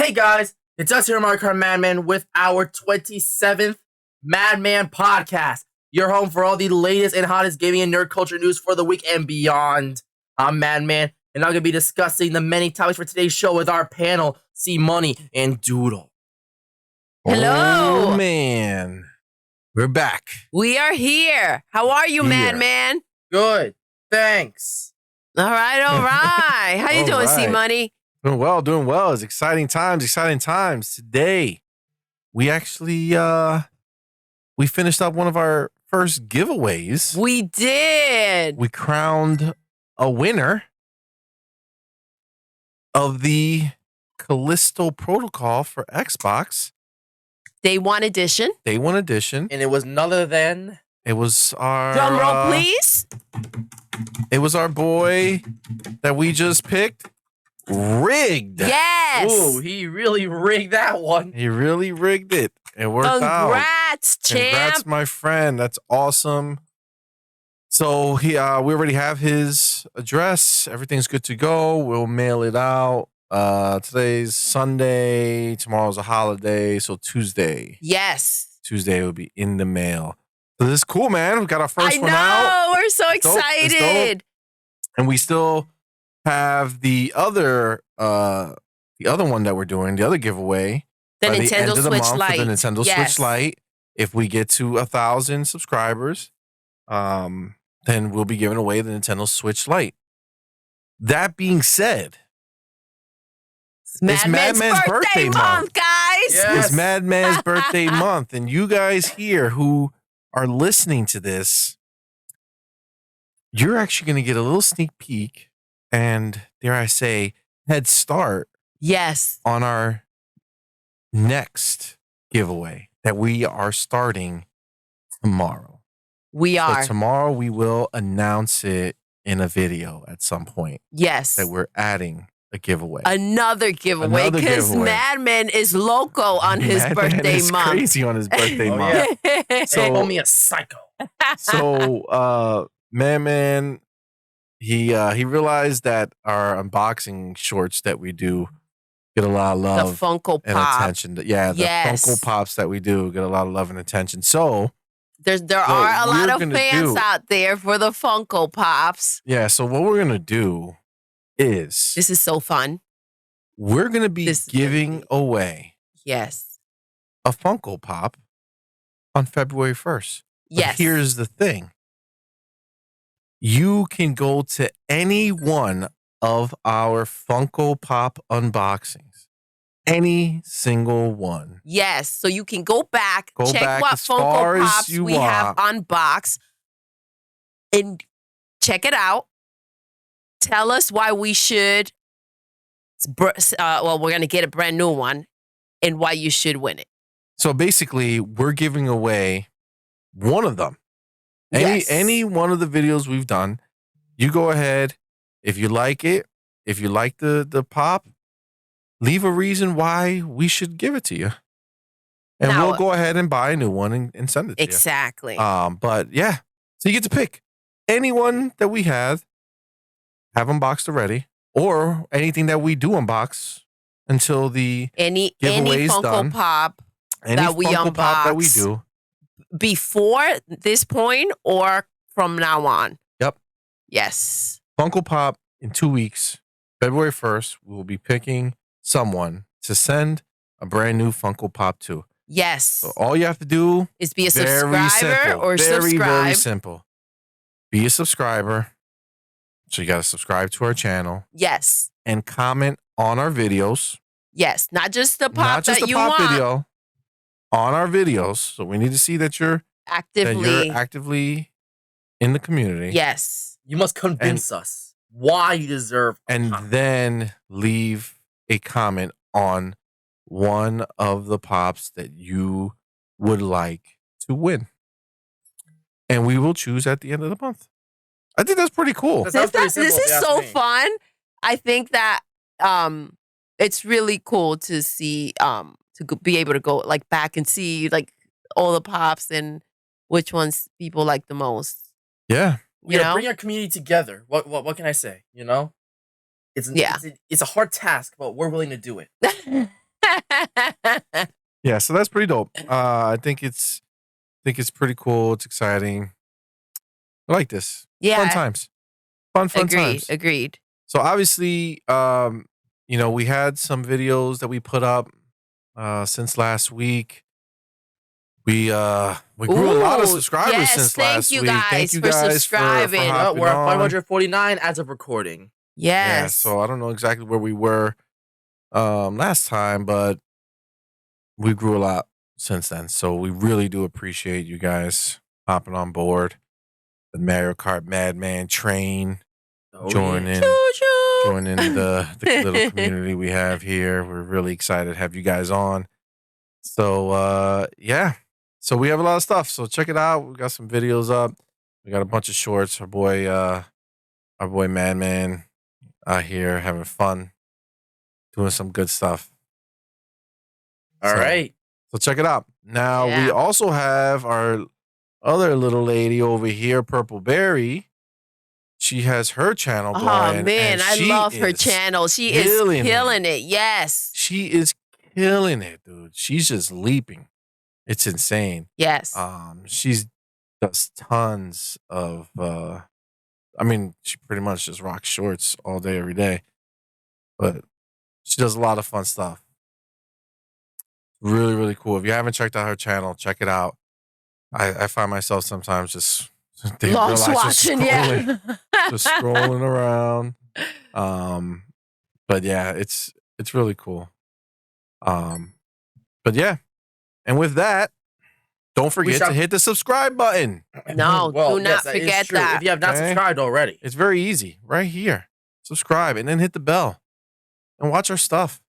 Hey guys, it's us here, Mario Kart Madman, with our 27th MADMAN Podcast. Your home for all the latest and hottest gaming and nerd culture news for the week and beyond. I'm Madman, and I'm going to be discussing the many topics for today's show with our panel, CMoney and Doodle. Hello. Oh, man. We're back. We are here. How are you, Madman? Good, thanks. All right. How you doing, CMoney? Doing well. It's exciting times. Today, we actually, we finished up one of our first giveaways. We did. We crowned a winner of the Callisto Protocol for Xbox. Day one edition. And And it was none other than... it was our... Drum roll, please. It was our boy that we just picked, Rigged. Yes. Ooh, he really rigged that one. He really rigged it. It worked out. Congrats, champ. Congrats, my friend. That's awesome. So we already have his address. Everything's good to go. We'll mail it out. Today's Sunday. Tomorrow's a holiday, so Tuesday. Yes. Tuesday will be in the mail. So this is cool, man. We got our first I one out. know. We're so It's dope. It's excited. dope. And we still have the other one that we're doing, the other giveaway. The by the end Nintendo of the Switch month Lite. for the Nintendo Switch Lite. If we get to 1,000 subscribers, then we'll be giving away the Nintendo Switch Lite. That being said, It's Madman's birthday month, guys. Yes. it's Madman's birthday month, and you guys here who are listening to this, you're actually going to get a little sneak peek and, dare I say, head start Yes. on our next giveaway that we are starting tomorrow. We are. So tomorrow we will announce it in a video at some point Yes. that we're adding a giveaway. Another giveaway Another because giveaway. Madman is loco on his Madman birthday is month. crazy on his birthday Oh, month. yeah. So- Call me a psycho. So Madman, he realized that our unboxing shorts that we do get a lot of The love Funko and Pop. attention. Yeah, the Yes. Funko Pops that we do get a lot of love and attention. So There are a lot we're of gonna fans do- out there for the Funko Pops. yeah, so what we're gonna do is This is so fun. we're gonna be This is giving gonna be- away Yes. a Funko Pop on February 1st. But Yes. here's the thing. You can go to any one of our Funko Pop unboxings. Any single one. Yes. So you can go back, Go check back what as far Funko as Pops you we have want. unboxed, and check it out. Tell us why we should. Well, we're gonna get a brand new one, and why you should win it. So basically, we're giving away one of them. Any one of the videos we've done, you go ahead. If you like it, if you like the pop, leave a reason why we should give it to you. And Now- we'll go ahead and buy a new one and send it to Exactly. you. But yeah, so you get to pick anyone that we have unboxed already, or anything that we do unbox until the any giveaway's Funko done. Pop any that we Funko Pop that we unbox. do. before this point or from now on. Yep. Yes. Funko Pop in 2 weeks, February 1st, we will be picking someone to send a brand new Funko Pop to. Yes. So all you have to do, Is be a very subscriber simple, or very subscribe. simple. Be a subscriber. So you got to subscribe to our channel Yes. and comment on our videos. Yes. Not just the pop Not just that the you pop want. video, on our videos. So we need to see that you're Actively. actively in the community. Yes. You must convince us why you deserve a And pop. then leave a comment on one of the pops that you would like to win. And we will choose at the end of the month. I think that's pretty cool. That sounds pretty This simple, if is you ask so me. fun. I think that it's really cool to see be able to go like back and see like all the pops and which ones people like the most. Yeah. You know? Bring our community together. What can I say? You know, it's Yeah. it's a hard task, but we're willing to do it. Yeah, so that's pretty dope. I think it's pretty cool. It's exciting. I like this. Yeah. Fun times. Fun times. Agreed. So obviously, we had some videos that we put up since last week. We grew a lot of subscribers since last week. Thank you guys for subscribing. We're at 549 as of recording. Yes. Yeah, so I don't know exactly where we were last time, but we grew a lot since then. So we really do appreciate you guys hopping on board the Mario Kart Madman train, joining the little community we have here. We're really excited to have you guys on. So yeah. So we have a lot of stuff. So check it out. We got some videos up. We got a bunch of shorts. Our boy Madman out here having fun, doing some good stuff. All right. So check it out. Now we also have our other little lady over here, Purple Berry. She has her channel going. Oh man, I love her channel. She is killing it. Yes. She is killing it, dude. She's just leaping. It's insane. Yes. She's does tons of she pretty much just rocks shorts all day, every day. But she does a lot of fun stuff. Really, really cool. If you haven't checked out her channel, check it out. I find myself sometimes just lost watching, just scrolling around. But yeah, it's really cool. But yeah, and with that, don't forget to hit the subscribe button. No, do not forget that. If you have not subscribed already, it's very easy. Right here, subscribe and then hit the bell and watch our stuff.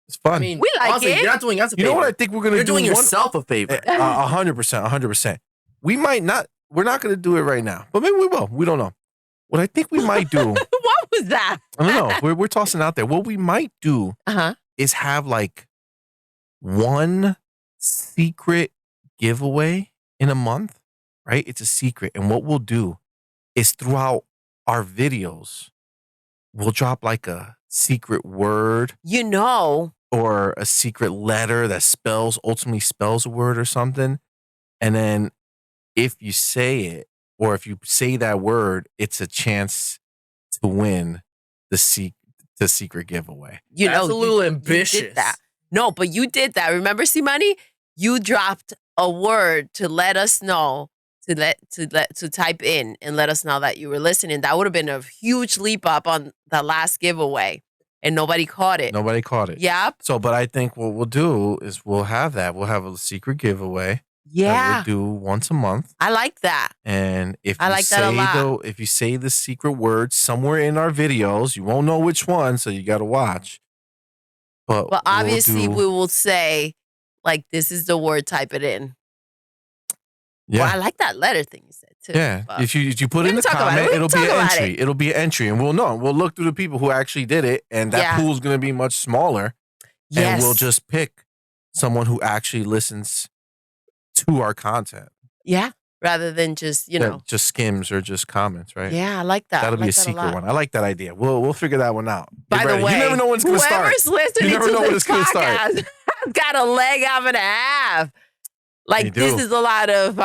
It's fun. I mean, we like honestly, it. You're not doing us a favor. You know what I think we're gonna do? You're doing yourself a favor. 100%. We might not. We're not gonna do it right now, but maybe we will. We don't know. What I think we might do. What was that? I don't know. We're tossing out there. What we might do is have like one secret giveaway in a month, right? It's a secret. And what we'll do is throughout our videos, we'll drop like a secret word. Or a secret letter that ultimately spells a word or something. And then if you say it, or if you say that word, it's a chance to win the secret giveaway. That's a little ambitious. You did that. No, but you did that. Remember, CMoney? You dropped a word to let us know, to type in and let us know that you were listening. That would have been a huge leap up on the last giveaway, and nobody caught it. Yep. So, but I think what we'll do is we'll have a secret giveaway. Yeah. That we'll do once a month. I like that. And if you say the secret word somewhere in our videos, you won't know which one, so you got to watch. But obviously we will say, like, this is the word, type it in. Yeah. Well, I like that letter thing you said too. Yeah. If you put in the comment, it'll be an entry. It'll be an entry, and we'll know. We'll look through the people who actually did it, and that pool's going to be much smaller. Yes. And we'll just pick someone who actually listens to our content. Yeah. Rather than just, just skims or just comments, right? Yeah, I like that. That'll be a secret one. I like that idea. We'll figure that one out. By the way, you never know when it's going to start. Whoever's listening to this podcast got a leg up and a half. Like, this is a lot of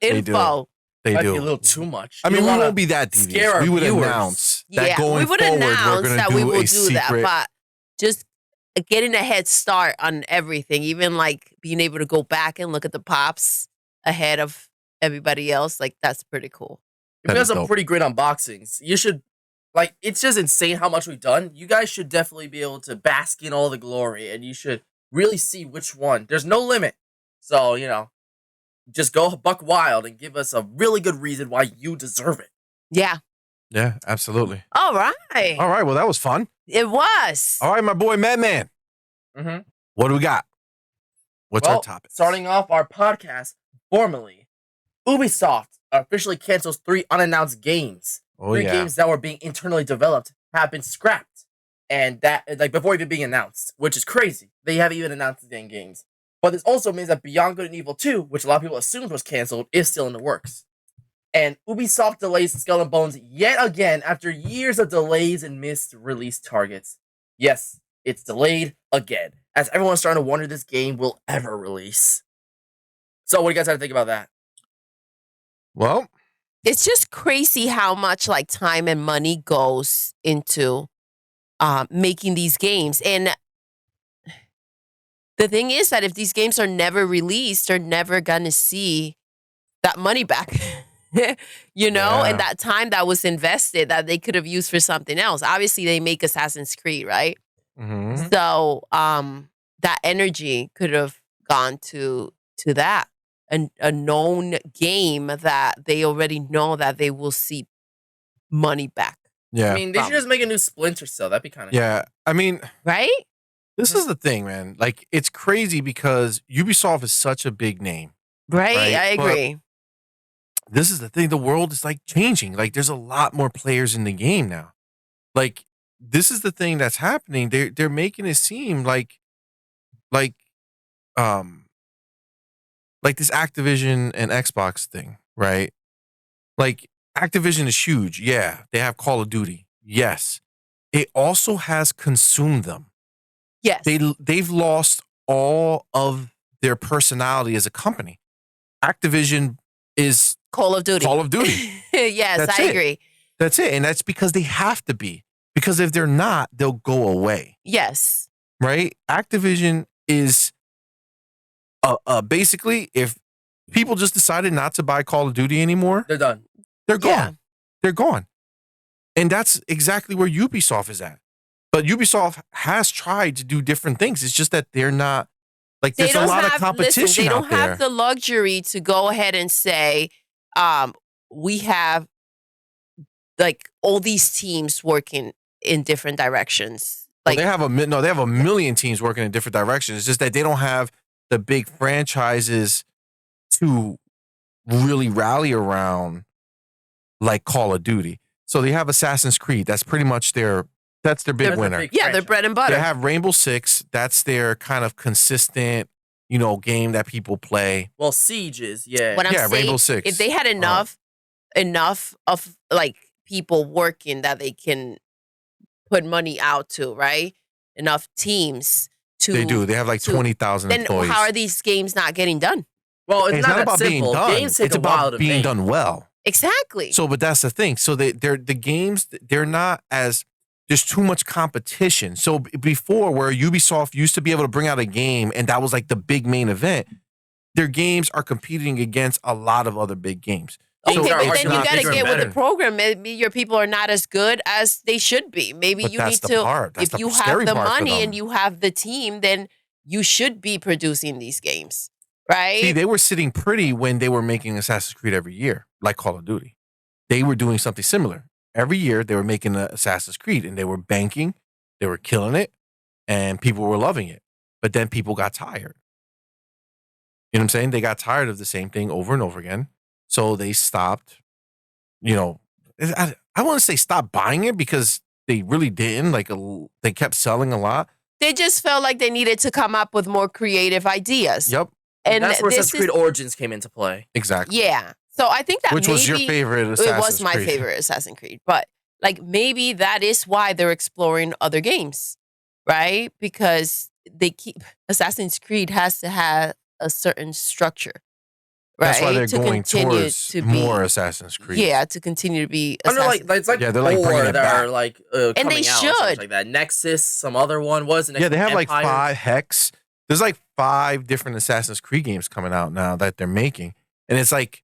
info. They Might do. be a little too much. I mean, we won't be that devious. We would announce that going forward, we're going to do a secret. That, but just getting a head start on everything, even like being able to go back and look at the pops ahead of everybody else, like, that's pretty cool. We've got some pretty great unboxings. You should, like, it's just insane how much we've done. You guys should definitely be able to bask in all the glory, and you should really see which one. There's no limit. So, just go buck wild and give us a really good reason why you deserve it. Yeah. Yeah, absolutely. All right. Well, that was fun. It was. All right, my boy, Madman. Mm-hmm. What do we got? What's our topic? Starting off our podcast, formally, Ubisoft officially cancels 3 unannounced games. 3 games that were being internally developed have been scrapped. And that, like, before even being announced, which is crazy. They haven't even announced the dang games. But this also means that Beyond Good and Evil 2, which a lot of people assumed was canceled, is still in the works. And Ubisoft delays Skull and Bones yet again after years of delays and missed release targets. Yes, it's delayed again. as everyone's starting to wonder this game will ever release. So what do you guys have to think about that? Well, It's just crazy how much like time and money goes into making these games. And the thing is that if these games are never released, they're never going to see that money back. You know, and that time that was invested that they could have used for something else. Obviously, they make Assassin's Creed, right? mhm. So that energy could have gone to that. A known game that they already know that they will see money back. Yeah. I mean, they should just make a new Splinter Cell. That'd be kind of Yeah. I mean, Right? this is the thing, man. Like, it's crazy because Ubisoft is such a big name. Right? Right, I but- agree. This is the thing. The world is like changing. Like, there's a lot more players in the game now. Like, this is the thing that's happening. They're making it seem like this Activision and Xbox thing, right? Like, Activision is huge. Yeah. They have Call of Duty. Yes. It also has consumed them. Yes. They've lost all of their personality as a company. Activision is Call of Duty. Call of Duty. Yes, That's I it. agree. That's it. And that's because they have to be. Because if they're not, they'll go away. Yes. Right? Activision is basically, if people just decided not to buy Call of Duty anymore, they're done. they're gone. Yeah. They're gone. And that's exactly where Ubisoft is at. But Ubisoft has tried to do different things. It's just that they're not, like, there's a lot of competition listen, they don't out there. have the luxury to go ahead and say, we have like all these teams working in different directions. Well, Like they have a million teams working in different directions. It's just that they don't have the big franchises to really rally around like Call of Duty. So they have Assassin's Creed. That's pretty much their big That's their winner. big yeah, their franchise. bread and butter. They have Rainbow Six. That's their kind of consistent, game that people play. Well, Sieges, yeah. What I'm Yeah, saying, Rainbow Six. if they had enough of like people working that they can put money out to, right? Enough teams to They do. They have like to- 20,000 Then employees. how are these games not getting done? Well, it's, It's not, that about being simple. done. Games take It's a while about to being make. done well. Exactly. So, but that's the thing. So the games, they're not as, there's too much competition. So before, where Ubisoft used to be able to bring out a game and that was like the big main event, their games are competing against a lot of other big games. Okay, Games are but hard then to you make got to bigger and get with the better. program. Maybe your people are not as good as they should be. Maybe But you that's need the to. part. That's If the you scary have the part for money them. and you have the team, then you should be producing these games, right? See, they were sitting pretty when they were making Assassin's Creed every year, like Call of Duty. They were doing something similar. Every year, they were making an Assassin's Creed and they were banking, they were killing it, and people were loving it. But then people got tired. You know what I'm saying? They got tired of the same thing over and over again. So they stopped, I want to say stop buying it because they really didn't. Like, they kept selling a lot. They just felt like they needed to come up with more creative ideas. Yep, And that's where this Assassin's Creed Origins came into play. exactly. yeah. So I think that Which was your favorite Assassin's It was my Creed. favorite Assassin's Creed, but like maybe that is why they're exploring other games, right? Because Assassin's Creed has to have a certain structure, right? That's why they're to going continue towards to be, more Assassin's Creed. Yeah, to continue to be. I know, like it's like Yeah, they're, like, bringing four it that back. are like coming And they out or something should. like that. Nexus, some other one was. Yeah, they have like Empire. 5 Hex. There's like 5 different Assassin's Creed games coming out now that they're making. And it's like,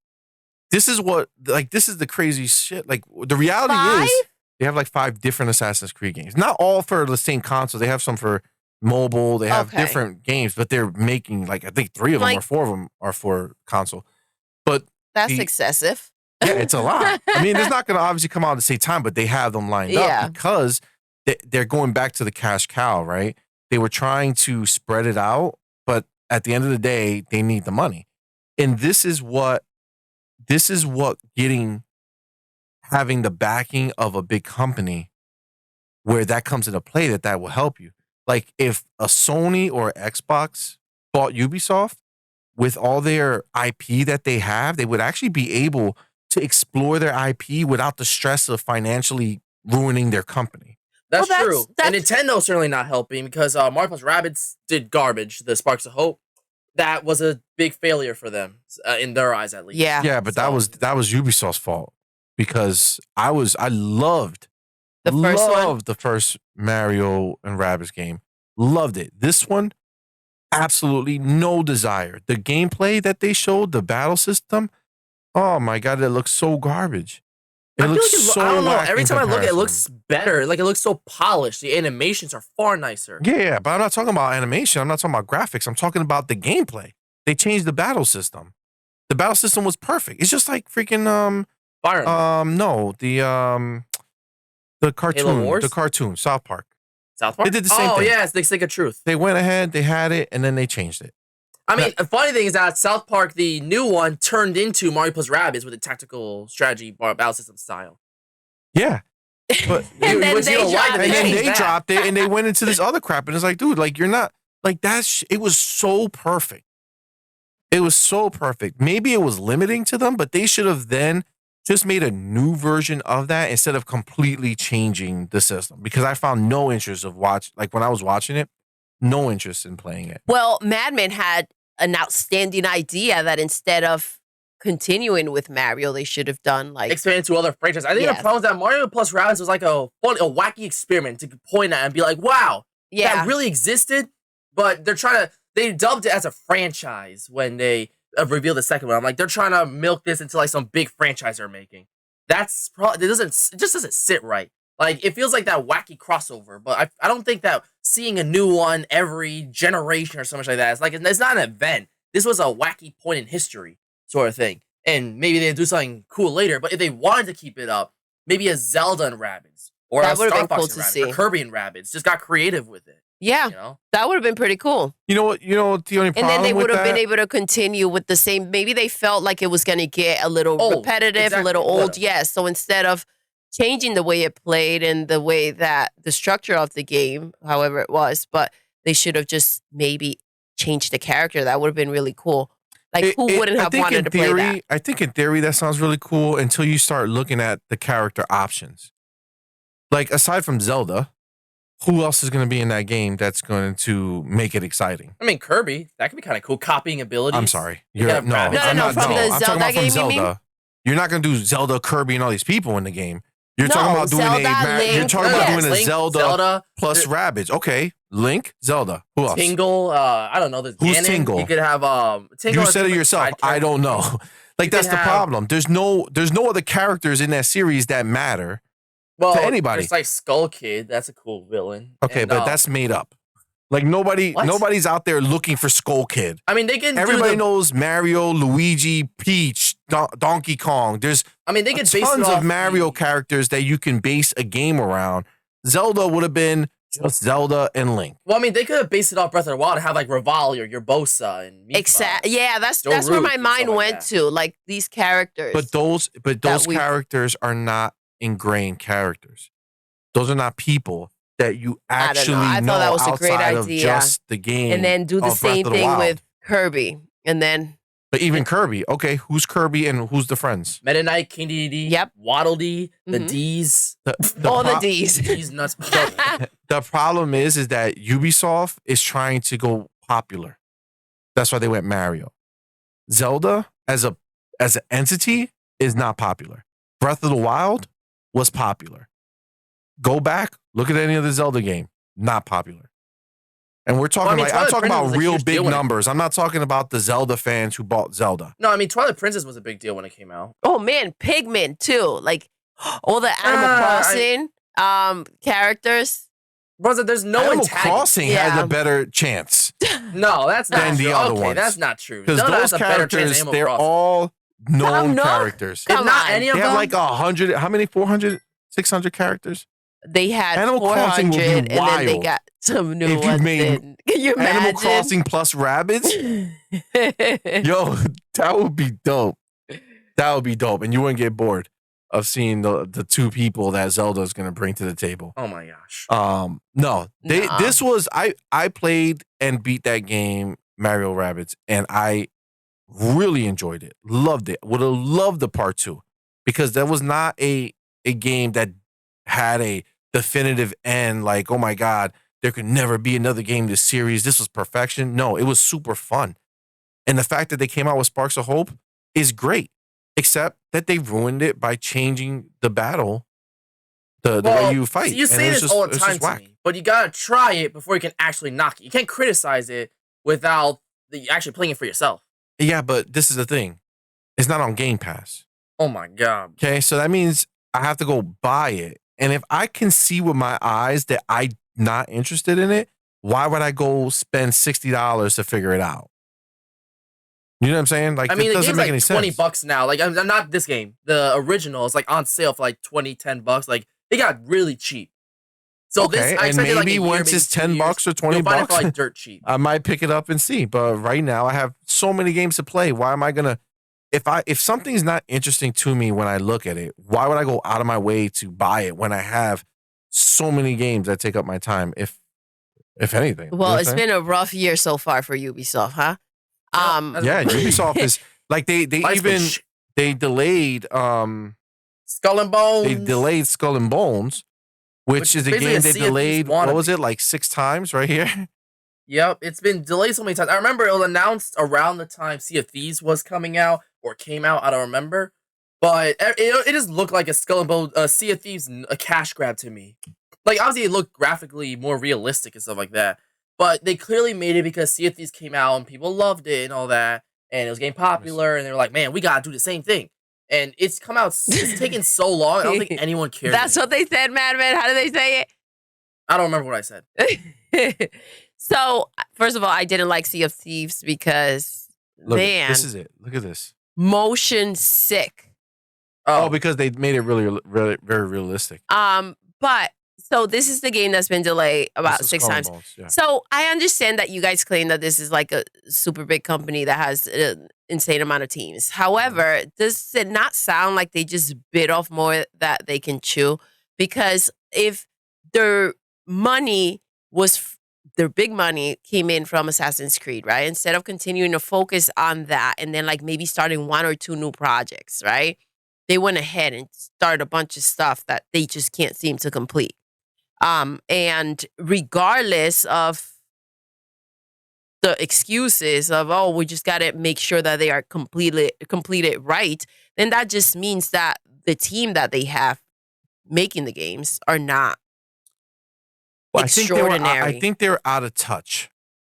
this is the crazy shit. Like, the reality 5? is they have like 5 different Assassin's Creed games. Not all for the same console. They have some for mobile. They have Okay. different games, but they're making like, I think 3 of them Like- or 4 of them are for console. But That's the- excessive. yeah, it's a lot. I mean, it's not going to obviously come out at the same time, but they have them lined Yeah. up because they're going back to the cash cow, right? They were trying to spread it out, but at the end of the day, they need the money. And this is what having the backing of a big company where that comes into play, that will help you. Like, if a Sony or Xbox bought Ubisoft, with all their IP that they have, they would actually be able to explore their IP without the stress of financially ruining their company. That's Well, true. that's- And Nintendo's certainly not helping because Mario Plus Rabbids did garbage. The Sparks of Hope, that was a big failure for them in their eyes, at least. Yeah. Yeah, but that was Ubisoft's fault because I loved The first one? the first Mario and Rabbids game. Loved it. This one, absolutely no desire. The gameplay that they showed, the battle system, oh my god, it looks so garbage. It I feel looks like so I don't know. whack Every in time I look at it, it comparison. looks better. Like, it looks so polished. The animations are far nicer. Yeah, but I'm not talking about animation. I'm not talking about graphics. I'm talking about the gameplay. They changed the battle system. The battle system was perfect. It's just like freaking Fire Emblem. no, the cartoon, Wars? the cartoon, South Park. South Park? They did the same Oh, thing. yeah, it's the Stick of Truth. They went ahead, they had it, and then they changed it. I mean, the funny thing is that South Park, the new one, turned into Mario Plus Rabbids with a tactical strategy battle system style. Yeah. But And then which you they don't like, dropped but and then changed they that. dropped it and they went into this other crap. And it's like, dude, like you're not like that's it was so perfect. It was so perfect. Maybe it was limiting to them, but they should have then just made a new version of that instead of completely changing the system. Because I found no interest of when I was watching it, no interest in playing it. Well, Madman had an outstanding idea that instead of continuing with Mario, they should have done like Expand to other franchises. I think Yes. the problem is that Mario Plus Rabbids was like a wacky experiment to point at and be like, wow, that really existed, but they dubbed it as a franchise when they revealed the second one. I'm like, they're trying to milk this into like some big franchise they're making. That's probably, it just doesn't sit right. Like, it feels like that wacky crossover, but I don't think that seeing a new one every generation or something like that, it's not an event. This was a wacky point in history sort of thing. And maybe they'd do something cool later, but if they wanted to keep it up, maybe a Zelda and Rabbids, or That a would've Star been Fox cool and to Rabbids, see. or Kirby and Rabbids, just got creative with it. Yeah, You know? that would have been pretty cool. You know what the only problem And then they with would have been that? able to continue with the same. Maybe they felt like it was going to get a little Old. repetitive, Exactly, a little it old. would've. Yes. So instead of changing the way it played and the way that the structure of the game, however it was, but they should have just maybe changed the character. That would have been really cool. Like, who wouldn't I have think wanted in to play theory, that? I think in theory that sounds really cool until you start looking at the character options. Like aside from Zelda, who else is going to be in that game that's going to make it exciting? I mean, Kirby, that could be kind of cool. Copying abilities. I'm sorry. You have Rabbids. No, I'm not, from the I'm talking Zelda about from game, you mean? Zelda. You're not going to do Zelda, Kirby, and all these people in the game. You're No, talking about doing Zelda, Link. you're talking about Yes, doing a Link, Zelda plus Rabbids. Okay, Link, Zelda. Who else? Tingle, I don't know. There's Who's Ganon. Tingle? You could have Tingle. You as said it like a yourself. side I don't character. know. Like You that's can the have- problem. There's no other characters in that series that matter. Well, to anybody. There's like Skull Kid. That's a cool villain. Okay, And, but that's made up. Like What? nobody's out there looking for Skull Kid. I mean, they can. Everybody knows Mario, Luigi, Peach, Donkey Kong. There's I mean, they could base it tons off of Mario the- characters that you can base a game around. Zelda would have been just Zelda and Link. Well, I mean, they could have based it off Breath of the Wild and have like Revali or your Bosa and Mifa. Exactly. Yeah, that's Joe where Root my and mind stuff like went that. to. Like these characters. But those we- characters are not ingrained characters. Those are not people that you I don't know. actually I thought know that was a great outside of idea. just the game. and then do the of Breath same of the thing Wild. with Kirby. And then But even Kirby, okay, who's Kirby and who's the friends? Meta Knight, King Dedede, Yep. Waddle Dee, the Mhm. D's, all the pro- D's. D's nuts. The problem is that Ubisoft is trying to go popular. That's why they went Mario. Zelda as an entity is not popular. Breath of the Wild was popular. Go back, look at any other Zelda game, not popular. And we're talking Well, I mean, I'm Twilight talking Princess about was a real huge big deal when it- numbers. I'm not talking about the Zelda fans who bought Zelda. No, I mean, Twilight Princess was a big deal when it came out. Oh man, Pigment too. Like all the Animal Crossing characters. Brother, there's no Animal antagonist. Crossing Yeah. had a better chance No, that's not than true. the other Okay, ones. that's not true. because Zelda those has a better chance than characters, Animal they're Crossing. all known no. characters. If Come not on. any of They them. have like 100, how many? 400, 600 characters? They had Animal Crossing 400 will be and then they wild got some new if you ones. made in. Can you imagine? Animal Crossing plus rabbits? Yo, that would be dope. That would be dope. And you wouldn't get bored of seeing the two people that Zelda is going to bring to the table. Oh my gosh. No, Nah. this was, I played and beat that game, Mario Rabbids, and I really enjoyed it. Loved it. Would have loved the part 2 because that was not a game that had a definitive end, like, oh my God, there could never be another game in this series. This was perfection. No, it was super fun. And the fact that they came out with Sparks of Hope is great, except that they ruined it by changing the battle, the way you fight. You say this all the time to me, but you gotta try it before you can actually knock it. You can't criticize it without actually playing it for yourself. Yeah, but this is the thing. It's not on Game Pass. Oh my God. Okay, so that means I have to go buy it. And if I can see with my eyes that I'm not interested in it, why would I go spend $60 to figure it out? You know what I'm saying? Like, I mean, it doesn't make any sense. $20 now. Like, I'm not this game. The original is like on sale for like $10. Like, they got really cheap. So okay, and maybe once it's $10 or $20, buy it for like dirt cheap. I might pick it up and see. But right now, I have so many games to play. Why am I gonna? If something's not interesting to me when I look at it, why would I go out of my way to buy it when I have so many games that take up my time? If anything. Well, it's been a rough year so far for Ubisoft, huh? Yeah, Ubisoft is like they delayed Skull and Bones. They delayed Skull and Bones, which is a game they delayed. What was it, like 6 times right here? Yep, it's been delayed so many times. I remember it was announced around the time Sea of Thieves was coming out or came out. I don't remember, but it just looked like a Skull and Bones, Sea of Thieves, a cash grab to me. Like, obviously, it looked graphically more realistic and stuff like that. But they clearly made it because Sea of Thieves came out and people loved it and all that, and it was getting popular. And they were like, "Man, we gotta do the same thing." And it's come out. It's taken so long. I don't think anyone cares. That's what they said, Madman. How did they say it? I don't remember what I said. So, first of all, I didn't like Sea of Thieves because, man, this is it. Look at this. Motion sick. Oh, because they made it really, really, very realistic. But so this is the game that's been delayed about 6 times. Yeah. So I understand that you guys claim that this is like a super big company that has an insane amount of teams. However, does it not sound like they just bit off more that they can chew? Because if their money was their big money came in from Assassin's Creed, right? Instead of continuing to focus on that and then like maybe starting 1 or 2 new projects, right? They went ahead and started a bunch of stuff that they just can't seem to complete. And regardless of the excuses of, oh, we just got to make sure that they are completed right, then that just means that the team that they have making the games are not extraordinary. I think they're out of touch.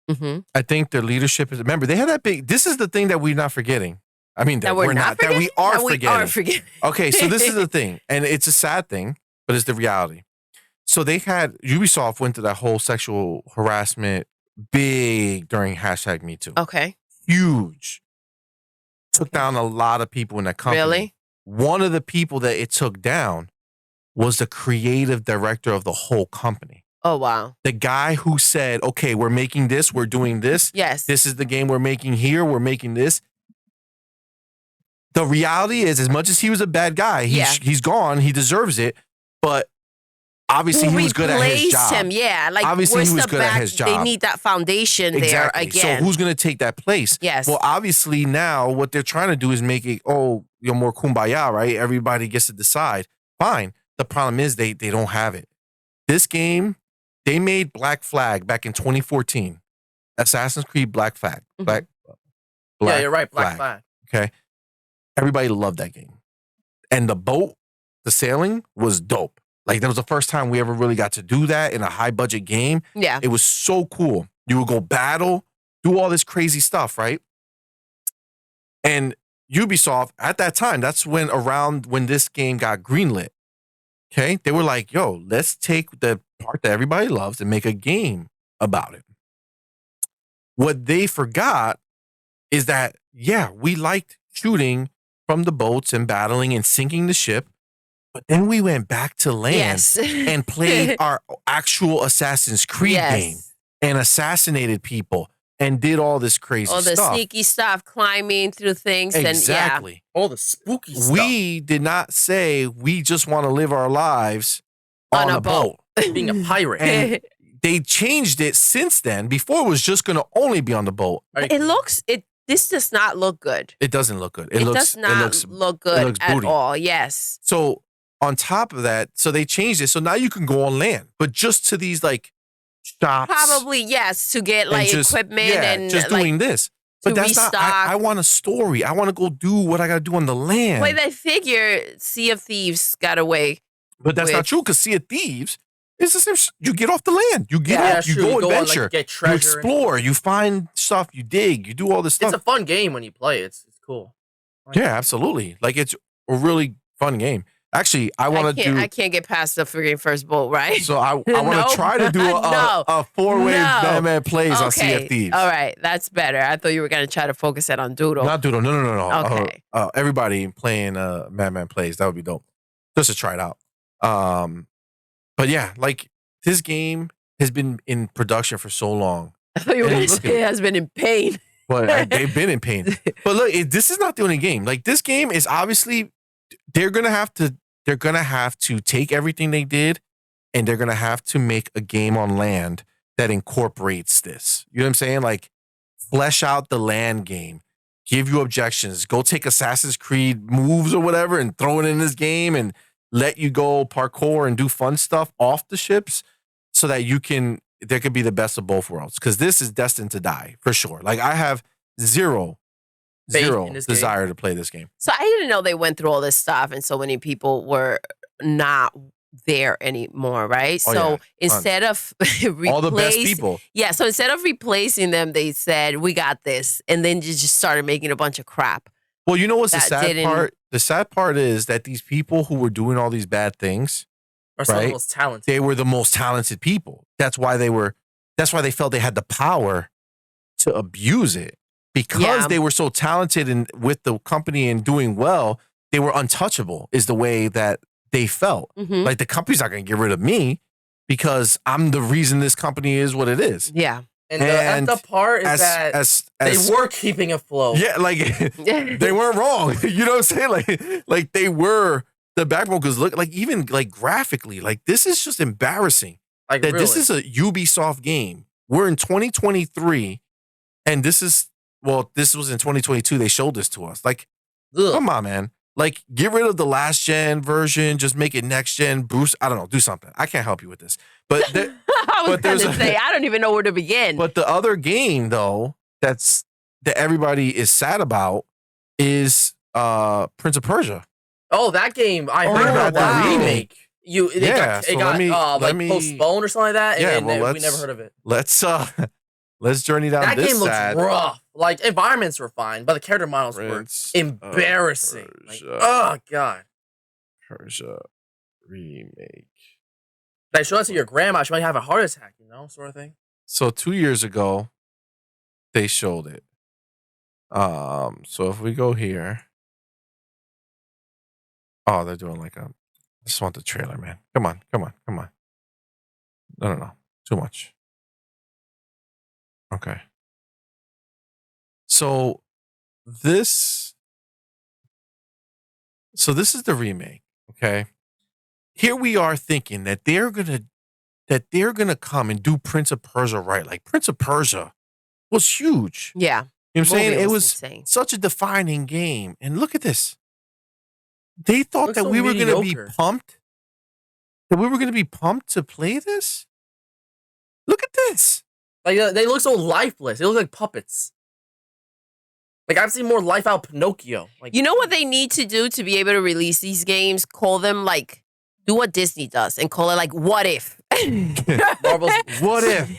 Mm-hmm. I think their leadership is. Remember, they had that big. This is the thing that we're not forgetting. I mean, that we are forgetting. Okay, so this is the thing, and it's a sad thing, but it's the reality. So they had Ubisoft went to that whole sexual harassment big during #MeToo. Okay, huge. Took down a lot of people in that company. Really? One of the people that it took down was the creative director of the whole company. Oh, wow. The guy who said, okay, we're making this, we're doing this. Yes. This is the game we're making here, we're making this. The reality is, as much as he was a bad guy, he's gone, he deserves it, but obviously he was good at his job. Him, yeah. Like, obviously he was good at his job. They need that foundation there again. So who's going to take that place? Yes. Well, obviously now what they're trying to do is make it, more kumbaya, right? Everybody gets to decide. Fine. The problem is they don't have it. This game, they made Black Flag back in 2014. Assassin's Creed Black Flag. Mm-hmm. Yeah, you're right. Black Flag. Okay. Everybody loved that game. And the boat, the sailing was dope. Like, that was the first time we ever really got to do that in a high budget game. Yeah. It was so cool. You would go battle, do all this crazy stuff, right? And Ubisoft, at that time, that's when this game got greenlit. Okay? They were like, yo, let's take the part that everybody loves and make a game about it. What they forgot is that, yeah, we liked shooting from the boats and battling and sinking the ship. But then we went back to land and played our actual Assassin's Creed game and assassinated people and did all this crazy stuff. All the sneaky stuff, climbing through things. Exactly. And, all the spooky stuff. We did not say we just want to live our lives on a boat. Being a pirate. And they changed it since then. Before, it was just going to only be on the boat. This does not look good. It doesn't look good. It does not look good at all. Yes. So on top of that, so they changed it. So now you can go on land, but just to these like shops. Probably, yes, to get like equipment and just like, doing this. But that's restock. not, I want a story. I want to go do what I got to do on the land. Wait, I figure Sea of Thieves got away. But that's not true because Sea of Thieves is the same. You get off the land. You get off. You go adventure. Like, get treasure. You explore. You find stuff. You dig. You do all this stuff. It's a fun game when you play. It's cool. Yeah, absolutely. Like it's a really fun game. Actually, I can't get past the freaking first boat, right? So I want to try to do a 4-way MADMAN plays on Sea of Thieves. All right, that's better. I thought you were gonna try to focus it on Doodle. Not Doodle. No. Okay. Everybody playing MADMAN plays. That would be dope. Just to try it out. But yeah, like this game has been in production for so long. I thought you were gonna say it has been in pain. But they've been in pain. But look, this is not the only game. Like this game is obviously they're gonna have to take everything they did, and they're gonna have to make a game on land that incorporates this. You know what I'm saying? Like flesh out the land game, give you objections, go take Assassin's Creed moves or whatever, and throw it in this game, and let you go parkour and do fun stuff off the ships, so that there could be the best of both worlds. Because this is destined to die for sure. Like I have zero desire to play this game. So I didn't know they went through all this stuff and so many people were not there anymore, right? Oh, so yeah. instead of all the best people. Yeah, so instead of replacing them, they said, we got this. And then you just started making a bunch of crap. Well, you know what's the sad part? The sad part is that these people who were doing all these bad things are some of the most talented. They were the most talented people. That's why they felt they had the power to abuse it. Because they were so talented and with the company and doing well, they were untouchable is the way that they felt. Mm-hmm. Like the company's not going to get rid of me because I'm the reason this company is what it is. Yeah. And the part is they were keeping afloat. Yeah, like they weren't wrong. You know what I'm saying? Like they were the backbone. Because look, like even like graphically, like this is just embarrassing. Like that really. This is a Ubisoft game. We're in 2023, and this was in 2022. They showed this to us. Like, come on, man. Like, get rid of the last gen version. Just make it next gen. Boost. I don't know. Do something. I can't help you with this. But I was going to say, I don't even know where to begin. But the other game, though, that everybody is sad about is Prince of Persia. Oh, that game! I heard about that remake. It got postponed or something like that. And we never heard of it. Let's journey down that this game looks sad. rough. Like environments were fine, but the character models were embarrassing. Like, oh god. Persia remake. They show it to your grandma, she might have a heart attack, sort of thing. So 2 years ago, they showed it. So if we go here, they're doing like I just want the trailer, man. Come on. No. Too much. Okay. So this is the remake, okay? Here we are thinking that they're gonna come and do Prince of Persia right. Like Prince of Persia was huge. Yeah. You know what I'm saying? It was insane. Such a defining game. And look at this. They thought that we were gonna be pumped. That we were gonna be pumped to play this? Look at this. Like they look so lifeless. They look like puppets. Like I've seen more life out Pinocchio. Like, you know what they need to do to be able to release these games? Call them like, do what Disney does and call it like, what if? Marvel's what if?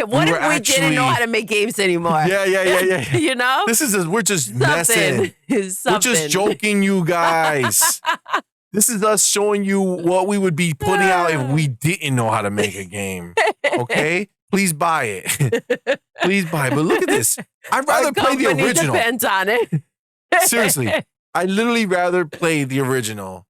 What if we didn't know how to make games anymore? Yeah. You know? We're just messing. We're just joking, you guys. This is us showing you what we would be putting out if we didn't know how to make a game. Okay? Please buy it. Please buy it. But look at this. I'd rather play the original. Depends on it. Seriously. I'd literally rather play the original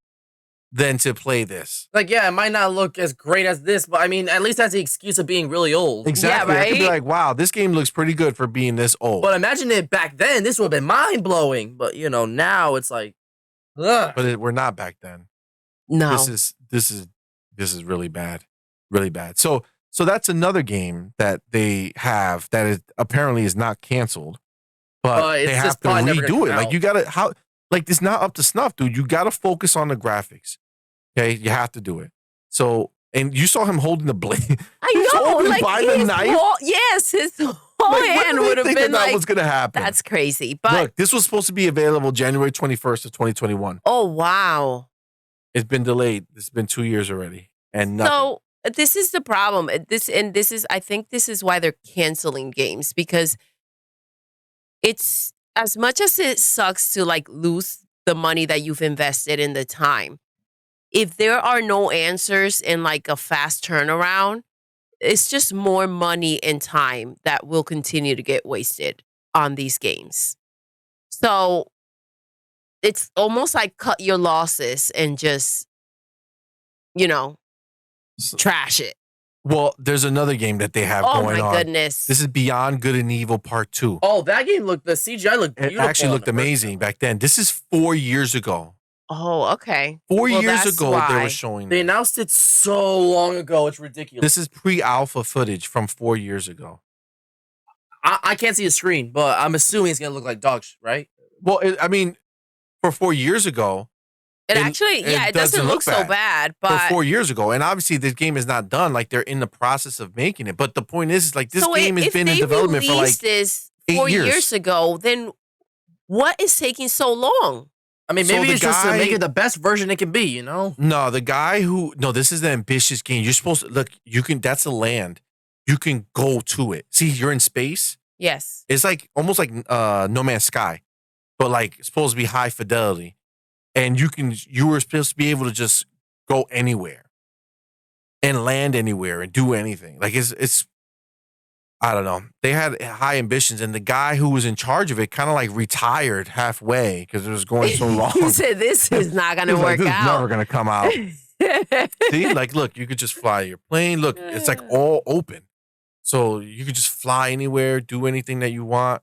than to play this. Like, yeah, it might not look as great as this, but I mean, at least that's the excuse of being really old. Exactly. Yeah, right? I could be like, wow, this game looks pretty good for being this old. But imagine it back then. This would have been mind-blowing. But, now it's like, ugh. But we're not back then. No. This is really bad. Really bad. So that's another game that they have that apparently is not canceled, but they have to redo it. Like you gotta it's not up to snuff, dude. You gotta focus on the graphics. Okay, you have to do it. So, and you saw him holding the blade. I know, holding like by the knife. His whole hand would have been that like, was gonna happen. that's crazy. But look, this was supposed to be available January 21st of 2021. Oh wow. It's been delayed. It's been 2 years already, and nothing. So this is the problem. I think this is why they're canceling games, because it's, as much as it sucks to like lose the money that you've invested in the time, if there are no answers in like a fast turnaround, it's just more money and time that will continue to get wasted on these games. So it's almost like cut your losses and just, trash it. Well, there's another game that they have Oh going on. my goodness. This is Beyond Good and Evil Part 2. Oh, that game the CGI looked It beautiful. actually looked amazing back then. This is 4 years ago. Oh, okay. 4 Well, years that's ago, they why. were showing They this. announced it so long ago. It's ridiculous. This is pre-alpha footage from 4 years ago. I can't see a screen, but I'm assuming it's gonna look like dog shit, right? Well, for 4 years ago, It It- actually, it it doesn't doesn't look look so bad, for but 4 years ago, and obviously this game is not done. Like, they're in the process of making it. But the point is like, this so game has if been in they development for like released this 8 4 years. years ago, then what is taking so long? I mean, So maybe the it's just to guy- make it the best version it can be, you know? No, this is an ambitious game. You're supposed to look, that's a land. You can go to it. See, you're in space. Yes. It's like almost like No Man's Sky, but like it's supposed to be high fidelity. And you were supposed to be able to just go anywhere and land anywhere and do anything. Like it's I don't know. They had high ambitions, and the guy who was in charge of it kind of like retired halfway because it was going so long. He said, this is not going He to was like, work this is never out. gonna come out. See, like, look, you could just fly your plane. Look, it's like all open, so you could just fly anywhere, do anything that you want.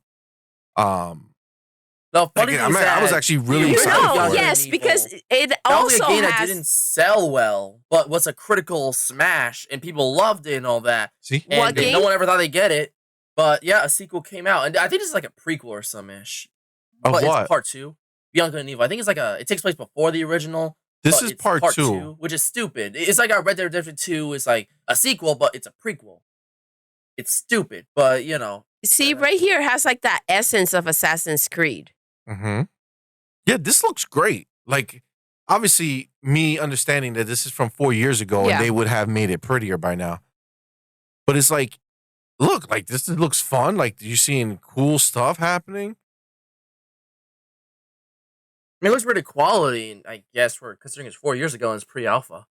The funny Like, thing is I was that actually really the excited original for No, it. yes, Evil, because it that was also a game that has... didn't sell well, but was a critical smash, and people loved it and all that. See, And What game? no one ever thought they'd get it. But yeah, a sequel came out, and I think this is like a prequel or some ish. of But what? it's part 2, Beyond Good and Evil. I think it's like it takes place before the original. This but is it's part 2. which is stupid. It's like a Red Dead Redemption 2 is like a sequel, but it's a prequel. It's stupid, but See, right here has like that essence of Assassin's Creed. Mm-hmm. Yeah, this looks great. Like, obviously, me understanding that this is from 4 years ago, Yeah. and they would have made it prettier by now. But it's like, look, like this looks fun. Like, you're seeing cool stuff happening. I mean, it looks pretty quality, and I guess considering it's 4 years ago and it's pre-alpha.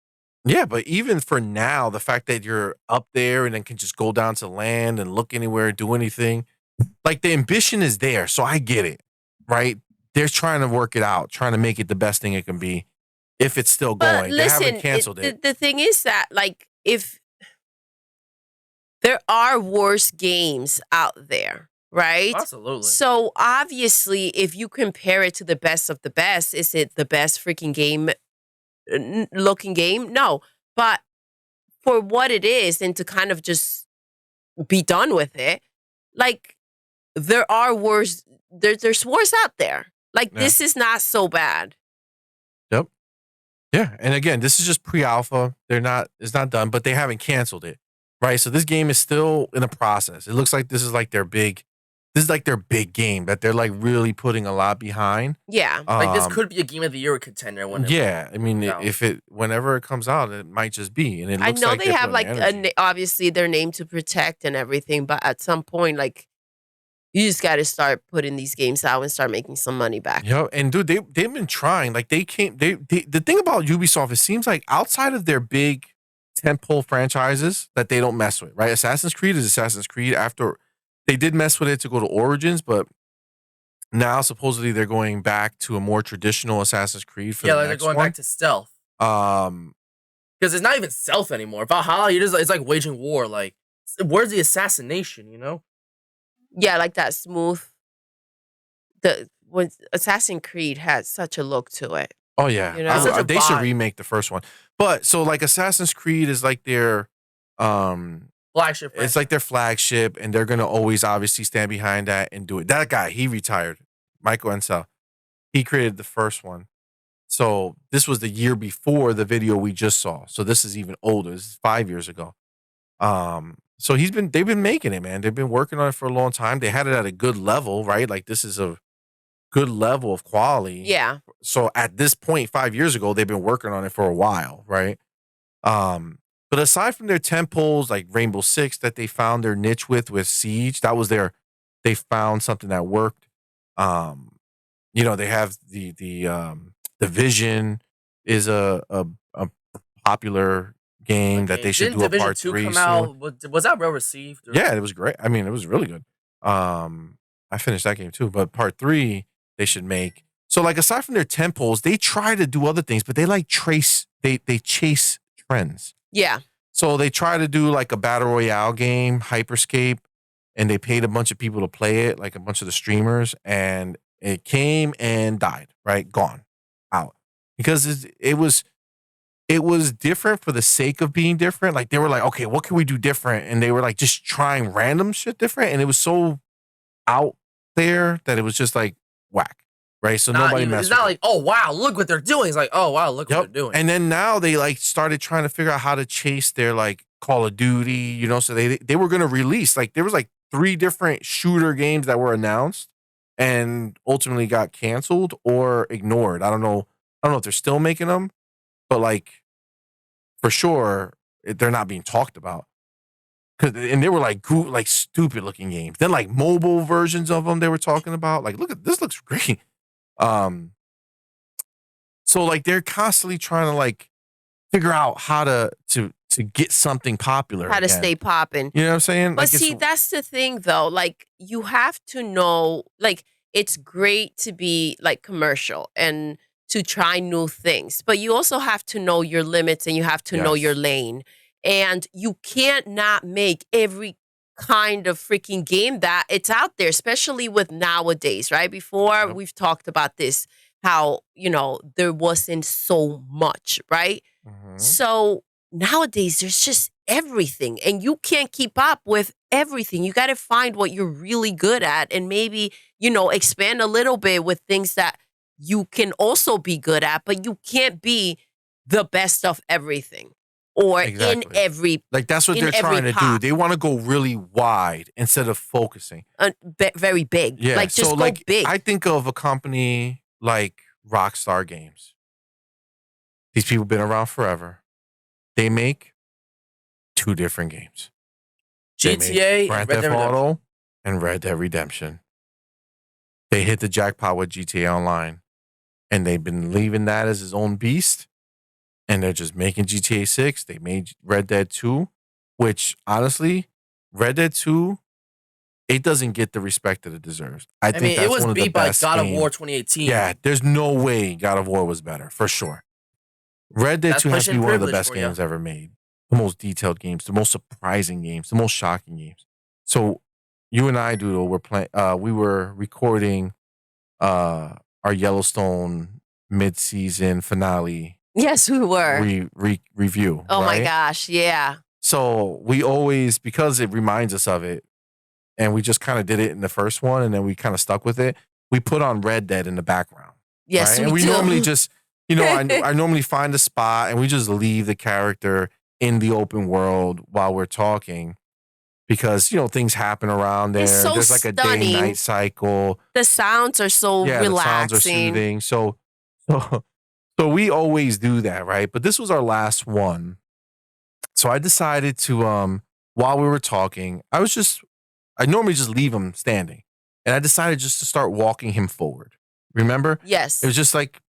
Yeah, but even for now, the fact that you're up there and then can just go down to land and look anywhere, do anything, like the ambition is there. So I get it, right? They're trying to work it out, trying to make it the best thing it can be. If it's still But going, they listen, haven't canceled it. the thing is that, like, if there are worse games out there, right? Absolutely. So obviously, if you compare it to the best of the best, is it the best freaking game looking game? No. But for what it is, and to kind of just be done with it, like, there are worse, there's worse out there. Like, Yeah. this is not so bad. Yep. Yeah, and again, this is just pre-alpha. It's not done, but they haven't canceled it, right? So this game is still in a process. It looks like this is like their big game that they're like really putting a lot behind. Yeah. Like, this could be a Game of the Year contender. Yeah, I mean, out. whenever it comes out, it might just be. And it I looks know like they they're have like putting energy. obviously their name to protect and everything, but at some point, like, you just got to start putting these games out and start making some money back. Yeah, and dude, they've been trying. Like the thing about Ubisoft, it seems like outside of their big tentpole franchises that they don't mess with, right? Assassin's Creed is Assassin's Creed. After they did mess with it to go to Origins, but now supposedly they're going back to a more traditional Assassin's Creed for Yeah, the like they're next going one. back to stealth. Um, Because it's not even stealth anymore. Valhalla, it's like waging war. Like, where's the assassination, you know? Yeah, like that smooth. When Assassin's Creed had such a look to it. oh yeah, You know? Such a they should vibe. remake the first one. But so like Assassin's Creed is like their Flagship. it's like their flagship, and they're gonna always obviously stand behind that and do it. That guy, he retired. Michael Ansel, he created the first one, So this was the year before the video we just saw. So this is even older. This is 5 years ago. So they've been making it, man. They've been working on it for a long time. They had it at a good level, right? Like this is a good level of quality. Yeah. So at this point, 5 years ago, they've been working on it for a while, right? But aside from their tentpoles like Rainbow Six that they found their niche with Siege, that was they found something that worked. They have the Division is a popular game that they should do a part 3 come soon. out? Was that well received? Yeah, it was great. I mean, it was really good. I finished that game too, but part 3 they should make. So like aside from their tentpoles, they try to do other things, but they like they chase trends. Yeah. So they try to do like a battle royale game, Hyperscape, and they paid a bunch of people to play it, like a bunch of the streamers, and it came and died, right? Gone, out. Because it was different for the sake of being different. Like they were like, okay, what can we do different? And they were like just trying random shit different, and it was so out there that it was just like whack. Right, so nobody messed with it. It's not like, oh wow, look what they're doing. It's like, oh wow, look what they're doing. And then now they like started trying to figure out how to chase their like Call of Duty, So they were gonna release like there was like 3 different shooter games that were announced and ultimately got canceled or ignored. I don't know if they're still making them, but like for sure they're not being talked about. And they were like stupid looking games. Then like mobile versions of them they were talking about. Like, look at this, looks great. So like they're constantly trying to like figure out how to get something popular. How to stay popping. You know what I'm saying? But see, that's the thing though. Like you have to know, like it's great to be like commercial and to try new things, but you also have to know your limits and you have to know your lane. And you can't not make every kind of freaking game that it's out there, especially with nowadays, right? Before we've talked about this, how, there wasn't so much, right? Mm-hmm. So nowadays there's just everything and you can't keep up with everything. You got to find what you're really good at and maybe, expand a little bit with things that you can also be good at, but you can't be the best of everything. Or in every like that's what they're trying to do. They want to go really wide instead of focusing. Very big. Yeah. Like just so go big. I think of a company like Rockstar Games. These people have been around forever. They make 2 different games. GTA, Grand Theft Auto, and Red Dead Redemption. They hit the jackpot with GTA Online, and they've been leaving that as his own beast. And they're just making GTA 6. They made Red Dead 2, which honestly, Red Dead 2, it doesn't get the respect that it deserves. I think that's it was one of the beat by best God of games. War 2018. Yeah, there's no way God of War was better, for sure. Red Dead 2 has to be one of the best games ever made. The most detailed games, the most surprising games, the most shocking games. So you and I, Doodle, we were recording our Yellowstone mid-season finale. Yes, we were. Review. Oh right? my gosh, yeah. So we always, because it reminds us of it, and we just kind of did it in the first one, and then we kind of stuck with it, we put on Red Dead in the background. Yes, right? And we do. normally just, I normally find a spot, and we just leave the character in the open world while we're talking. Because, things happen around there. So there's like a day-night cycle. The sounds are so relaxing. The sounds are soothing. So we always do that, right? But this was our last one. So I decided to, while we were talking, I normally just leave him standing. And I decided just to start walking him forward. Remember? Yes. It was just like,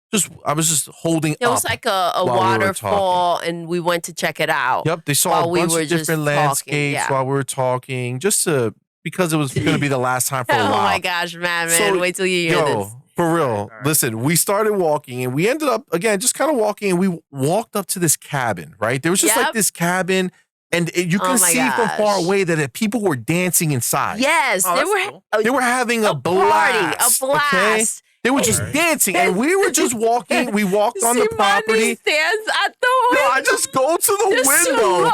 I was just holding up. It was like a waterfall, and we went to check it out. Yep, they saw a bunch of different landscapes while we were talking, because it was going to be the last time for a while. Oh my gosh, man, wait till you hear this. For real. Listen, we started walking and we ended up, again, just kind of walking, and we walked up to this cabin, right? There was just like this cabin, and you can see from far away that people were dancing inside. Yes, they were having a blast. Party, a blast. Okay? They were just dancing, and we were just walking. We walked on the property. Stands at the window. No, I just go to the window.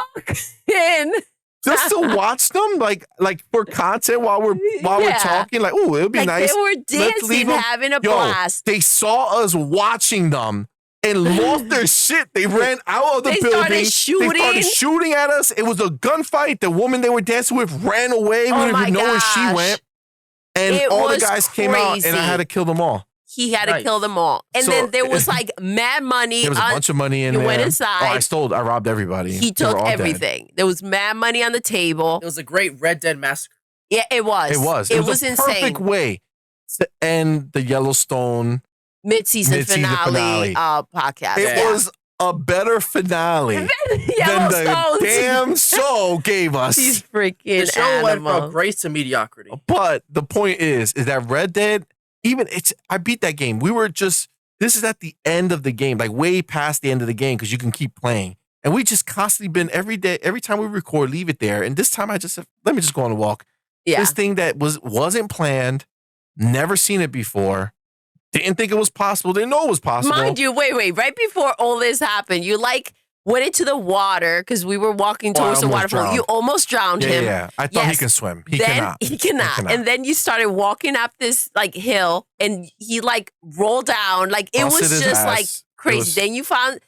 In. Just to watch them, like for content while we're talking. Like, oh, it would be nice. They were dancing, having a blast. They saw us watching them and lost their shit. They ran out of the building. Started shooting. They started shooting at us. It was a gunfight. The woman they were dancing with ran away. We didn't even know where she went. And all the guys came out, and I had to kill them all. He had to kill them all. And then there was like mad money. There was a bunch of money in there. You went inside. I robbed everybody. He took everything. There was mad money on the table. It was a great Red Dead massacre. Yeah, it was. It was insane. Perfect way to end the Yellowstone mid-season finale podcast. It was a better finale than the damn show gave us. These freaking The show went from grace to mediocrity. But the point is that Red Dead, I beat that game. This is at the end of the game, like way past the end of the game, because you can keep playing. And we just constantly been every day, every time we record, leave it there. And this time I just said, let me just go on a walk. Yeah. This thing that wasn't planned, never seen it before, didn't think it was possible, didn't know it was possible. Mind you, wait, right before all this happened, you went into the water because we were walking towards the waterfall. Drowned. You almost drowned him. Yeah. I thought he can swim. He cannot. He cannot. And then you started walking up this hill and he rolled down. It was just crazy. Then you found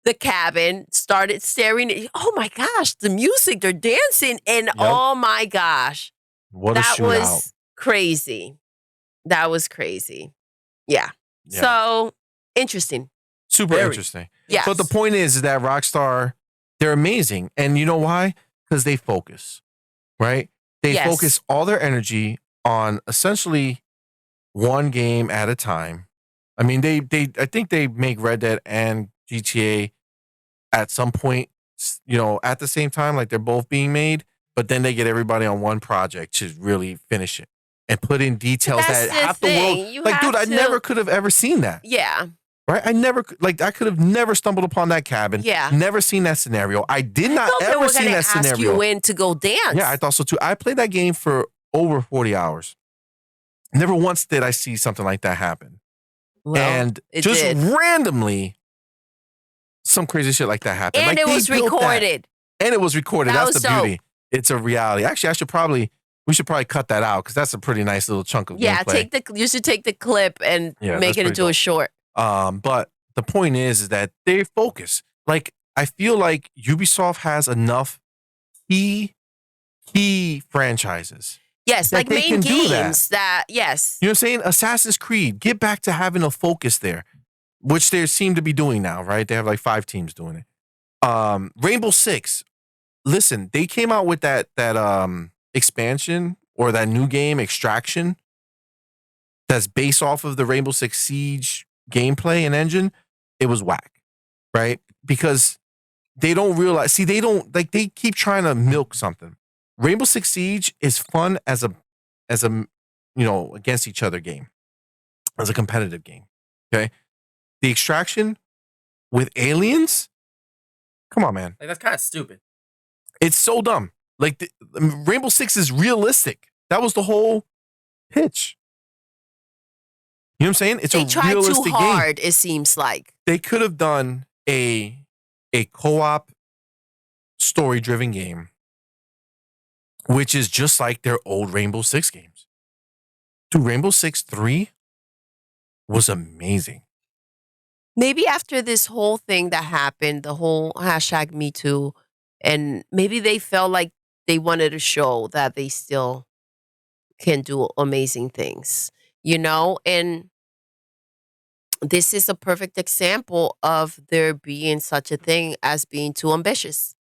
the cabin, started staring at, oh my gosh, the music, they're dancing. And oh my gosh. What a shootout. That was crazy. That was crazy. Yeah. So interesting. Super interesting. Yes. But the point is that Rockstar, they're amazing. And you know why? Because they focus, right? They focus all their energy on essentially one game at a time. I mean, I think they make Red Dead and GTA at some point, at the same time, like they're both being made, but then they get everybody on one project to really finish it and put in details that half the world, dude, I never could have ever seen that. Yeah. Right? I could have never stumbled upon that cabin. Yeah. Never seen that scenario. I did not ever see that scenario. Ask you in to go dance. Yeah, I thought so too. I played that game for over 40 hours. Never once did I see something like that happen. Well, and just randomly, some crazy shit like that happened. And it was recorded. And it was recorded. That's the beauty. Dope. It's a reality. Actually, we should probably cut that out because that's a pretty nice little chunk of gameplay. You should take the clip and make it into a short. But the point is that they focus. I feel like Ubisoft has enough key franchises. Yes, like main games that. Yes. You know what I'm saying? Assassin's Creed, get back to having a focus there, which they seem to be doing now, right? They have 5 teams doing it. Rainbow Six, listen, they came out with that expansion or that new game, Extraction, that's based off of the Rainbow Six Siege gameplay and engine. It was whack, right? Because they don't realize, they keep trying to milk something. Rainbow Six Siege is fun as a against each other game, as a competitive game. Okay, the Extraction with aliens, come on, man. That's kind of stupid. It's so dumb. Rainbow Six is realistic. That was the whole pitch. You know what I'm saying? It's a realistic game. They tried too hard, it seems like. They could have done a co-op story-driven game, which is just like their old Rainbow Six games. Dude, Rainbow Six 3 was amazing. Maybe after this whole thing that happened, the whole #MeToo, and maybe they felt like they wanted to show that they still can do amazing things, and this is a perfect example of there being such a thing as being too ambitious.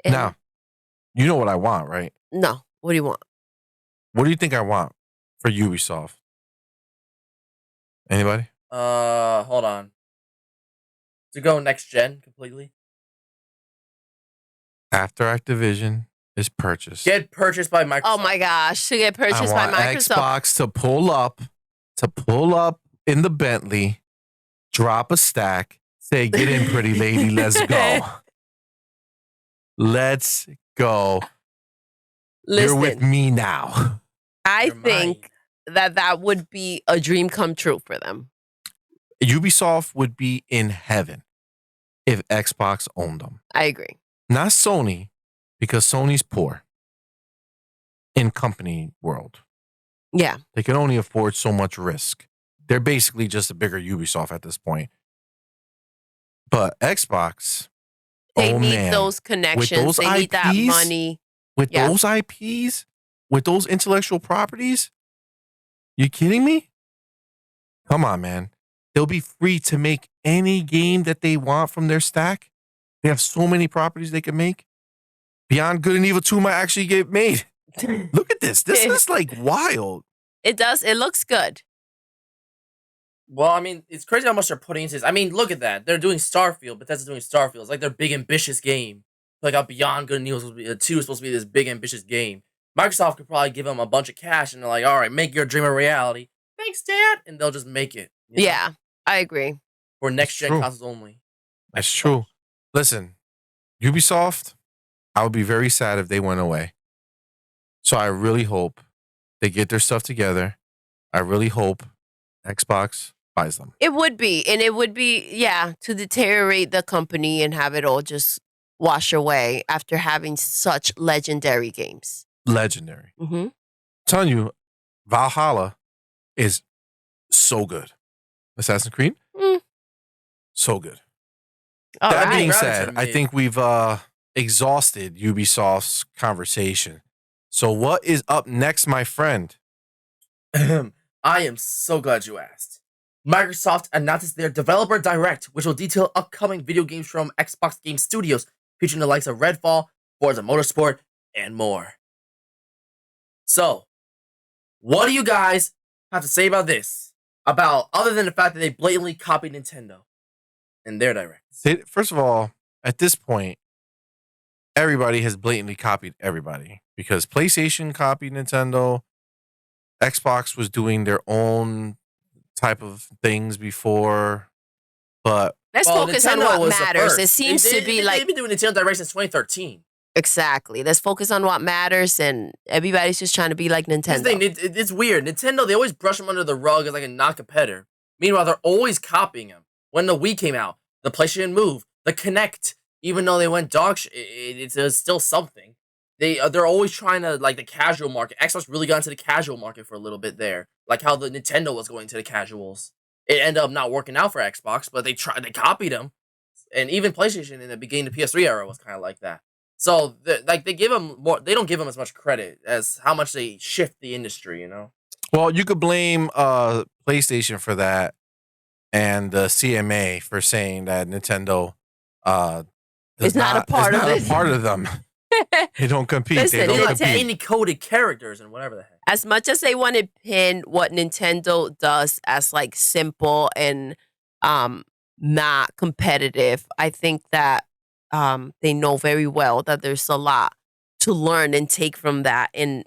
And now, you know what I want, right? No. What do you want? What do you think I want for Ubisoft? Anybody? Hold on. To go next gen completely. After Activision is purchased. Get purchased by Microsoft. Oh my gosh. To get purchased by Microsoft. Xbox to pull up in the Bentley, drop a stack, say, get in, pretty lady, let's go. Let's go. Listen, you're with me now. I think that would be a dream come true for them. Ubisoft would be in heaven if Xbox owned them. I agree. Not Sony, because Sony's poor in company world. Yeah. They can only afford so much risk. They're basically just a bigger Ubisoft at this point. But Xbox, They oh need man, those connections. those They need that IPs, money. with Yeah. those IPs, with those intellectual properties, you kidding me? Come on, man. They'll be free to make any game that they want from their stack. They have so many properties they can make. Beyond Good and Evil 2 might actually get made. Look at this. This is like wild. It does. It looks good. Well, I mean, it's crazy how much they're putting into this. I mean, look at that. They're doing Starfield, Bethesda's doing Starfield. It's like their big, ambitious game. Like how Beyond Good and Evil 2 is supposed to be this big, ambitious game. Microsoft could probably give them a bunch of cash, and they're like, all right, make your dream a reality. Thanks, Dad. And they'll just make it. you know, Yeah, I agree. For next-gen true. consoles only. That's true. Listen, Ubisoft, I would be very sad if they went away. So I really hope they get their stuff together. I really hope Xbox buys them. It would be. And it would be, yeah, to deteriorate the company and have it all just wash away after having such legendary games. Legendary. Mm-hmm. I'm telling you, Valhalla is so good. Assassin's Creed? So good. All That right. being Rather said, than I me. think we've exhausted Ubisoft's conversation. So what is up next, my friend? I am so glad you asked. Microsoft announces their Developer Direct, which will detail upcoming video games from Xbox Game Studios, featuring the likes of Redfall, Forza Motorsport, and more. So, what do you guys have to say about this? About other than the fact that they blatantly copied Nintendo in their directs? First of all, at this point, everybody has blatantly copied everybody because PlayStation copied Nintendo. Xbox was doing their own type of things before, but Let's Well, focus on Nintendo what was the matters. first. It seems They- to be they've like, been doing Nintendo Direct since 2013. exactly. Let's focus on what matters, and everybody's just trying to be like This Nintendo. thing, it's weird. Nintendo, they always brush them under the rug as like a non-competitor. Meanwhile, they're always copying them. When the Wii came out, the PlayStation Move, the Kinect, even though they went dog shit, it's still something. They're always trying to, like, the casual market. Xbox really got into the casual market for a little bit there, like how the Nintendo was going to the casuals. It ended up not working out for Xbox, but they copied them, and even PlayStation in the beginning of the PS3 era was kind of like that. So, they give them more. They don't give them as much credit as how much they shift the industry. You know. well, you could blame PlayStation for that and the CMA for saying that Nintendo It's not a part is of not it. a part of them. They don't compete. Listen, they They don't like compete. any coded characters and whatever the heck. As much as they want to pin what Nintendo does as like simple and not competitive, I think that they know very well that there's a lot to learn and take from that. And,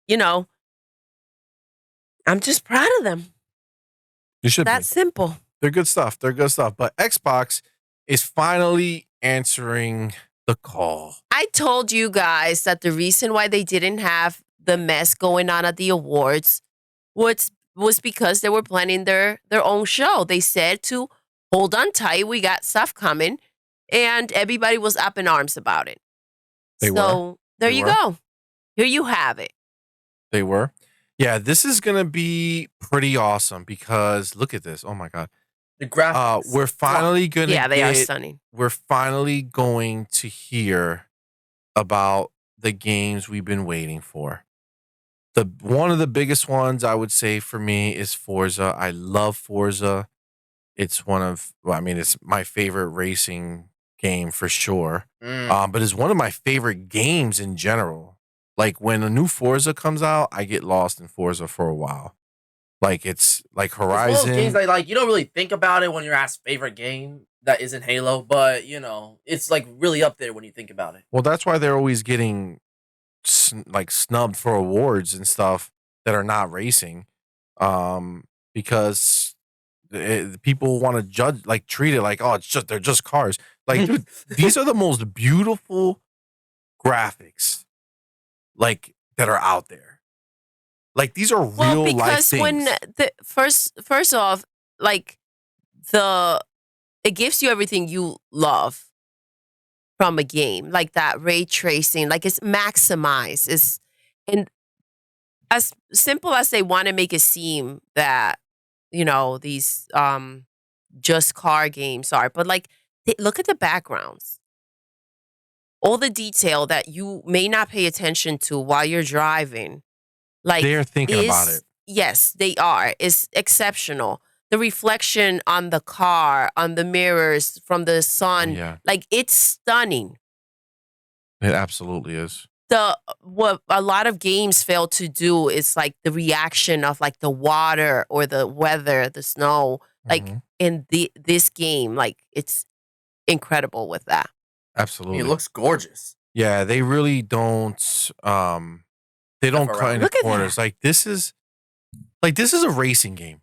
you know, I'm just proud of them. You should be. That's simple. They're good stuff. They're good stuff. But Xbox is finally answering the call. I told you guys that the reason why they didn't have the mess going on at the awards was because they were planning their own show. They said to hold on tight, we got stuff coming, and everybody was up in arms about it. They so were. there They you were. go. Here you have it. They were. Yeah, this is going to be pretty awesome because look at this. Oh my God. The graphics. We're finally going to Yeah, they are stunning. we're finally going to hear about the games we've been waiting for. One of the biggest ones I would say for me is Forza. I love Forza. It's it's my favorite racing game for sure. But it's one of my favorite games in general. Like when a new Forza comes out, I get lost in Forza for a while. Like it's like It's one of those Horizon. games that, like, you don't really think about it when you're asked favorite game that isn't Halo, but you know it's like really up there when you think about it. Well, that's why they're always getting snubbed for awards and stuff that are not racing, because people want to judge, like treat it like, oh, they're just cars. Like, dude, these are the most beautiful graphics, like that are out there. Like these are Well, real life because things. when the first off, like it gives you everything you love from a game, like that ray tracing, like it's maximized. And as simple as they want to make it seem that, you know, these just car games are, but like Look at the backgrounds. All the detail that you may not pay attention to while you're driving. Like, They're thinking about it. Yes, they are. It's exceptional. The reflection on the car, on the mirrors from the sun, Yeah, like it's stunning. it absolutely is. What a lot of games fail to do is like the reaction of like the water or the weather, the snow. Like Mhm. in this game, like it's incredible with that. Absolutely. It looks gorgeous. Yeah, they really don't. They don't cut any Look at corners. that. This is a racing game.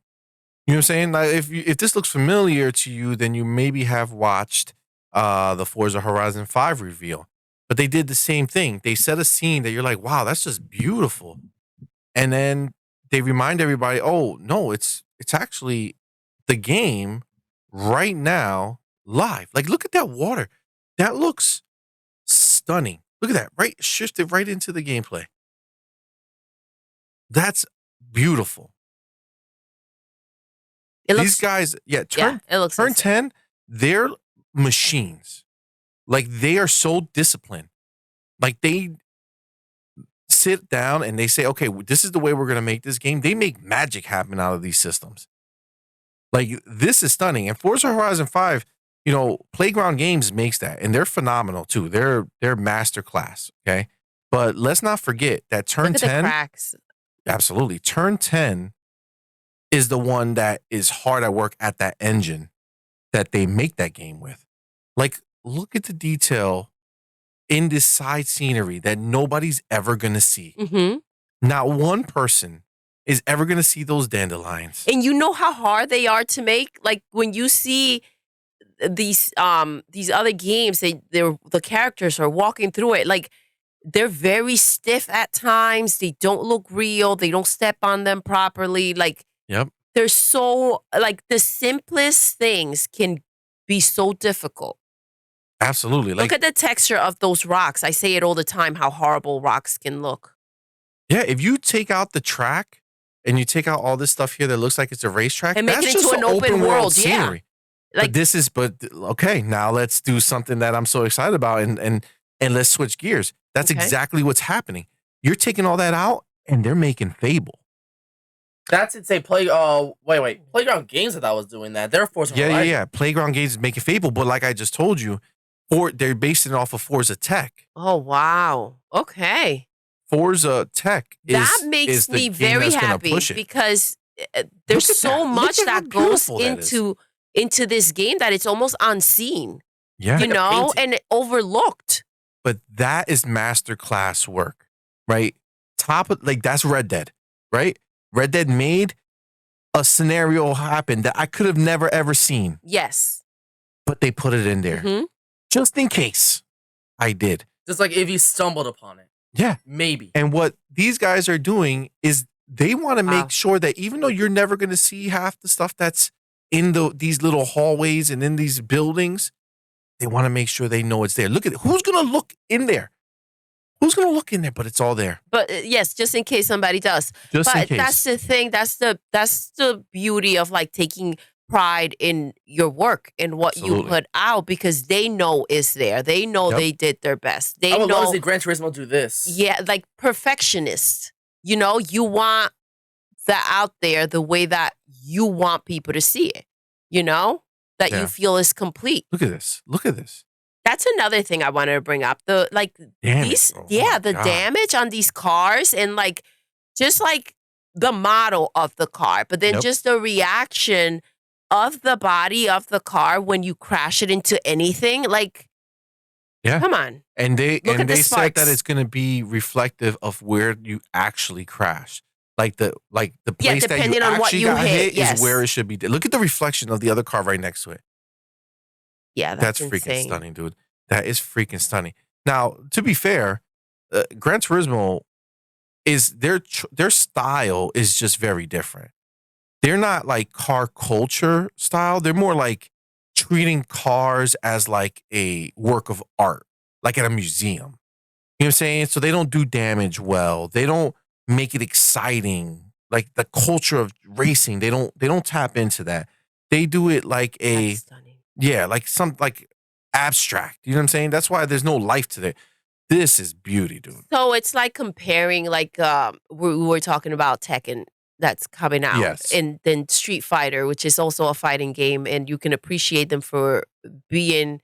You know what I'm saying? Like if this looks familiar to you, then you maybe have watched the Forza Horizon 5 reveal. But they did the same thing. They set a scene that you're like, wow, that's just beautiful. And then they remind everybody, oh no, it's actually the game right now live. Like, look at that water. That looks stunning. Look at that. Right, shifted right into the gameplay. That's beautiful. These guys, turn it looks turn insane. 10, they're machines. Like, they are so disciplined. Like, they sit down and they say, okay, this is the way we're going to make this game. They make magic happen out of these systems. Like, this is stunning. And Forza Horizon 5, Playground Games makes that, and they're phenomenal too. They're masterclass, okay? But let's not forget that turn Look at 10, the cracks. absolutely. Turn 10 is the one that is hard at work at that engine that they make that game with. Like, look at the detail in this side scenery that nobody's ever going to see. Mm-hmm. Not one person is ever going to see those dandelions. And you know how hard they are to make? Like when you see these other games, the characters are walking through it. Like they're very stiff at times. They don't look real. They don't step on them properly. Like Yep. they're so like the simplest things can be so difficult. Absolutely. Like, Look at the texture of those rocks. I say it all the time how horrible rocks can look. yeah, if you take out the track and you take out all this stuff here that looks like it's a racetrack, And make that's it into just an open world, yeah. scenery. Like But okay, now let's do something that I'm so excited about and let's switch gears. That's Okay. exactly what's happening. You're taking all that out and they're making Fable. That's insane. Playground Games that was doing that. They're Forza Horizon. Yeah. Playground Games is making Fable, but like I just told you, they're basing it off of Forza Tech. oh wow. Okay. Forza Tech That is makes the me game very that's gonna happy push it. because there's Look at so that. Look much at how that goes beautiful that is. into this game that it's almost unseen, Yeah. you know, painting. and overlooked. But that is masterclass work, right? Top of that's Red Dead, right? Red Dead made a scenario happen that I could have never ever seen, Yes. but they put it in there Mhm. just in case I did. Just like if you stumbled upon it. Yeah. Maybe. And what these guys are doing is they want to Wow. make sure that even though you're never going to see half the stuff that's in these little hallways and in these buildings, they want to make sure they know it's there. Look at it. Who's going to look in there? Who's going to look in there? But it's all there. But yes, just in case somebody does. Just in But case. that's the thing. That's the beauty of like taking pride in your work and what you Absolutely. put out because they know it's there. They know Yep. they did their best. They I would love know. to see Gran Turismo do this. Yeah, like perfectionist. You know, you want that out there the way that you want people to see it. You know, that Yeah. you feel is complete. Look at this. Look at this. That's another thing I wanted to bring up. The like Damn these, it, bro. Oh yeah, my the God. damage on these cars and like just like the model of the car, but then Yep. just the reaction of the body of the car when you crash it into anything. Like, Yeah. come on. And they Look at the said that sparks. it's going to be reflective of where you actually crash. Like the place that you depending on what actually you got hit, hit yes. is where it should be. Look at the reflection of the other car right next to it. Yeah, That's that's freaking insane. stunning, dude. That is freaking stunning. Now, to be fair, Gran Turismo is their style is just very different. They're not like car culture style. They're more like treating cars as like a work of art, like at a museum. You know what I'm saying? So they don't do damage well. They don't make it exciting. Like the culture of racing, they don't tap into that. They do it like a That's stunning. yeah, like abstract. You know what I'm saying? That's why there's no life to it. This is beauty, dude. So it's like comparing, like we were talking about Tekken that's coming out, Yes. and then Street Fighter, which is also a fighting game, and you can appreciate them for being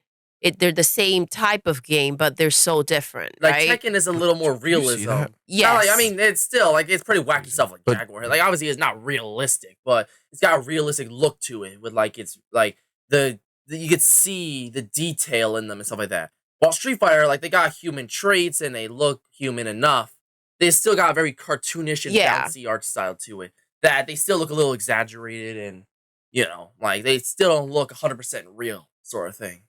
they're the same type of game, but they're so different, Like right? Tekken is a little more You see realism. that? Yes. Like, I mean, it's still like it's pretty wacky stuff like But- Jaguar. Like obviously it's not realistic, but it's got a realistic look to it. With like it's like the you could see the detail in them and stuff like that. While Street Fighter, like they got human traits and they look human enough, they still got a very cartoonish and Yeah. bouncy art style to it. That they still look a little exaggerated and like they still don't look 100% real, sort of thing.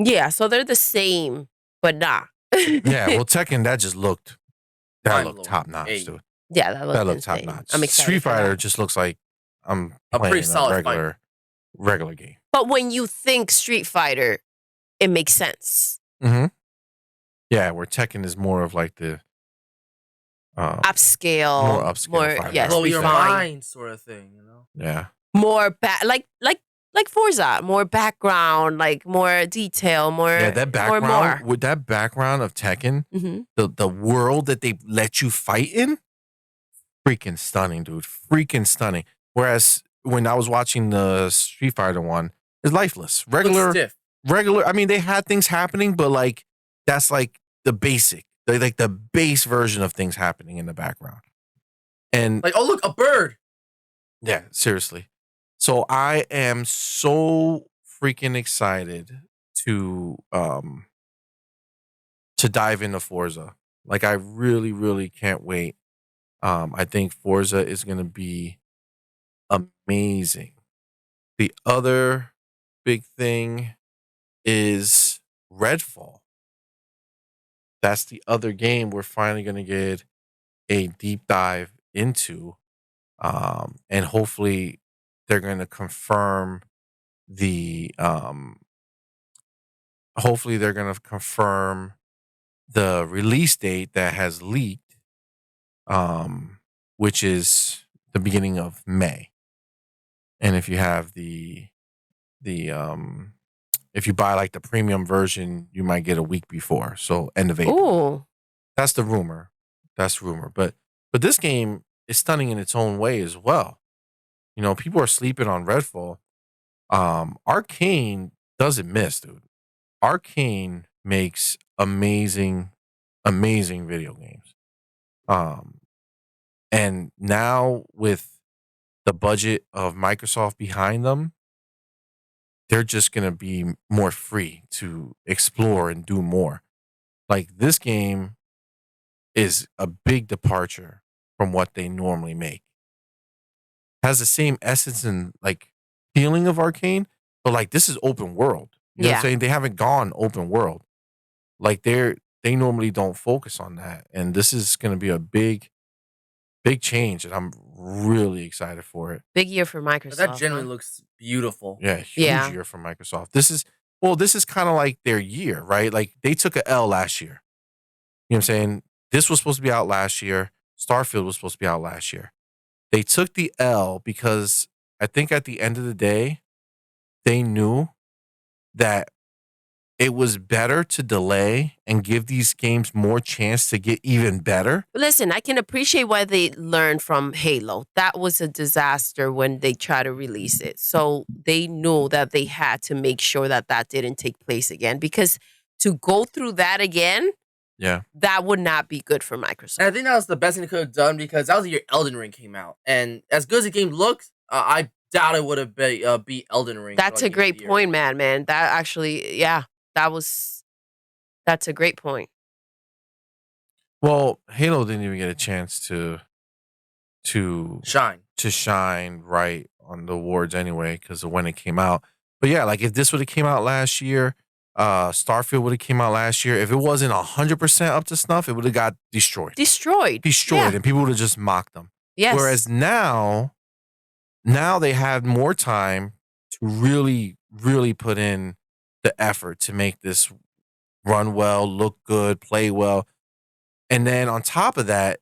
Yeah, so they're the same, but not. Yeah, well, Tekken, that looked Mind-blowing. top notch, Hey. dude. Yeah, that That looked top insane. notch. I'm excited. Street for Fighter that. just looks like I'm A playing pretty solid regular game. But when you think Street Fighter, it makes sense. Mm-hmm. Yeah, where Tekken is more of like the Upscale, More upscale fighter. yes, Blow your refined. mind, sort of thing. yeah. More like Forza, more background, like more detail, more Yeah, that background more. with that background of Tekken, Mm-hmm. the world that they let you fight in, freaking stunning, dude. Freaking stunning. Whereas when I was watching the Street Fighter one, it's lifeless. Looks stiff. Regular. I mean, they had things happening, but like that's like the basic, like the base version of things happening in the background. And Like, oh look, a bird. yeah, seriously. So I am so freaking excited to dive into Forza. Like I really, really can't wait. I think Forza is gonna be amazing. The other big thing is Redfall. That's the other game we're finally gonna get a deep dive into. And hopefully they're going to confirm the release date that has leaked, which is the beginning of May. And if you have if you buy like the premium version, you might get a week before. So end of April. Ooh, That's the rumor. But this game is stunning in its own way as well. You know, people are sleeping on Redfall. Arcane doesn't miss, dude. Arcane makes amazing video games. And now with the budget of Microsoft behind them, they're just gonna be more free to explore and do more. Like this game is a big departure from what they normally make. Has the same essence and like feeling of Arcane, but like this is open world. You know what I'm Yeah. saying? They haven't gone open world. Like they normally don't focus on that. And this is gonna be a big change, and I'm really excited for it. big year for Microsoft. That genuinely huh? looks beautiful. Yeah, huge Yeah. year for Microsoft. This is kind of like their year, right? Like they took a L last year. You know what I'm saying? This was supposed to be out last year. Starfield was supposed to be out last year. They took the L because I think at the end of the day, they knew that it was better to delay and give these games more chance to get even better. Listen, I can appreciate why they learned from Halo. That was a disaster when they tried to release it. So they knew that they had to make sure that didn't take place again, because to go through that again, Yeah. that would not be good for Microsoft. And I think that was the best thing they could have done because that was the year Elden Ring came out. And as good as the game looked, I doubt it would have beat Elden Ring. That's a great point, man. That actually, yeah, that's a great point. Well, Halo didn't even get a chance to Shine. right on the awards anyway because of when it came out. But yeah, like if this would have came out last year, Starfield would have came out last year. If it wasn't 100% up to snuff, it would have got destroyed. Destroyed. Yeah. And people would have just mocked them. Yes. Whereas now they have more time to really, really put in the effort to make this run well, look good, play well. And then on top of that,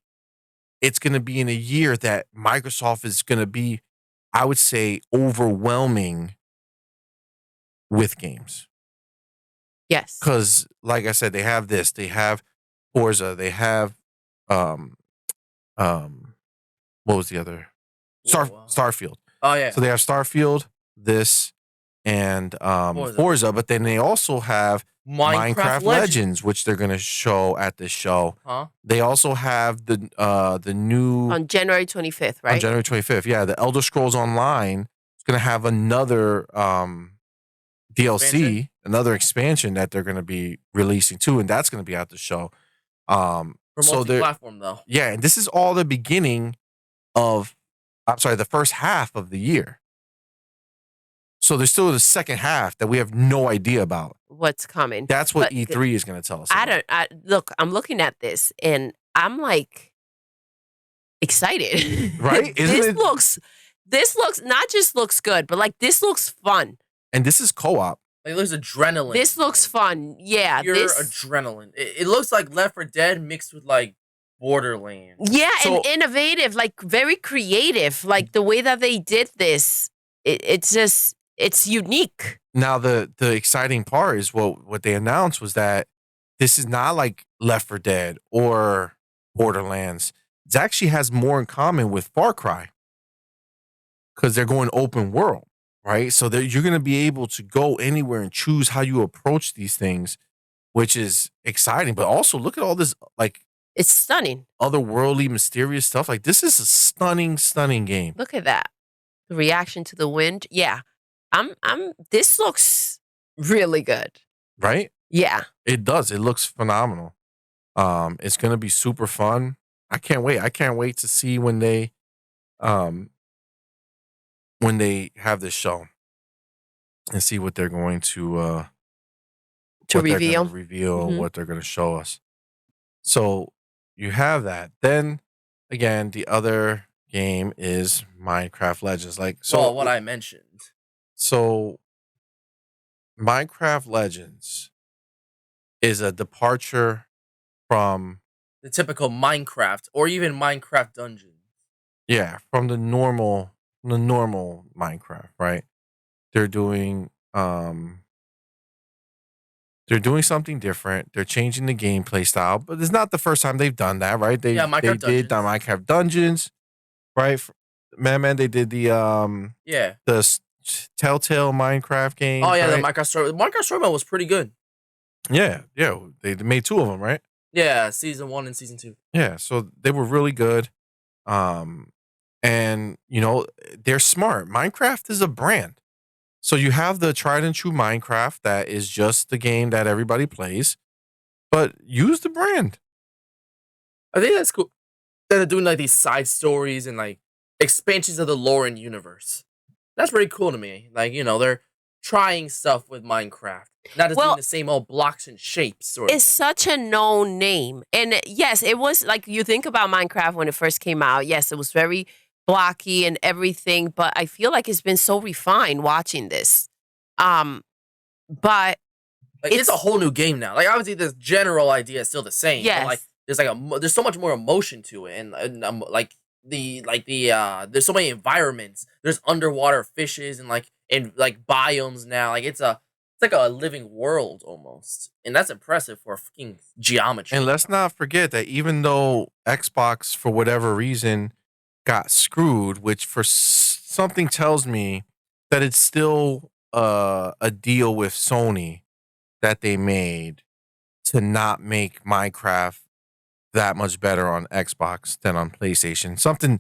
it's going to be in a year that Microsoft is going to be, I would say, overwhelming with games. Yes. Because, like I said, they have this. They have Forza. They have um what was the other? Starfield. Oh yeah. So they have Starfield, this, and Forza, but then they also have Minecraft Legends, which they're gonna show at this show. Huh? They also have the new On January 25th, right? on January 25th. Yeah, the Elder Scrolls Online is gonna have another DLC, another expansion that they're gonna be releasing too, and that's gonna be at the show. For So multi-platform though. yeah, and this is all the beginning of, I'm sorry, the first half of the year. So there's still the second half that we have no idea about. What's coming? That's what E3 is going to tell us. Look, I'm looking at this and I'm like excited. Right? This looks not just looks good, but like this looks fun. And this is co-op. Like, it looks adrenaline. This looks fun. Yeah. Pure adrenaline. It looks like Left 4 Dead mixed with like Borderlands. Yeah, and innovative, like very creative. Like the way that they did this, it's unique. Now the exciting part is what they announced was that this is not like Left 4 Dead or Borderlands. It actually has more in common with Far Cry because they're going open world, right? So you're going to be able to go anywhere and choose how you approach these things, which is exciting. But also look at all this, like, it's stunning, otherworldly, mysterious stuff. Like, this is a stunning, stunning game. Look at that, the reaction to the wind. Yeah, This looks really good, right? Yeah, it does. It looks phenomenal. It's gonna be super fun. I can't wait. I can't wait to see when they have this show and see what they're going to reveal, what they're going to show us. So you have that. Then again, the other game is Minecraft Legends. What I mentioned. So Minecraft Legends is a departure from the typical Minecraft or even Minecraft Dungeons. Yeah, from the normal Minecraft, right? They're doing something different. They're changing the gameplay style, but it's not the first time they've done that, right? They did the Minecraft Dungeons, right? Man, they did the Telltale Minecraft game. Oh yeah, right? the Minecraft Story. Minecraft Story Mode was pretty good. Yeah. They made 2 of them, right? Yeah, season 1 and season 2. Yeah, so they were really good. And they're smart. Minecraft is a brand. So you have the tried and true Minecraft that is just the game that everybody plays, but use the brand. I think that's cool. That they're doing like these side stories and like expansions of the lore and universe. That's pretty cool to me. Like, they're trying stuff with Minecraft. Not just doing the same old blocks and shapes. It's such a known name. And yes, it was like you think about Minecraft when it first came out. Yes, it was very blocky and everything, but I feel like it's been so refined watching this. But it's a whole new game now. Like obviously the general idea is still the same. Yes. But like there's so much more emotion to it, and there's so many environments. There's underwater fishes and biomes now. Like it's like a living world almost, and that's impressive for fucking geometry. And let's not forget that even though Xbox, for whatever reason, got screwed, which for something tells me that it's still a deal with Sony that they made to not make Minecraft that much better on Xbox than on PlayStation. Something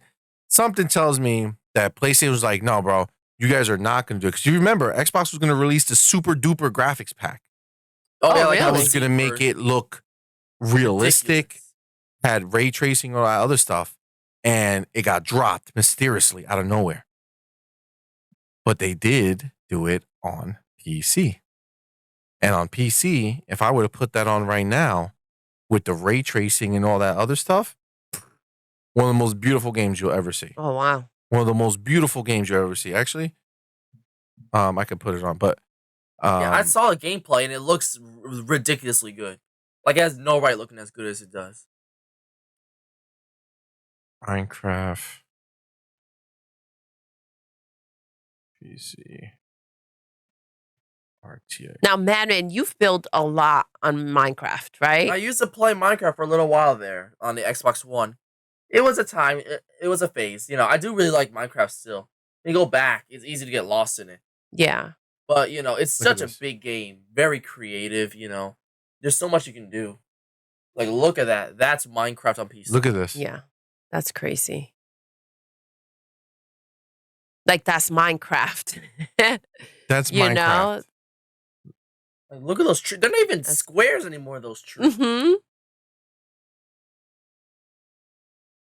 tells me that PlayStation was like, no, bro, you guys are not going to do it. Because you remember, Xbox was going to release the super duper graphics pack. That was going to make it look realistic, had ray tracing, all that other stuff. And it got dropped mysteriously out of nowhere. But they did do it on PC. And on PC, if I were to put that on right now, with the ray tracing and all that other stuff, one of the most beautiful games you'll ever see. Oh, wow. One of the most beautiful games you'll ever see. Actually, I could put it on, but I saw a gameplay and it looks ridiculously good. Like it has no right looking as good as it does. Minecraft PC RTA. Now, Madman, you've built a lot on Minecraft, right? I used to play Minecraft for a little while there on the Xbox One. It was a time. It was a phase. I do really like Minecraft still. You go back, it's easy to get lost in it. Yeah. But, it's Look at such a this. big game. Very creative, There's so much you can do. Like, look at that. That's Minecraft on PC. Look at this. Yeah. That's crazy. Like, that's Minecraft. That's You Minecraft. know? Like, look at those trees. They're not even That's- squares anymore, those trees. Mm-hmm.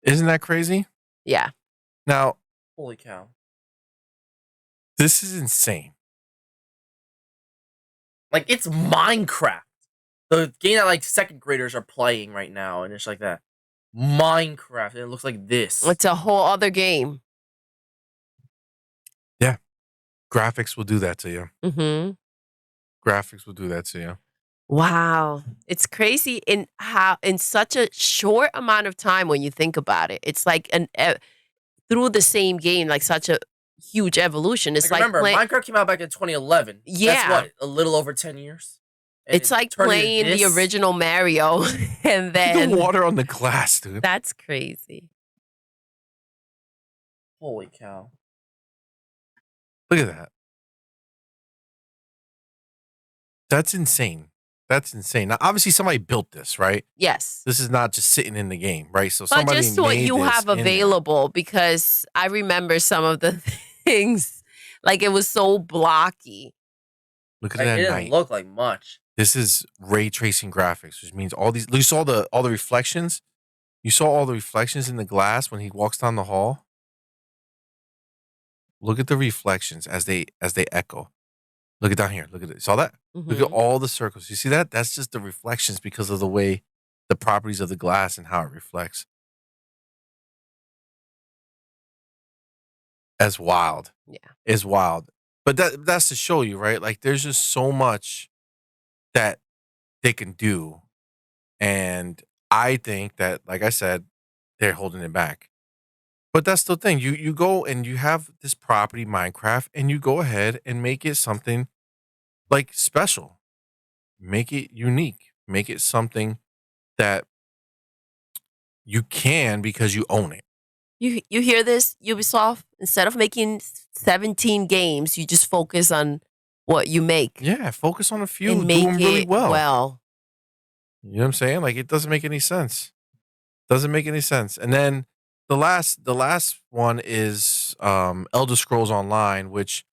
Isn't that crazy? Yeah. Now, Holy cow. this is insane. Like, it's Minecraft. The game that, like, second graders are playing right now, and it's like that. Minecraft, and it looks like this. It's a whole other game. Graphics will do that to you. Mm-hmm. Graphics will do that to you. Wow. It's crazy in such a short amount of time when you think about it. It's like through the same game, like such a huge evolution. It's like remember, Minecraft came out back in 2011. Yeah. That's what, a little over 10 years? And it's it like turned into playing the this? original Mario, and Look then at the water on the glass, dude. that's crazy. Holy cow. Look at that. That's insane. That's insane. Now, obviously, somebody built this, right? Yes. This is not just sitting in the game, right? So But somebody just what made you this have in there. available, because I remember some of the things, like it was so blocky. Look at Like, that it night. didn't look like much. This is ray tracing graphics, which means all these. You saw all the reflections. You saw all the reflections in the glass when he walks down the hall. Look at the reflections as they echo. Look at down here. Look at it. Saw that? Look Mhm. at all the circles. You see that? That's just the reflections because of the way the properties of the glass and how it reflects. That's wild. Yeah. It's wild. But that's to show you, right? Like there's just so much that they can do. And I think that, like I said, they're holding it back. But that's the thing. You go and you have this property, Minecraft, and you go ahead and make it something like special. Make it unique. Make it something that you can because you own it. You hear this, Ubisoft? Instead of making 17 games, you just focus on what you make Yeah, focus on a few, and do make them really it well. You know what I'm saying? Like it doesn't make any sense. Doesn't make any sense. And then the last one is Elder Scrolls Online, which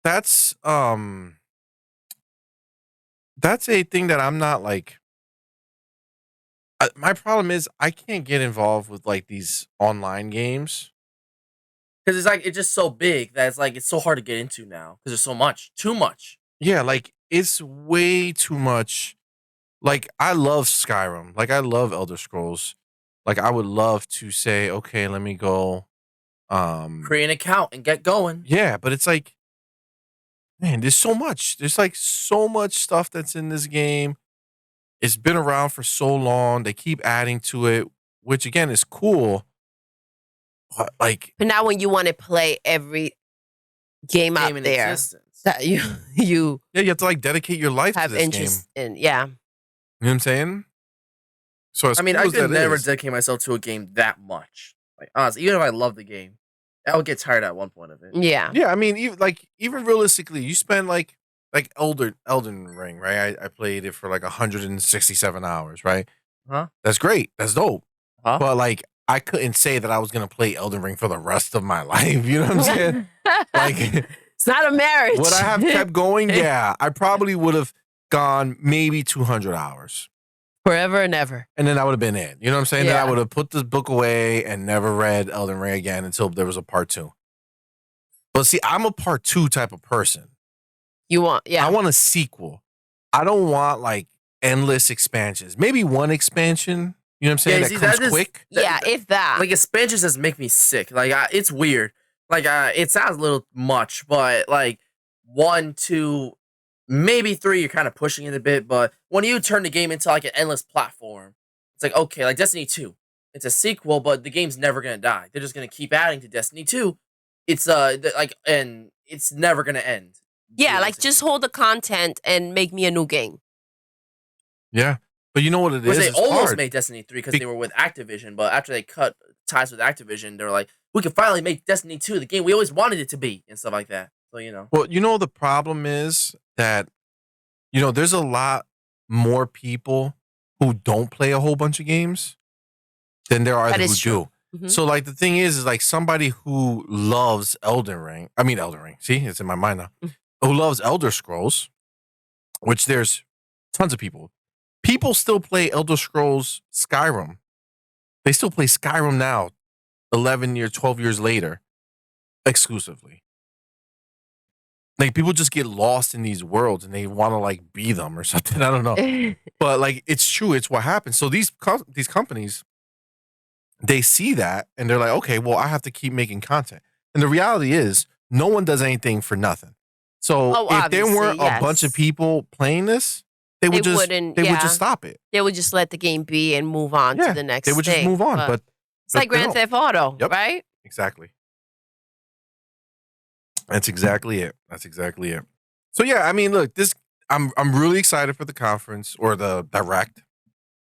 that's a thing that I'm not like. My problem is I can't get involved with like these online games. Because it's like, it's just so big that it's like, it's so hard to get into now. Because there's so much. Too much. Yeah, like it's way too much. Like I love Skyrim. Like I love Elder Scrolls. Like I would love to say, okay, let me go. Create an account and get going. Yeah, but it's like, man, there's so much. There's like so much stuff that's in this game. It's been around for so long. They keep adding to it, which again is cool. But like, But now when you want to play every game out Game in there existence. that you yeah, you have to like dedicate your life have to this interest game. in, yeah. You know what I'm saying? So as I mean, cool I as could that never is- dedicate myself to a game that much. Like, honestly, even if I love the game, I would get tired at one point of it. Yeah. Yeah, I mean, even realistically, you spend like Elden Ring, right? I played it for like 167 hours, right? Huh? That's great. That's dope. Huh? But like, I couldn't say that I was gonna play Elden Ring for the rest of my life. You know what I'm saying? Like, it's not a marriage. would I have kept going? Yeah, I probably would have gone maybe 200 hours. Forever and ever. And then that would have been it. You know what I'm saying? Then I Yeah. would have put this book away and never read Elden Ring again until there was a part 2. But see, I'm a part 2 type of person. You want, yeah. I want a sequel. I don't want like endless expansions. Maybe one expansion, you know what I'm saying, Yeah, that see, comes that is- quick. yeah, if that. Like, expansions just make me sick. Like, it's weird. Like, it sounds a little much, but like 1, 2, maybe 3, you're kind of pushing it a bit. But when you turn the game into like an endless platform, it's like, okay, like Destiny 2, it's a sequel, but the game's never gonna die. They're just gonna keep adding to Destiny 2. It's and it's never gonna end. Yeah, like just hold the content and make me a new game. Yeah. But you know what it is? They it's almost hard. made Destiny 3 because they were with Activision, but after they cut ties with Activision, they were like, we can finally make Destiny 2 the game we always wanted it to be, and stuff like that. So, you know. Well, you know, the problem is that, you know, there's a lot more people who don't play a whole bunch of games than there are who do. Mm-hmm. So, like, the thing is like somebody who loves Elden Ring. See, it's in my mind now. Mm-hmm. Who loves Elder Scrolls, which there's tons of people. People still play Elder Scrolls Skyrim. They still play Skyrim now, 12 years later, exclusively. Like, people just get lost in these worlds and they want to, like, be them or something. I don't know. But, like, it's true. It's what happens. So these companies, they see that and they're like, okay, well, I have to keep making content. And the reality is no one does anything for nothing. So if there weren't a bunch of people playing this, they would just stop it. They would just let the game be and move on to the next thing. They would just move on. But it's like Grand Theft Auto, right? Exactly. That's exactly it. So yeah, I mean, look, I'm really excited for the conference or the direct.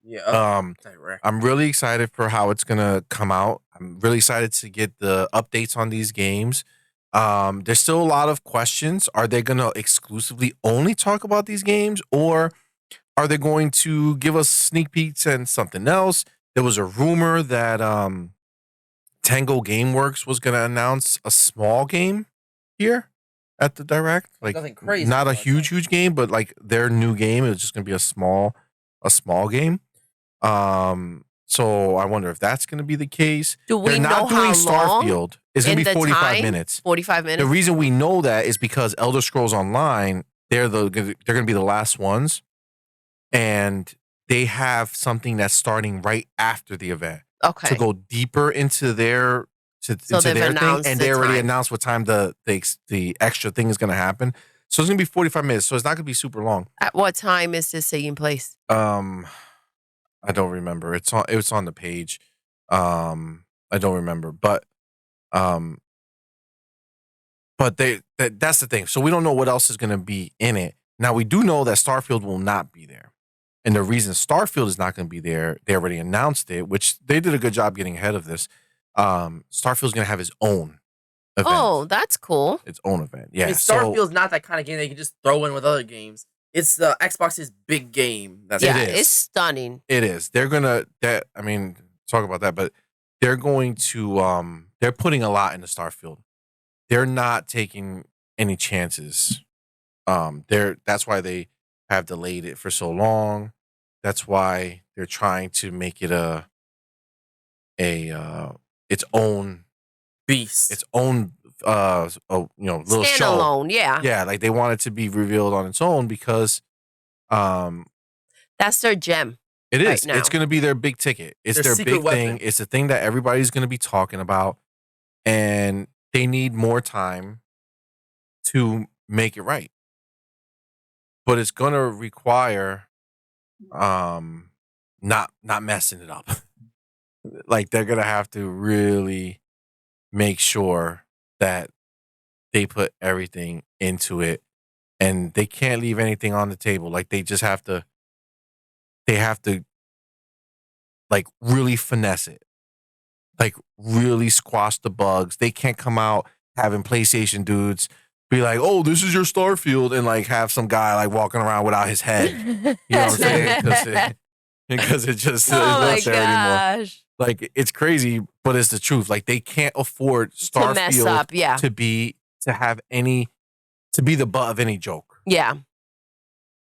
Yeah. Direct. I'm really excited for how it's gonna come out. I'm really excited to get the updates on these games. There's still a lot of questions. Are they gonna exclusively only talk about these games, or are they going to give us sneak peeks and something else? There was a rumor that Tango Gameworks was gonna announce a small game here at the direct, like nothing crazy, not a huge game, but like their new game. It was just gonna be a small game. So I wonder if that's gonna be the case. Do we know how long? Starfield is gonna be 45 minutes. 45 minutes. The reason we know that is because Elder Scrolls Online, they're gonna be the last ones, and they have something that's starting right after the event. Okay. To go deeper into their thing, and they already announced what time the extra thing is going to happen. So it's going to be 45 minutes. So it's not going to be super long. At what time is this taking place? I don't remember. It was on the page. I don't remember, but that's the thing. So we don't know what else is going to be in it. Now we do know that Starfield will not be there. And the reason Starfield is not going to be there, they already announced it, which they did a good job getting ahead of this. Starfield's going to have his own event. Oh, that's cool. Its own event. Yeah. I mean, Starfield's not that kind of game they can just throw in with other games. It's the Xbox's big game. It's stunning. It is. They're going to, talk about that, but they're going to, they're putting a lot into Starfield. They're not taking any chances. That's why they have delayed it for so long. That's why they're trying to make it its own beast, its own little standalone show. Yeah, like they want it to be revealed on its own because that's their gem. It is. Right, it's going to be their big ticket. It's their big thing. It's the thing that everybody's going to be talking about, and they need more time to make it right. But it's going to require not messing it up. Like they're going to have to really make sure that they put everything into it, and they can't leave anything on the table. Like they have to like really finesse it. Like really squash the bugs. They can't come out having PlayStation dudes be like, "Oh, this is your Starfield," and like have some guy like walking around without his head. You know what I'm saying? Because it just is not there anymore. Like it's crazy, but it's the truth. Like they can't afford Starfield to be the butt of any joke. Yeah.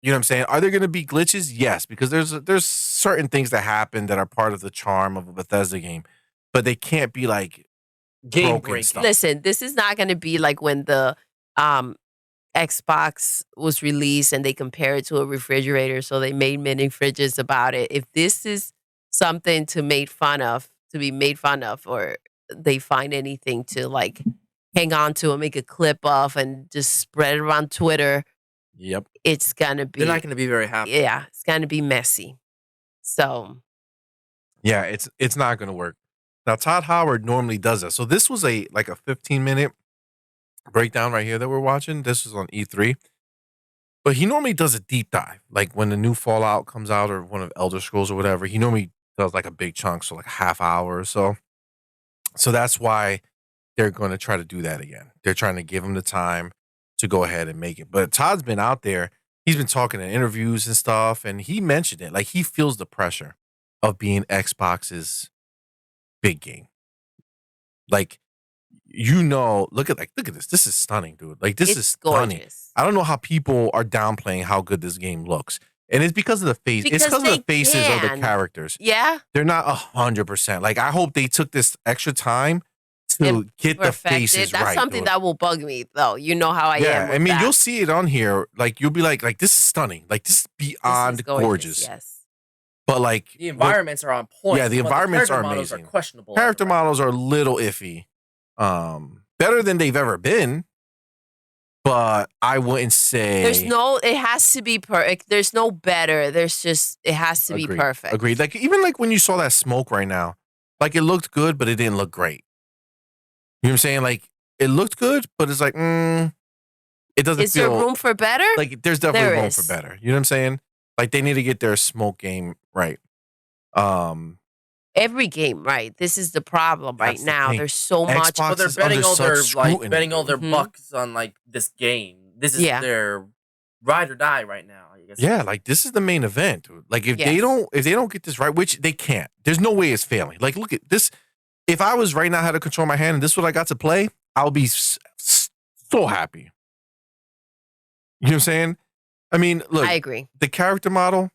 You know what I'm saying? Are there going to be glitches? Yes, because there's certain things that happen that are part of the charm of a Bethesda game, but they can't be like game breaking. Listen, this is not going to be like when the Xbox was released and they compared it to a refrigerator, so they made mini fridges about it. If this is something to be made fun of, or they find anything to like hang on to and make a clip of and just spread it around Twitter, yep, it's gonna be. They're not gonna be very happy. Yeah, it's gonna be messy. So, yeah, it's not gonna work. Now Todd Howard normally does that. So this was a 15-minute breakdown right here that we're watching. This was on E3. But he normally does a deep dive. Like when the new Fallout comes out or one of Elder Scrolls or whatever, he normally does like a big chunk, so like a half hour or so. So that's why they're going to try to do that again. They're trying to give him the time to go ahead and make it. But Todd's been out there. He's been talking in interviews and stuff, and he mentioned it. Like he feels the pressure of being Xbox's big game. Like, look at this. This is stunning, dude. Like this is stunning. Gorgeous. I don't know how people are downplaying how good this game looks. And it's because of the face. It's because of the faces of the characters. Yeah. They're not 100%. Like I hope they took this extra time to get the faces right. That's something that will bug me, though. You know how I am. Yeah, I mean, that. You'll see it on here. Like you'll be like this is stunning. Like this is beyond gorgeous. Yes. But like the environments are on point. Yeah, the environments are amazing. Are questionable. Character models are a little iffy. Better than they've ever been. But I wouldn't say it has to be perfect. There's no better. There's just it has to be perfect. Agreed. Like even like when you saw that smoke right now, like it looked good, but it didn't look great. You know what I'm saying? Like it looked good, but it's like, it doesn't Is there room for better? Like there's definitely room for better. You know what I'm saying? Like they need to get their smoke game right. Every game, right? This is the problem right now. There's so much. Well, they're betting all their bucks on like this game. This is their ride or die right now. I guess. Yeah, like this is the main event, dude. Like if they don't get this right, which they can't, there's no way it's failing. Like look at this. If I was right now had to control my hand and this is what I got to play, I'll be so happy. You know what I'm saying? I mean, look. I agree. The character model,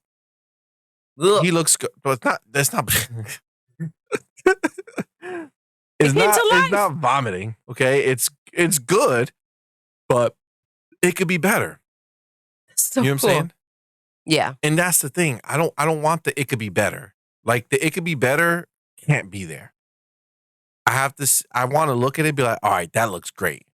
he looks good, but it's not. That's not. It's not vomiting. Okay, it's good, but it could be better. So you know what I'm saying? Yeah. And that's the thing. I don't want the it could be better. Like the it could be better can't be there. I want to look at it and be like, all right, that looks great.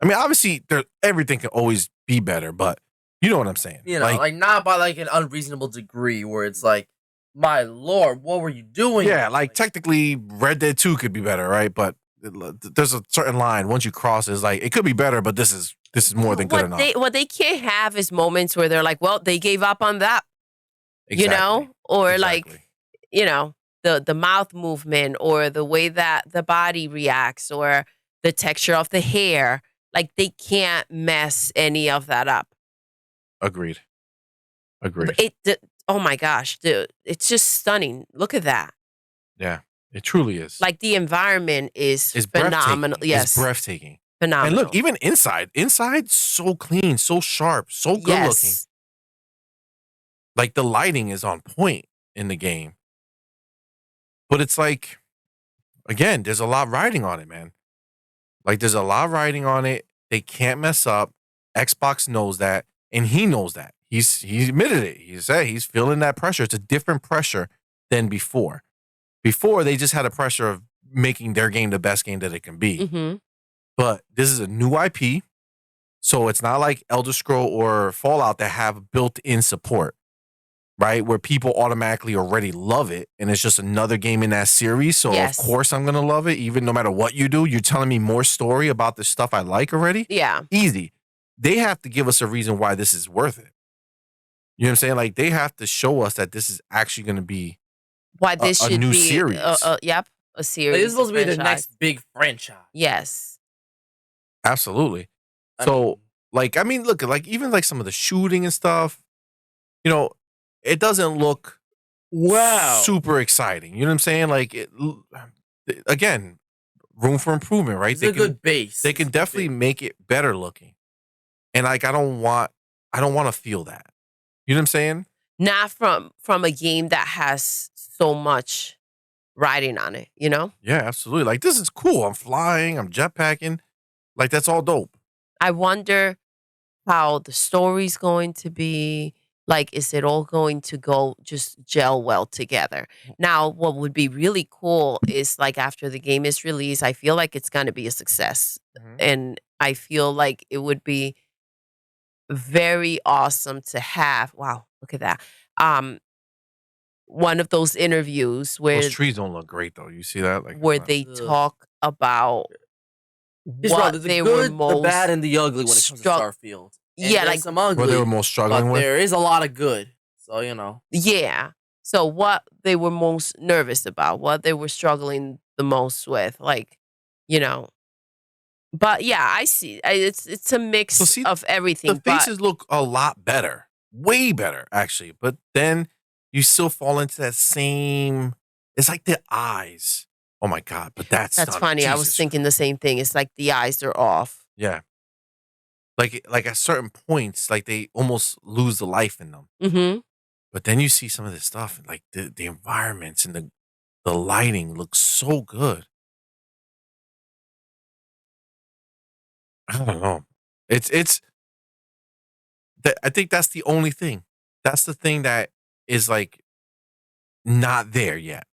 I mean, obviously everything can always be better, but you know what I'm saying. You know, like not by like an unreasonable degree where it's like, my Lord, what were you doing? Yeah, like technically Red Dead 2 could be better, right? But there's a certain line once you cross it's like it could be better, but this is more than good enough. What they can't have is moments where they're like, well, they gave up on that. Exactly. You know? Or like, you know, the mouth movement or the way that the body reacts or the texture of the hair. Like they can't mess any of that up. Agreed. Oh my gosh, dude. It's just stunning. Look at that. Yeah, it truly is. Like the environment is phenomenal. Yes. It's breathtaking. Phenomenal. And look, even inside so clean, so sharp, so good looking. Like the lighting is on point in the game. But it's like, again, there's a lot riding on it, man. Like there's a lot riding on it. They can't mess up. Xbox knows that, and he knows that. He admitted it. He said he's feeling that pressure. It's a different pressure than before. Before, they just had a pressure of making their game the best game that it can be. Mm-hmm. But this is a new IP, so it's not like Elder Scroll or Fallout that have built-in support, right? Where people automatically already love it, and it's just another game in that series. So of course I'm gonna love it, even no matter what you do. You're telling me more story about the stuff I like already. Yeah, easy. They have to give us a reason why this is worth it. You know what I'm saying? Like they have to show us that this is actually going to be why this should new be series. A series. Like, this is supposed to be the next big franchise. Yes, absolutely. Like even like some of the shooting and stuff, you know, it doesn't look super exciting. You know what I'm saying? Like again, room for improvement, right? It's a good base. They can definitely make it better looking, and like I don't want to feel that. You know what I'm saying? Not from a game that has so much riding on it, you know? Yeah, absolutely. Like, this is cool. I'm flying. I'm jetpacking. Like, that's all dope. I wonder how the story's going to be. Like, is it all going to just gel well together? Now, what would be really cool is, like, after the game is released, I feel like it's going to be a success. Mm-hmm. And I feel like it would be very awesome to have. Wow, look at that. One of those interviews where those trees don't look great though. You see that? Like where they talk about He's right. what There's they the were good, the most bad, and the ugly when it comes to struck- Starfield. And Yeah, there's like some ugly. What they were most struggling but with. there is a lot of good. So, you know. yeah. So what they were most nervous about, what they were struggling the most with, like, you know. But yeah, I see. It's a mix So see, of everything. The faces look a lot better, way better actually. But then you still fall into that same. It's like the eyes. Oh my god! But that's That's stunning. funny. I was Jesus. thinking the same thing. It's like the eyes are off. Yeah. Like at certain points, like they almost lose the life in them. Mm-hmm. But then you see some of this stuff, and like the environments and the lighting looks so good. I don't know. It's. I think that's the only thing. That's the thing that is like not there yet.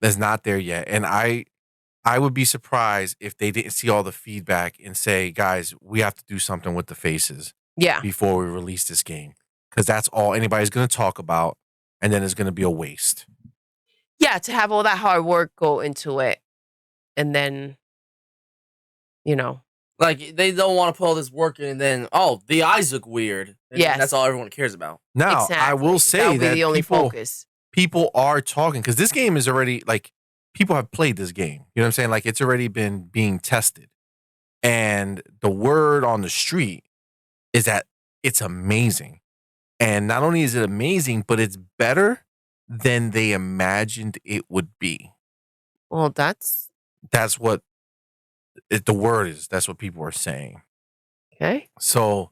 That's not there yet, and I would be surprised if they didn't see all the feedback and say, guys, we have to do something with the faces Yeah. before we release this game. Because that's all anybody's going to talk about. And then it's going to be a waste. Yeah, to have all that hard work go into it. And then, you know. Like, they don't want to put all this work in and then, the eyes look weird. And Yes. that's all everyone cares about. Now, Exactly. I will That'll say be that the only focus. people are talking because this game is already like people have played this game. You know what I'm saying? Like it's already been being tested. And the word on the street is that it's amazing. And not only is it amazing, but it's better than they imagined it would be. Well, that's What the word is. That's what people are saying. okay. So,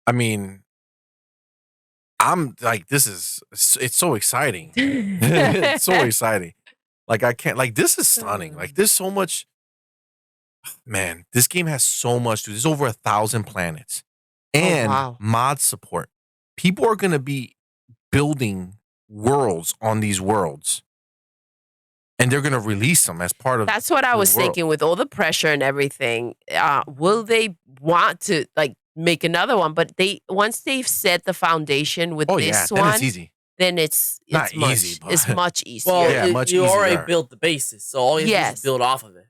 I mean, I'm like, it's so exciting. It's so exciting. Like, I can't, like, this is stunning. Like, there's so much, man, this game has so much, dude. There's over 1,000 planets and wow. mod support. People are going to be building worlds on these worlds. And they're going to release them as part of. That's what I was thinking with all the pressure and everything. Will they want to like make another one? But once they've set the foundation with this then one, it's easy. then it's Not much, easy, but- it's much easier. Well, Yeah, much you already easier. built the basis. So all you have to do is build off of it.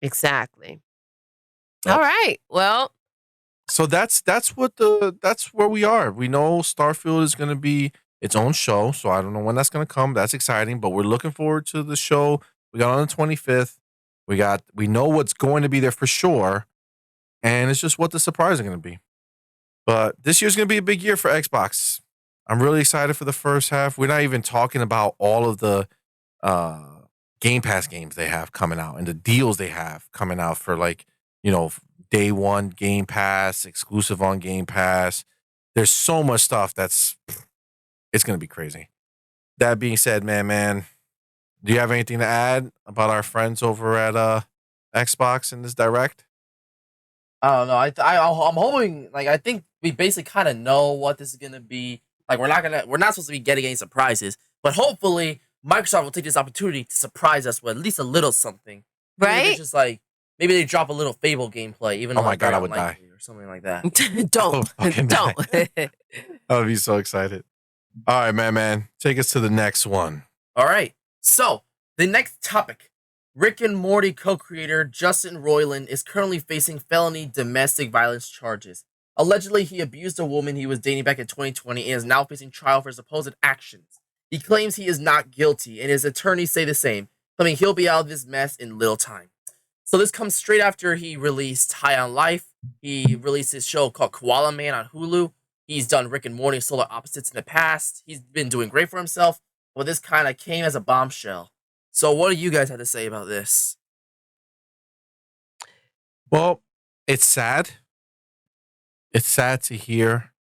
Exactly. Yep. All right. Well, So that's where we are. We know Starfield is going to be its own show. So I don't know when that's going to come. That's exciting, but we're looking forward to the show. We got on the 25th. We know what's going to be there for sure, and it's just what the surprise is going to be. But this year's going to be a big year for Xbox. I'm really excited for the first half. We're not even talking about all of the Game Pass games they have coming out and the deals they have coming out for like, day one Game Pass, exclusive on Game Pass. There's so much stuff it's going to be crazy. That being said, man, do you have anything to add about our friends over at Xbox in this direct? I don't know. I'm hoping, like, I think we basically kind of know what this is going to be. Like, we're not supposed to be getting any surprises, but hopefully Microsoft will take this opportunity to surprise us with at least a little something. Maybe right? it's just like, maybe they drop a little Fable gameplay, even Oh though my it's God, very I would die. unlikely or something like that. Don't. fucking Don't. I would be so excited. All right, man. Take us to the next one. All right. So, the next topic. Rick and Morty co-creator Justin Roiland is currently facing felony domestic violence charges. Allegedly, he abused a woman he was dating back in 2020 and is now facing trial for supposed actions. He claims he is not guilty, and his attorneys say the same, claiming he'll be out of this mess in little time. So this comes straight after he released High on Life. He released his show called Koala Man on Hulu. He's done Rick and Morty Solar Opposites in the past. He's been doing great for himself, but this kind of came as a bombshell. So what do you guys have to say about this? Well, it's sad. It's sad to hear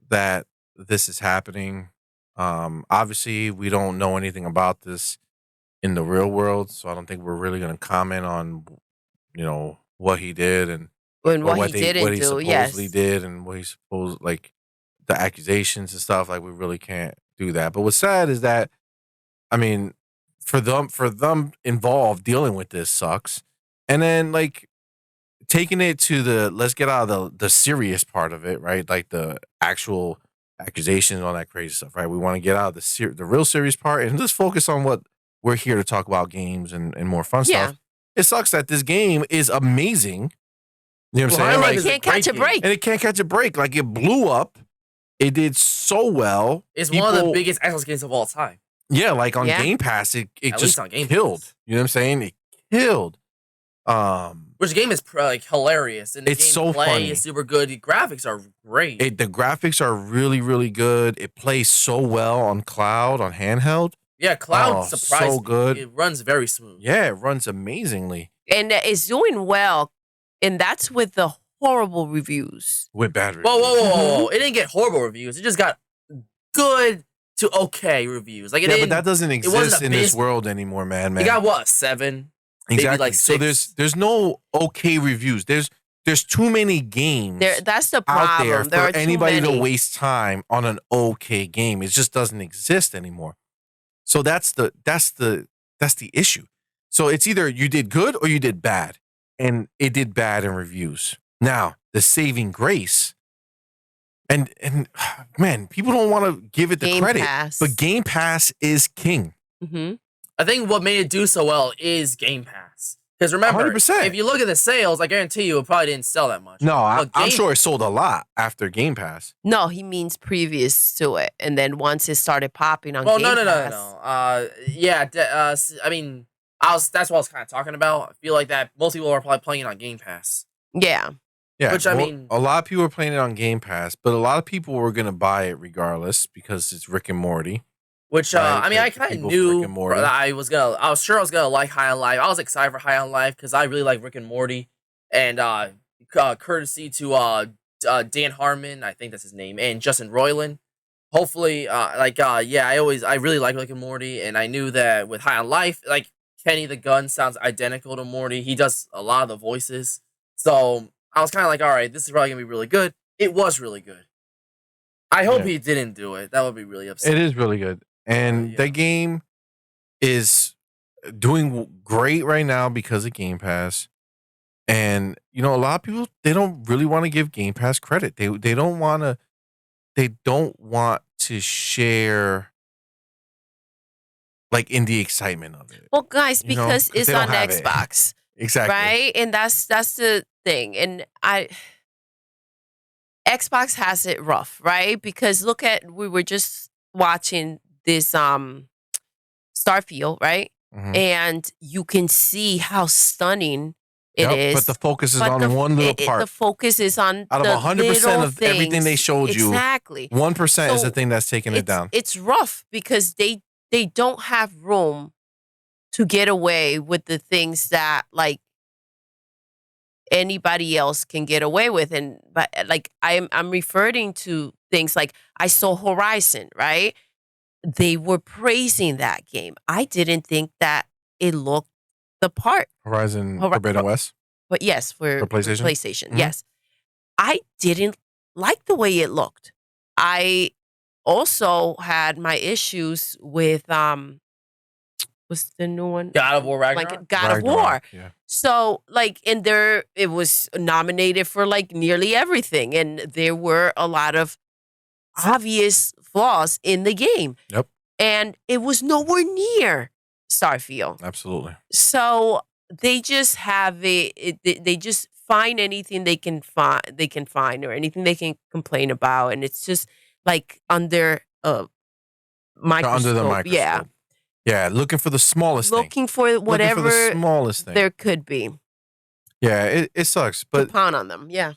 that this is happening. Obviously, we don't know anything about this in the real world, so I don't think we're really going to comment on, what he did and When or what he didn't what he do, supposedly yes. did and what he supposed like the accusations and stuff. Like we really can't do that. But what's sad is that, I mean, for them involved dealing with this sucks, and then like taking it to let's get out of the serious part of it, right? Like the actual accusations and all that crazy stuff, right? We want to get out of the real serious part and just focus on what we're here to talk about, games and more fun Yeah. stuff. It sucks that this game is amazing. You know what I'm saying? Well, it can't catch a break. And it can't catch a break. Like, it blew up. It did so well. It's one of the biggest Xbox games of all time. Yeah, like on Game Pass, it just killed. Pass. You know what I'm saying? It killed. Which game is like hilarious, and the it's so funny. Is super good. The graphics are great. The graphics are really, really good. It plays so well on cloud, on handheld. Yeah, cloud surprised so good. Me. It runs very smooth. Yeah, it runs amazingly. And it's doing well, and that's with the horrible reviews. With bad reviews. Whoa. It didn't get horrible reviews. It just got good to okay reviews. Like but that doesn't exist in this world anymore, man. It got what, 7? Exactly. Maybe like 6. So there's no okay reviews. There's too many games. That's the problem. Out there for anybody to waste time on an okay game. It just doesn't exist anymore. So that's the issue. So it's either you did good or you did bad, and it did bad in reviews. Now the saving grace, and man, people don't want to give it the Game credit, Pass. but Game Pass is king. Mm-hmm. I think what made it do so well is Game Pass. Because remember, 100%. if you look at the sales, I guarantee you it probably didn't sell that much. No, I'm sure it sold a lot after Game Pass. No, he means previous to it, and then once it started popping on Game Pass. No. I mean, that's what I was kind of talking about. I feel like that most people are probably playing it on Game Pass. Yeah. Yeah, which I mean, a lot of people are playing it on Game Pass, but a lot of people were gonna buy it regardless because it's Rick and Morty. Which right? I mean, I kind of knew I was sure I was gonna like High on Life. I was excited for High on Life because I really like Rick and Morty, and courtesy to Dan Harmon, I think that's his name, and Justin Roiland. Hopefully, I really like Rick and Morty, and I knew that with High on Life, like Kenny the Gun sounds identical to Morty. He does a lot of the voices, so I was kind of like, all right, this is probably gonna be really good. It was really good. I hope he didn't do it. That would be really upsetting. It is really good. And that game is doing great right now because of Game Pass. And, a lot of people, they don't really want to give Game Pass credit. They don't want to share like in the excitement of it. Well, guys, because it's on Xbox. Exactly. Right? And that's the thing. And Xbox has it rough, right? Because we were just watching this Starfield, right? Mm-hmm. And you can see how stunning it is. But the focus is on one little part. The focus is on out of 100% of everything they showed you. Exactly. 1% is the thing that's taking it down. It's rough because they don't have room to get away with the things that like anybody else can get away with. But like I'm referring to things like I saw Horizon, right? They were praising that game. I didn't think that it looked the part. Horizon Forbidden West? But yes, for PlayStation? PlayStation, yes. I didn't like the way it looked. I also had my issues with what's the new one? God of War Ragnarok? Like God of War. Yeah. So like it was nominated for like nearly everything, and there were a lot of obvious flaws in the game. Yep. And it was nowhere near Starfield. Absolutely. So they just have they just find anything they can find or anything they can complain about, and it's just like under microscope. Under the microscope. Yeah. Yeah, looking for the smallest thing. Looking for whatever the smallest thing there could be. Yeah, it sucks. But pound on them, yeah.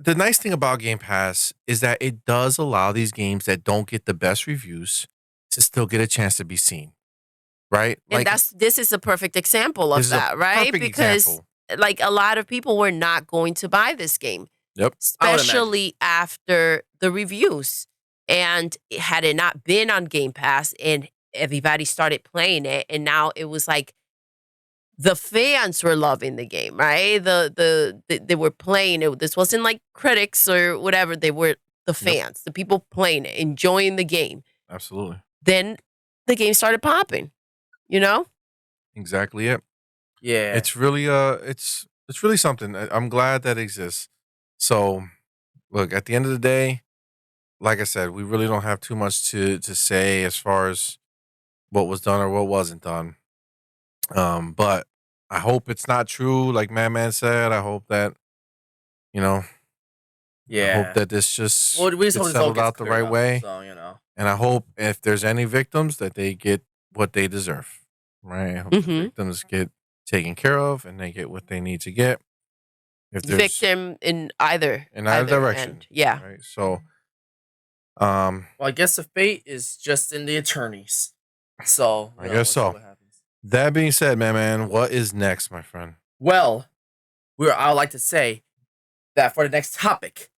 The nice thing about Game Pass is that it does allow these games that don't get the best reviews to still get a chance to be seen. Right? And this is a perfect example of that, right? Because like a lot of people were not going to buy this game. Yep. Especially after the reviews. And had it not been on Game Pass and everybody started playing it, and now it was like the fans were loving the game, right? They were playing it. This wasn't like critics or whatever. They were the fans, the people playing it, enjoying the game. Absolutely. Then the game started popping, Exactly it. Yeah. It's really it's really something. I'm glad that exists. So, look, at the end of the day, like I said, we really don't have too much to say as far as what was done or what wasn't done. But I hope it's not true, like Madman said. I hope that, you know, I hope that this just we just gets hope this all settled gets out the cleared right up, way. So, you know. And I hope if there's any victims that they get what they deserve. Right? I hope the victims get taken care of and they get what they need to get. If there's victim in either direction. end. Yeah. Right. So well, I guess the fate is just in the attorneys. So I guess so. What happens. That being said, man, what is next, my friend? Well, I would like to say that for the next topic,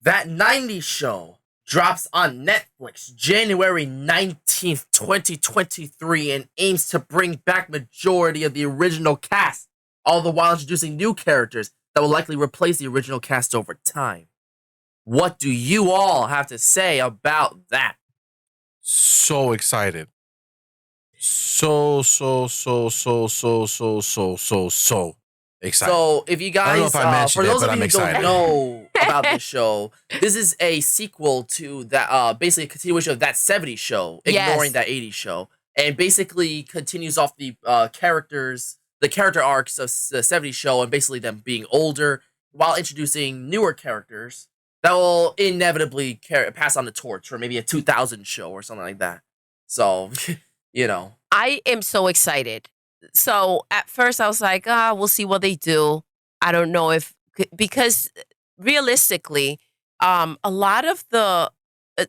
that 90s show drops on Netflix January 19th, 2023, and aims to bring back majority of the original cast, all the while introducing new characters that will likely replace the original cast over time. What do you all have to say about that? So excited. So excited. So, if you guys, I don't know if I mentioned for those it, of but you I'm who don't excited. know about this show, this is a sequel to that, basically a continuation of that 70s show, ignoring that 80s show, and basically continues off the character arcs of the 70s show, and basically them being older, while introducing newer characters that will inevitably pass on the torch for maybe a 2000 show or something like that. So, you know. I am so excited. So at first I was like, we'll see what they do. I don't know because realistically, a lot of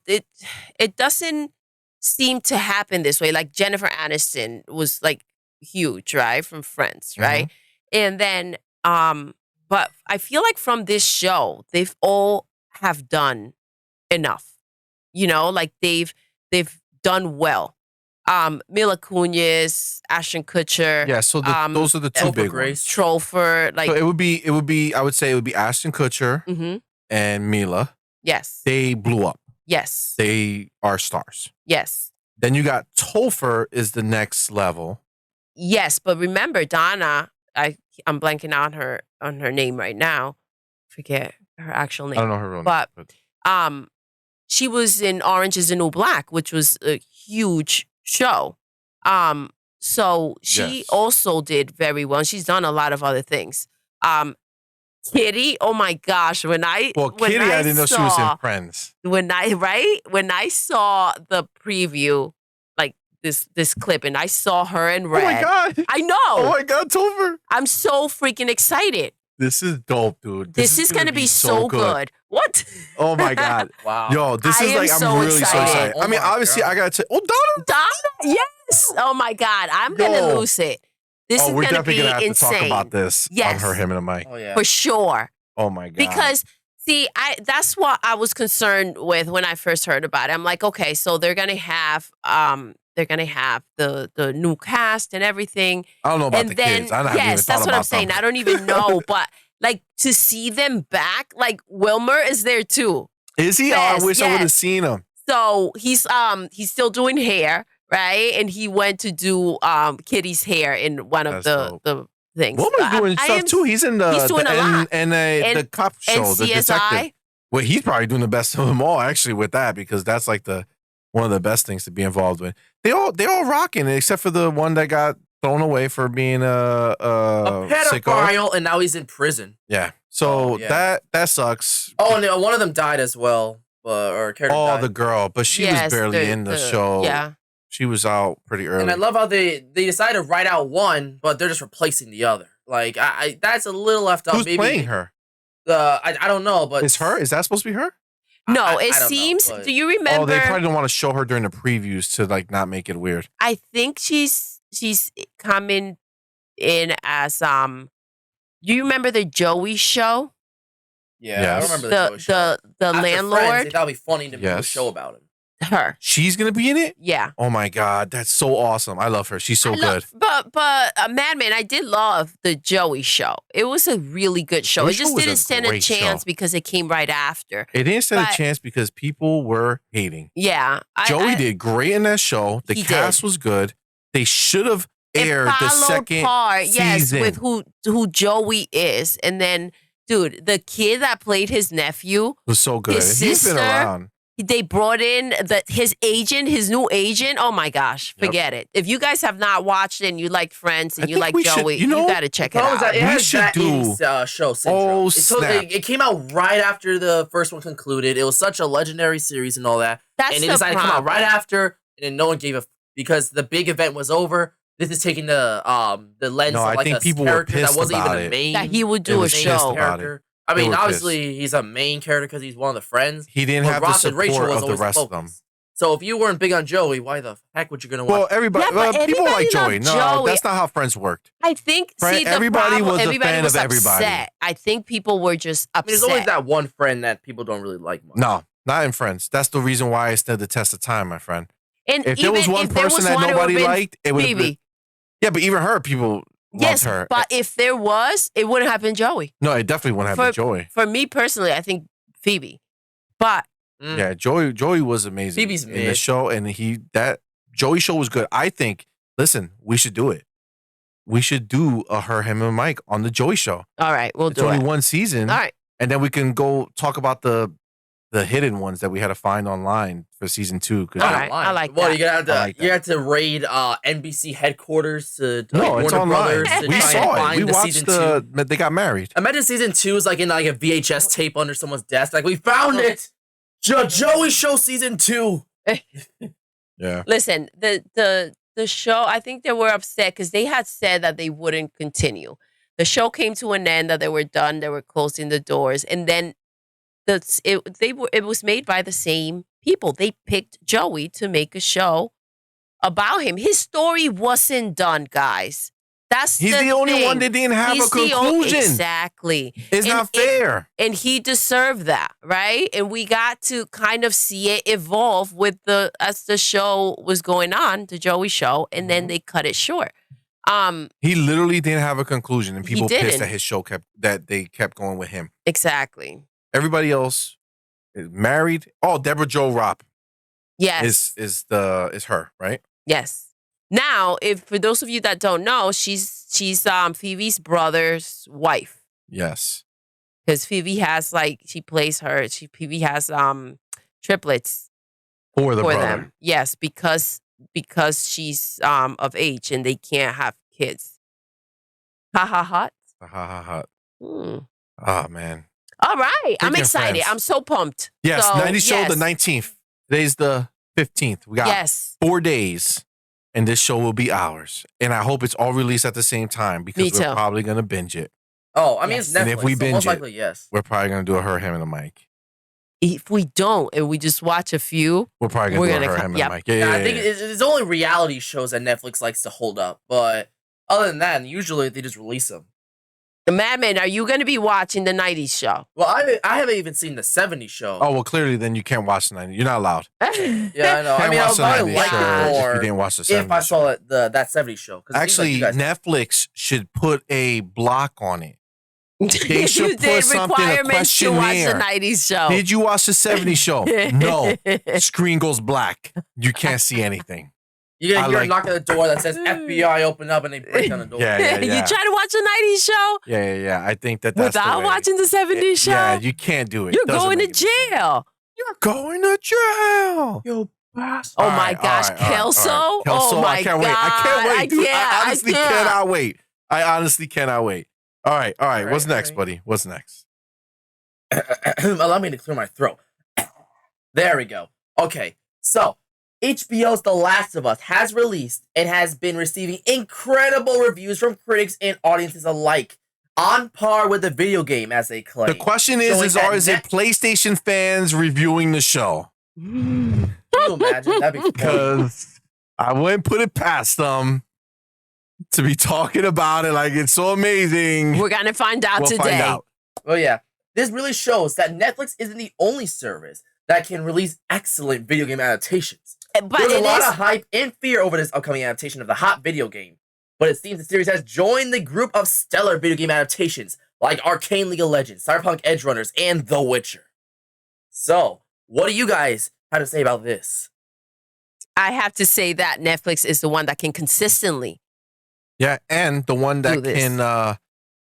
it doesn't seem to happen this way. Like Jennifer Aniston was like huge, right? From Friends, right? And then, but I feel like from this show, they've all have done enough, like they've done well. Mila Kunis, Ashton Kutcher. Yeah, so those are the two big ones. Trofer, so it would be. I would say it would be Ashton Kutcher and Mila. Yes, they blew up. Yes, they are stars. Yes. Then you got Topher is the next level. Yes, but remember Donna. I'm blanking on her name right now. Forget her actual name. I don't know her real name, but she was in Orange Is the New Black, which was a huge show. So she also did very well. She's done a lot of other things. Kitty, oh my gosh, Kitty, I didn't know she was in Friends. When I saw the preview, like this clip, and I saw her in red. Oh my god! I know. Oh my god, Topher! I'm so freaking excited. This is dope, dude. This is gonna be so good. What? Oh my god! Wow. Yo, this is like I'm really so excited. Oh I mean, obviously, I gotta say, Donna, yes. Oh my god, I'm gonna lose it. This is we're gonna definitely be gonna have insane. to talk about this on her, him, and a mic. Oh yeah, for sure. Oh my god! Because see, that's what I was concerned with when I first heard about it. I'm like, okay, so they're gonna have the new cast and everything. I don't know about the kids. I haven't even thought that's what about I'm saying. them. I don't even know, but like to see them back, like Wilmer is there too. Is he? Yes, I wish I would have seen him. So he's still doing hair, right? And he went to do Kitty's hair in one of the things. Wilmer's doing stuff too. He's in the cop show, the detective. Well, he's probably doing the best of them all, actually, with that, because that's like one of the best things to be involved with. They all rocking, except for the one that got thrown away for being a pedophile, and now he's in prison. Yeah. So that sucks. Oh, and one of them died as well. Died. The girl, but she was barely in the show. Yeah. She was out pretty early. And I love how they decided to write out one, but they're just replacing the other. Like I that's a little left out. Who's maybe playing her? I don't know, but is that supposed to be her? No, it seems. Do you remember? Oh, they probably don't want to show her during the previews to like not make it weird. I think she's coming in as Do you remember the Joey show? Yeah, I remember the Joey show. The landlord. Friends, they thought it'd be funny to do a show about him. Her. She's gonna be in it? Yeah. Oh my god, that's so awesome. I love her. She's so good. But Madman, I did love the Joey show. It was a really good show. It just didn't stand a chance because it came right after. It didn't stand a chance because people were hating. Yeah. Joey did great in that show. The cast was good. They should have aired the second season. With who Joey is. And then, dude, the kid that played his nephew was so good. His sister, he's been around. they brought in his new agent. Oh my gosh, forget it. If you guys have not watched it and you like Friends and you like Joey, you got to check it out. It has that 80s show syndrome. It came out right after the first one concluded. It was such a legendary series and all that. And it decided to come out right after, and then no one gave a because the big event was over. This is taking the lens of like a character that wasn't even the main. That he would do a show. Character. I mean, obviously he's a main character because he's one of the friends. He didn't have the support of the rest of them. So if you weren't big on Joey, why the heck would you gonna watch? Well, everybody people like Joey. No, that's not how Friends worked. I think everybody was a fan of everybody. Upset. I think people were just upset. There's always that one friend that people don't really like much. No, not in Friends. That's the reason why I stood the test of time, my friend. And if there was one person that nobody liked, it would have been. Yeah, but even her, people loved her. But if there was, it wouldn't have been Joey. No, it definitely wouldn't have been Joey. For me personally, I think Phoebe. But yeah, Joey was amazing. Phoebe's in the show, and that Joey show was good. I think. Listen, we should do it. We should do a him, and Mike on the Joey show. All right, we'll do it. It's only one season. All right, and then we can go talk about the hidden ones that we had to find online for season 2. All right, I like that. Well, you have to raid NBC headquarters to no, it's online. We saw it. We watched they got married. Imagine season 2 is like in like a VHS tape under someone's desk. Like we found it. Joey Show season 2. Yeah. Listen, the show. I think they were upset because they had said that they wouldn't continue. The show came to an end. That they were done. They were closing the doors, and then it was made by the same people. They picked Joey to make a show about him. His story wasn't done, guys. He's the only one that didn't have a conclusion. Exactly. It's not fair. And he deserved that, right? And we got to kind of see it evolve as the show was going on, the Joey show, and then they cut it short. He literally didn't have a conclusion, and people pissed that his show they kept going with him. Exactly. Everybody else is married. Oh, Deborah Jo Rupp. Yes. Is her, right? Yes. Now, for those of you that don't know, she's Phoebe's brother's wife. Yes. Because Phoebe has she plays her. Phoebe has triplets for brother. Them. Yes, because she's of age and they can't have kids. Ha ha hot. Ha ha hot. Oh man. All right. I'm excited. I'm so pumped. Yes, 90 show the 19th. Today's the 15th. We got 4 days. And this show will be ours. And I hope it's all released at the same time because we're probably going to binge it. Oh, I mean, it's Netflix. And if we binge most likely, yes. We're probably going to do a him, and a Mike. If we don't, and we just watch a few, we're probably going to do a him, and a Mike. Yeah, I think it's only reality shows that Netflix likes to hold up. But other than that, usually they just release them. The Madman, are you going to be watching the 90s show? Well, I haven't even seen the 70s show. Oh, well, clearly then you can't watch the 90s. You're not allowed. Yeah, I know. I mean, I probably like it more if you didn't watch the 70s if I saw that 70s show. Actually, Netflix should put a block on it. They should put something, a questionnaire. To watch the 90s show. Did you watch the 70s show? No. Screen goes black. You can't see anything. You hear a knock at the door that says FBI open up and they break down the door. Yeah. You try to watch the 90s show? Yeah. I think that's without watching the 70s show? Yeah, you can't do it. You're going to jail. You're going to jail. Yo, bastard. Oh my gosh, Kelso? Oh my God. I can't wait, dude. I honestly cannot wait. I honestly cannot wait. All right. What's next, buddy? What's next? Allow me to clear my throat. There we go. Okay, so HBO's The Last of Us has released and has been receiving incredible reviews from critics and audiences alike, on par with the video game, as they claim. The question is it PlayStation fans reviewing the show? Can you imagine? That'd be because I wouldn't put it past them to be talking about it like it's so amazing. We're going to find out today. Find out. Well, yeah. This really shows that Netflix isn't the only service that can release excellent video game adaptations. But there's a lot of hype and fear over this upcoming adaptation of the hot video game. But it seems the series has joined the group of stellar video game adaptations like Arcane League of Legends, Cyberpunk Edge Runners, and The Witcher. So, what do you guys have to say about this? I have to say that Netflix is the one that can consistently. Yeah, and the one that can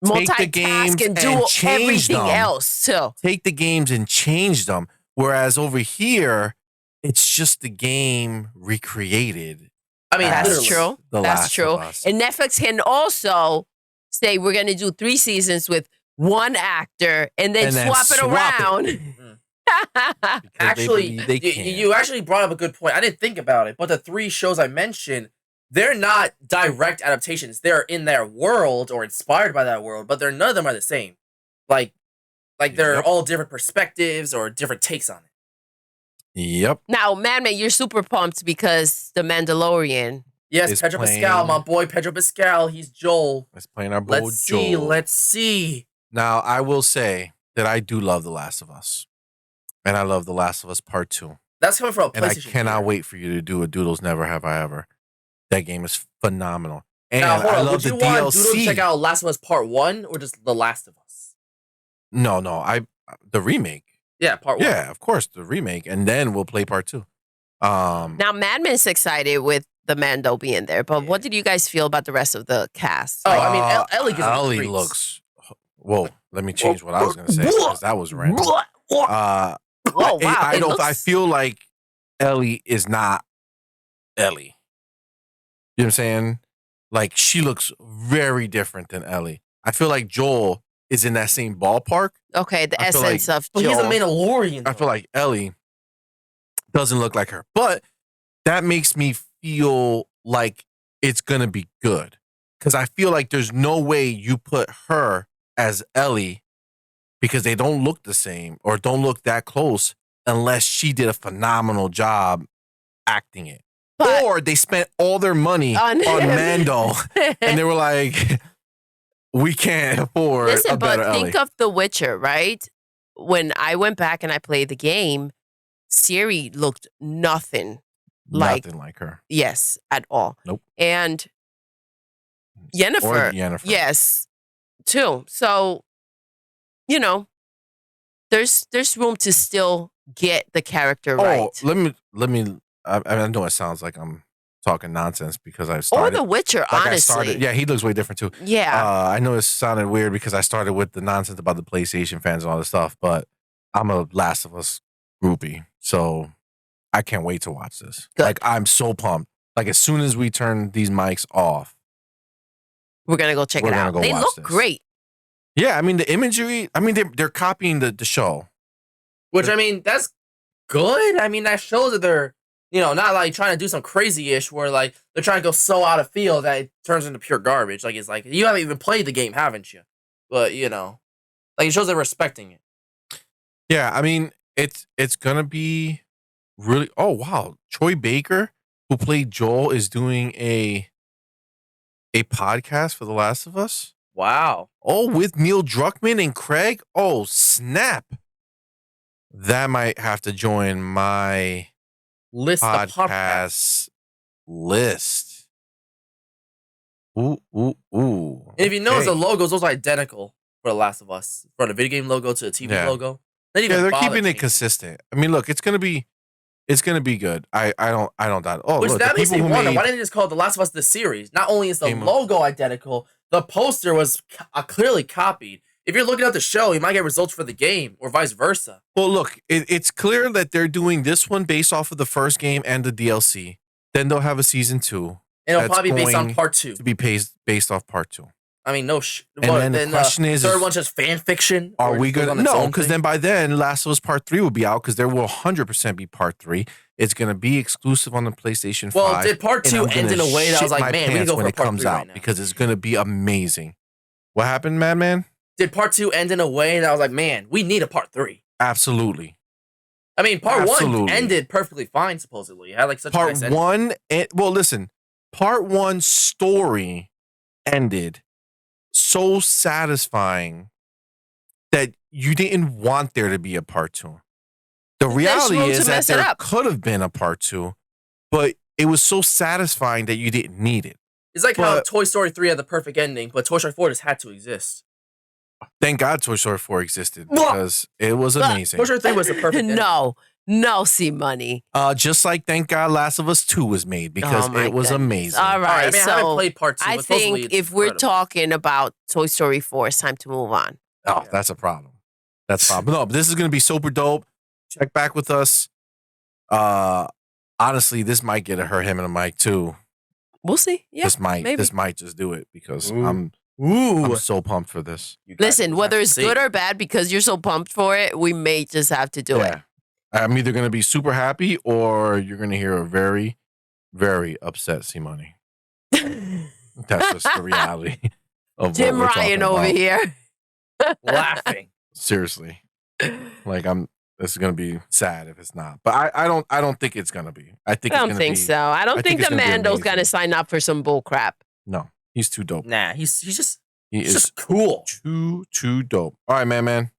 take the games and do change everything them. else too. Take the games and change them. Whereas over here, it's just the game recreated. I mean, That's literally. true. The That's Last true. of Us. And Netflix can also say we're going to do 3 seasons with one actor and then swap it around. Because Actually, they can. you actually brought up a good point. I didn't think about it, but the 3 shows I mentioned, they're not direct adaptations. They're in their world or inspired by that world, but none of them are the same. Like they're Yep. all different perspectives or different takes on it. Yep. Now, Madman, you're super pumped because The Mandalorian. Yes, Is Pedro playing- Pascal, my boy Pedro Pascal. He's Joel. Let's play our boy Let's see. Joel. Let's see. Now, I will say that I do love The Last of Us. And I love The Last of Us Part 2. That's coming from a And I PlayStation. cannot here. wait for you to do a Doodles Never Have I Ever. That game is phenomenal. And Now, hold I on. love Would the you want Doodle to DLC. check out Last of Us Part 1 or just The Last of Us? No, the remake. Yeah, Part 1. Yeah, of course, the remake. And then we'll play Part 2. Now, Madman's excited with the Mando being there, but what did you guys feel about the rest of the cast? Oh, I mean, Ellie gives me the Ellie creeps. looks. Whoa, let me change what I was going to say because that was random. Oh, wow. I feel like Ellie is not Ellie. You know what I'm saying? Like, she looks very different than Ellie. I feel like Joel is in that same ballpark. Okay, the I feel essence of But Joel. he's a Mandalorian. I feel like Ellie doesn't look like her. But that makes me feel like it's going to be good. Because I feel like there's no way you put her as Ellie because they don't look the same or don't look that close unless she did a phenomenal job acting it. But- or they spent all their money on Mando and they were like, we can't afford Listen, a better but Ellie. think of The Witcher, right? When I went back and I played the game, Ciri looked nothing Nothing like her. yes, at all. Nope. And Or Yennefer, Yennefer. yes, too. So, you know, there's room to still get the character right. Let me. I know it sounds like I'm talking nonsense because I Or started. The Witcher, like honestly. I started. Yeah, he looks way different too. Yeah. I know it sounded weird because I started with the nonsense about the PlayStation fans and all this stuff, but I'm a Last of Us groupie, so I can't wait to watch this. Good. Like, I'm so pumped. Like, as soon as we turn these mics off, We're going to go check we're it gonna out. go They watch look this. great. yeah, I mean the imagery. I mean they're copying the show. Which, I mean, that's good. I mean, that shows that they're, not like trying to do some crazy-ish where, like, they're trying to go so out of field that it turns into pure garbage. Like, it's like, you haven't even played the game, haven't you? But, like, it shows they're respecting it. Yeah, I mean it's gonna be really. Oh wow, Troy Baker, who played Joel, is doing a podcast for The Last of Us. Wow. Oh, with Neil Druckmann and Craig. Oh snap! That might have to join my List of podcasts. podcast list. Ooh. And if you notice, the Okay. logos, those are identical for The Last of Us. From the video game logo to the TV Yeah. logo. They didn't Yeah, even they're bother keeping it changing. consistent. I mean, look, it's gonna be good. I don't doubt. Oh, Which look, that the makes me people who wonder, made why didn't they just call it The Last of Us the series? Not only is the Game of- logo identical, the poster was clearly copied. If you're looking at the show, you might get results for the game, or vice versa. Well, look, it's clear that they're doing this one based off of the first game and the DLC. Then they'll have a season 2 And it'll That's probably be based on going part 2. to be based off part 2. I mean, no And then the question is, third one's just fan fiction? Are or we it goes gonna on its no? own Because thing? then by then, Last of Us Part 3 will be out because there will 100% be Part 3. It's gonna be exclusive on the PlayStation 5. Well, did part and 2 I'm end in gonna a way that I was shit like, my man, we can pants go when for it part comes 3 out right now? because it's gonna be amazing. What happened, Madman? Did part 2 end in a way that I was like, man, we need a part 3? Absolutely. I mean, part 1 Absolutely. ended perfectly fine, supposedly. It had like such a Part nice ending. 1, well, listen, Part 1 story ended so satisfying that you didn't want there to be a Part 2. The reality room to is that mess it there up. could have been a Part 2, but it was so satisfying that you didn't need it. It's like how But- Toy Story 3 had the perfect ending, but Toy Story 4 just had to exist. Thank God Toy Story 4 existed Blah. because it was Toy amazing. Story 3 was the perfect ending. No, see money. Just like thank God Last of Us 2 was made because Oh my it was goodness. amazing. All All right, I right, mean, I haven't so played part 2, I but supposedly think it's if we're incredible. talking about Toy Story 4, it's time to move on. Oh, that's a problem. That's a problem. No, but this is going to be super dope. Check back with us. Honestly, this might get him and a mic too. We'll see. Yeah, this might just do it because I'm so pumped for this. Listen, whether it's good or bad, because you're so pumped for it, we may just have to do it. I'm either going to be super happy or you're going to hear a very, very upset CMoney. That's just the reality of Jim what we're Ryan over about. here. Laughing. Seriously. Like this is going to be sad if it's not. But I don't think it's going to be. I don't think so. I don't think the Mando's going to sign up for some bull crap. No. He's too dope. Nah, he's just cool. Too dope. All right, man.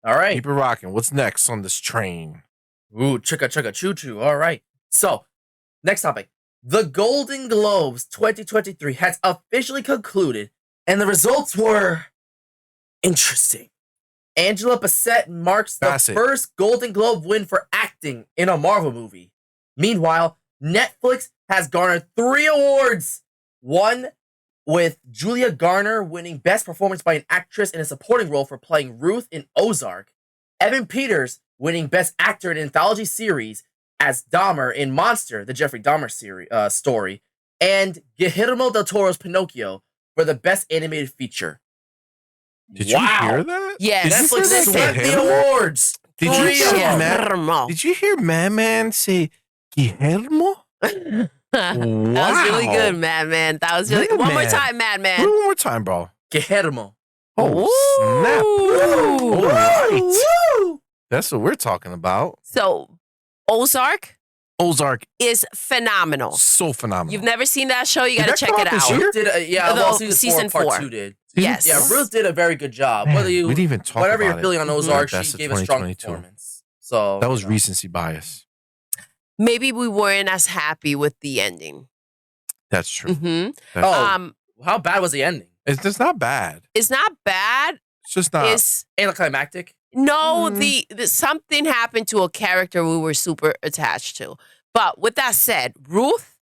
All right. Keep it rocking. What's next on this train? Ooh, chugga chugga choo choo. All right. So, next topic. The Golden Globes 2023 has officially concluded, and the results were interesting. Angela Bassett marks the first Golden Globe win for acting in a Marvel movie. Meanwhile, Netflix has garnered 3 awards. One with Julia Garner winning Best Performance by an Actress in a Supporting Role for playing Ruth in Ozark. Evan Peters winning Best Actor in an Anthology Series as Dahmer in Monster, the Jeffrey Dahmer story. And Guillermo del Toro's Pinocchio for the Best Animated Feature. Did you hear that? Yes. Netflix swept the awards. Did you hear Madman say Guillermo? That was really good, Madman. That was really One more time, Madman. One more time, bro. Guillermo. Oh, snap. All right. That's what we're talking about. So, Ozark is phenomenal. So phenomenal. You've never seen that show? You got to check it out. Season 4, part 2 did. Yes. Yeah, Ruth did a very good job. Man, we didn't even talk whatever about you're feeling on Ozark, she gave a strong 2022. performance. So that was recency bias. Maybe we weren't as happy with the ending. That's true. Mm-hmm. How bad was the ending? It's not bad. It's not bad. It's just not. It's anticlimactic. No, the something happened to a character we were super attached to. But with that said, Ruth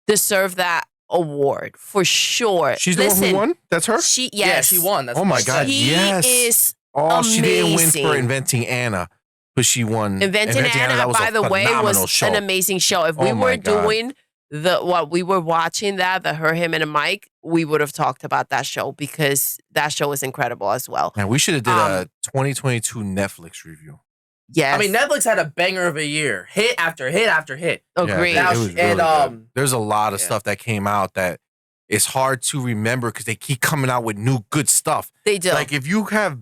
deserved that award for sure. She's the one who won? That's her? Yeah, she won. That's my God, yes. She is amazing. She didn't win for amazing. Inventing Anna, but she won. Inventing Anna, that was by the way, was show. an amazing show. If we were doing what we were watching the Her, Him, and a Mike, we would have talked about that show because that show is incredible as well. Man, we should have did a 2022 Netflix review. Yes. I mean, Netflix had a banger of a year. Hit after hit after hit. Agreed. Yeah, it was really good. There's a lot of yeah. stuff that came out that it's hard to remember because they keep coming out with new good stuff. They do. Like if you have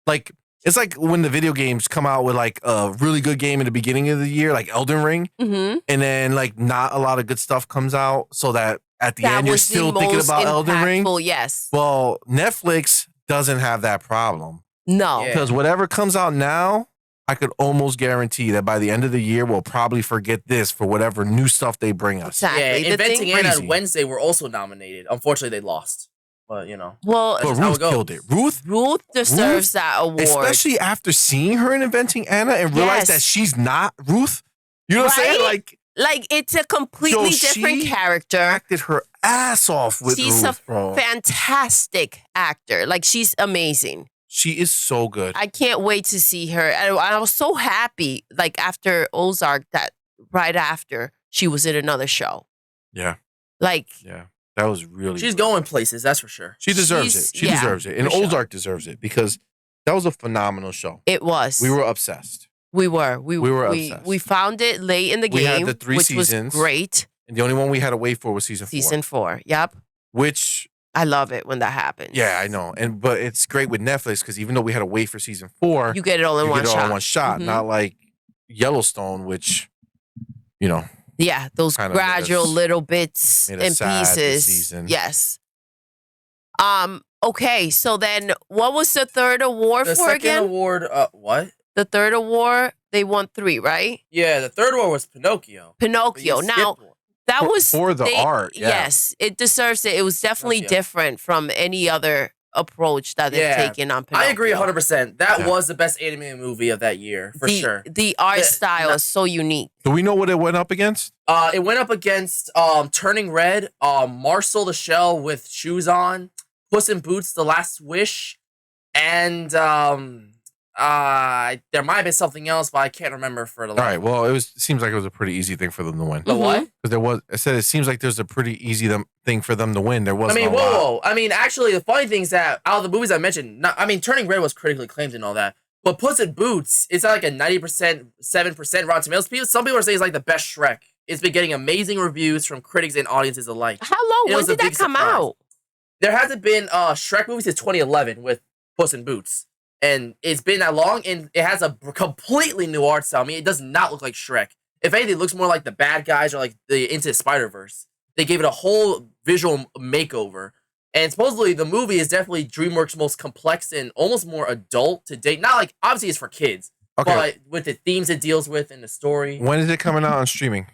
like it's like when the video games come out with like a really good game in the beginning of the year, like Elden Ring, and then like not a lot of good stuff comes out, so that at the end you're still thinking about Elden Ring. Yes. Well, Netflix doesn't have that problem. No. Because whatever comes out now, I could almost guarantee that by the end of the year, we'll probably forget this for whatever new stuff they bring us. Exactly. Yeah, Inventing Anna and Wednesday were also nominated. Unfortunately, they lost. But, you know. Well, but Ruth killed it. Ruth deserves that award. Especially after seeing her in Inventing Anna and realize that she's not Ruth. You know what I'm saying? Like it's a completely different character. Acted her ass off with she's Ruth, a fantastic actor. Like she's amazing. She is so good. I can't wait to see her. And I was so happy, like after Ozark, that right after she was in another show. Yeah. Yeah. That was really She's good. Going places, that's for sure. She deserves it. She deserves it. And Ozark deserves it because that was a phenomenal show. It was. We were obsessed. We were obsessed. We found it late in the game. We had the 3 seasons. Was great. And the only one we had to wait for was season 4. Season 4, yep. Which I love it when that happens. Yeah, I know. But it's great with Netflix because even though we had to wait for season 4, you get it all in one shot. Mm-hmm. Not like Yellowstone, which, you know. Yeah, those gradual little bits and pieces. Yes. Okay, so then what was the third award for again? The second award, what? The third award, they won 3, right? Yeah, the third award was Pinocchio. Now, that was for the art. Yeah. Yes, it deserves it. It was definitely different from any other approach that they've taken on Pinocchio. I agree 100%. That was the best animated movie of that year, for sure. The art style is so unique. Do we know what it went up against? It went up against Turning Red, Marcel the Shell with Shoes On, Puss in Boots: The Last Wish, and There might have been something else, but I can't remember for the. All right. Well, it seems like it was a pretty easy thing for them to win. The what? Because I said it seems like there's a pretty easy thing for them to win. There wasn't. I mean, whoa. I mean, actually, the funny thing is that out of the movies I mentioned, Turning Red was critically acclaimed and all that, but Puss in Boots, it's at like a 90%, 7% Rotten Tomatoes. Some people are saying it's like the best Shrek. It's been getting amazing reviews from critics and audiences alike. How long? When did that come out? There hasn't been Shrek movies since 2011 with Puss in Boots. And it's been that long, and it has a completely new art style. I mean, it does not look like Shrek. If anything, it looks more like the bad guys or like the Into the Spider-Verse. They gave it a whole visual makeover. And supposedly, the movie is definitely DreamWorks' most complex and almost more adult to date. Not like, obviously, it's for kids. Okay. But with the themes it deals with and the story. When is it coming out on streaming?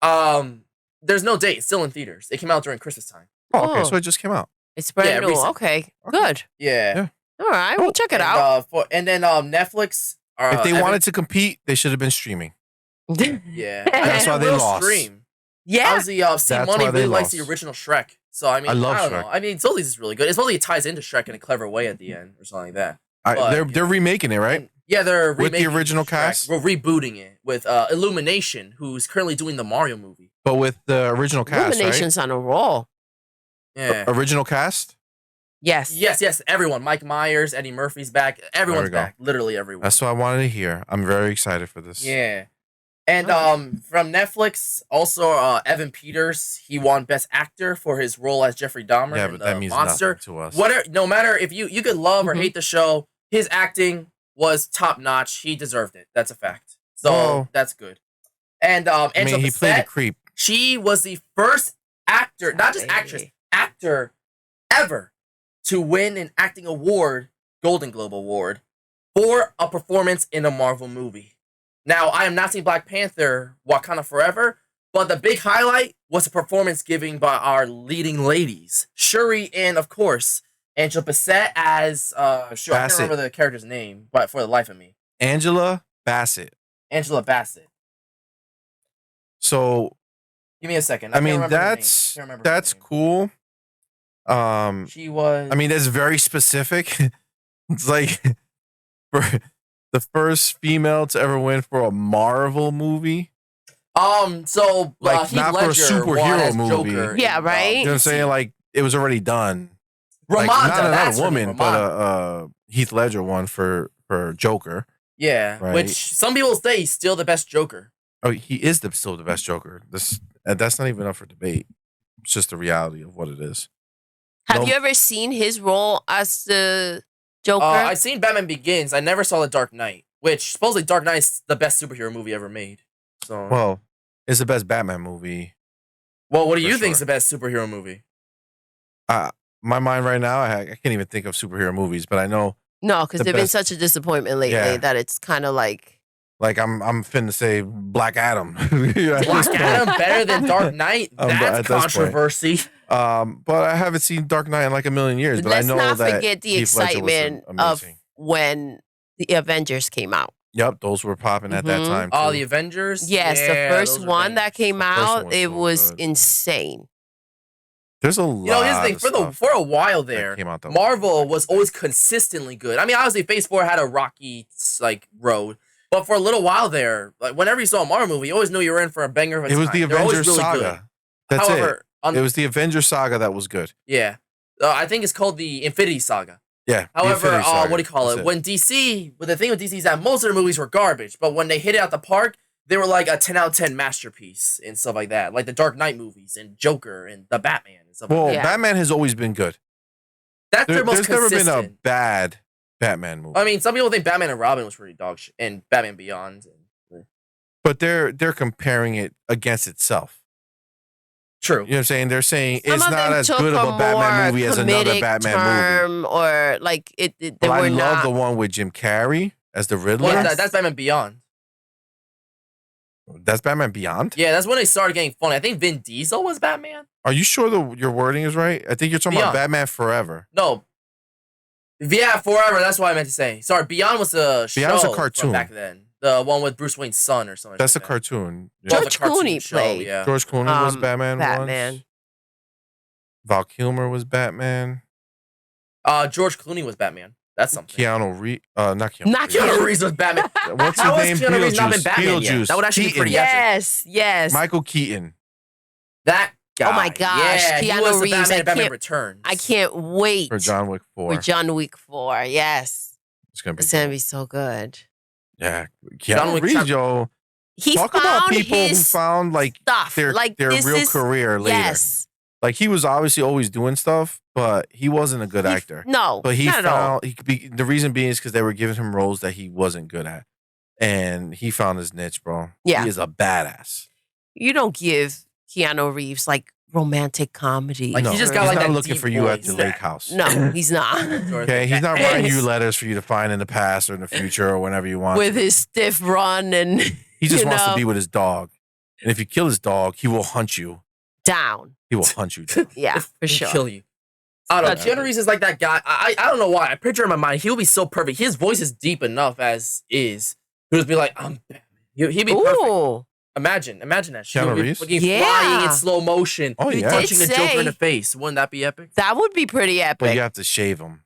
There's no date. It's still in theaters. It came out during Christmas time. Oh, okay. So it just came out. It's brand new. Okay. Good. Yeah. All right, we'll check it out. And then Netflix. If they wanted to compete, they should have been streaming. Yeah, that's why they lost. Stream. Yeah, obviously, CMoney really likes the original Shrek. So I mean, I don't know. I mean, supposedly this is really good. It's supposedly it ties into Shrek in a clever way at the end or something like that. They're remaking it, right? Yeah, they're with the original cast. We're rebooting it with Illumination, who's currently doing the Mario movie. But with the original cast, Illumination's on a roll. Yeah, original cast. Yes. Everyone. Mike Myers, Eddie Murphy's back. Everyone's back. Literally everyone. That's what I wanted to hear. I'm very excited for this. Yeah. And from Netflix, also Evan Peters, he won Best Actor for his role as Jeffrey Dahmer in The Monster. Nothing to us. Whatever, no matter if you could love or hate the show, his acting was top notch. He deserved it. That's a fact. So that's good. And Angela Bassett, he played a creep. She was the first actor, not just actress, actor ever to win an acting award, Golden Globe Award, for a performance in a Marvel movie. Now, I am not seeing Black Panther Wakanda Forever, but the big highlight was a performance given by our leading ladies, Shuri and, of course, Angela Bassett as, I can't remember the character's name, but for the life of me. Angela Bassett. So, give me a second. I mean, that's cool. She was. I mean, that's very specific. It's like for the first female to ever win for a Marvel movie. So like Heath not Ledger for a superhero movie. Joker yeah, right. You know what I'm saying? Like it was already done. Ramonda, not a woman, but Heath Ledger won for Joker. Yeah, right? Which some people say he's still the best Joker. Oh, he is still the best Joker. That's not even up for debate. It's just the reality of what it is. Have you ever seen his role as the Joker? I've seen Batman Begins. I never saw The Dark Knight, which supposedly Dark Knight's the best superhero movie ever made. So, well, it's the best Batman movie. Well, what do you think is the best superhero movie? My mind right now, I can't even think of superhero movies, but I know. No, because they've been such a disappointment lately that it's kind of like. Like I'm finna say Black Adam. Black Adam better than Dark Knight? That's controversy. But I haven't seen Dark Knight in like a million years. But Let's I know not that forget the Heath Ledger excitement of when the Avengers came out. Yep, those were popping at that time. Oh, the Avengers? Yes, the first one that came out, it was insane. There's a lot. You know, here's the thing. For a while there, Marvel was always consistently good. I mean, obviously, Phase 4 had a rocky road. But for a little while there, like whenever you saw a Marvel movie, you always knew you were in for a banger of a time. It was the Avengers saga. That's However, it was the Avengers saga that was good. Yeah. I think it's called the Infinity Saga. Yeah. However, what do you call it? When DC, the thing with DC is that most of their movies were garbage, but when they hit it out the park, they were like a 10 out of 10 masterpiece and stuff like that. Like the Dark Knight movies and Joker and the Batman and stuff like that. Batman has always been good. That's their most consistent. There's never been a bad Batman movie. I mean, some people think Batman and Robin was pretty dog shit, and Batman Beyond. But they're comparing it against itself. True. You know what I'm saying? They're saying it's not as good of a Batman movie as another Batman movie. Or like I love the one with Jim Carrey as the Riddler. Well, that's Batman Beyond. That's Batman Beyond? Yeah, that's when they started getting funny. I think Vin Diesel was Batman. Are you sure your wording is right? I think you're talking about Batman Forever. No. Yeah, Forever. That's what I meant to say. Sorry, Beyond was a show. Beyond was a cartoon back then. The one with Bruce Wayne's son or something. That's a cartoon. Yeah. George Clooney played. Yeah. George Clooney was Batman once. Val Kilmer was Batman. George Clooney was Batman. That's something. Keanu Reeves. Not Keanu. Not Reeves. Keanu Reeves was Batman. What's his How name? has Keanu Reeves not been Batman yet? Beetlejuice. That would actually be pretty epic. Yes. Michael Keaton. That guy. Oh my gosh, Yeah, he Keanu was the Reeves, Batman I in Batman can't- Returns. I can't wait For John Wick 4. for John Wick 4. Yes. It's gonna be. It's going to be so good. Yeah, John Keanu Wick Reeves, chap- yo. He Talk found about people who his found like stuff. their Like, their this real is- career later. Yes. Like he was obviously always doing stuff, but he wasn't a good actor. No, But he not at all. found he could be the reason being is because they were giving him roles that he wasn't good at, and he found his niche, bro. Yeah. He is a badass. You don't give Keanu Reeves like romantic comedy. Like, No, he just got he's like not that looking deep for you at voice. the lake house. No, he's not. Okay, he's not writing you letters for you to find in the past or in the future or whenever you want. With to. his stiff run and He just you wants to know. be with his dog, and if you kill his dog, he will hunt you. down. He will hunt you down. Yeah, for He'll sure. kill you. I don't know. That's- Keanu Reeves is like that guy. I don't know why. I picture in my mind he'll be so perfect. His voice is deep enough as is. He'll just be like, I'm Batman. He'd be perfect. Ooh, Imagine that shit. Keanu He'll be Reeves? fucking Yeah. flying in slow motion. Oh, yeah. Punching the did Joker in say- the face. Wouldn't that be epic? that would be pretty But epic. you have to shave him,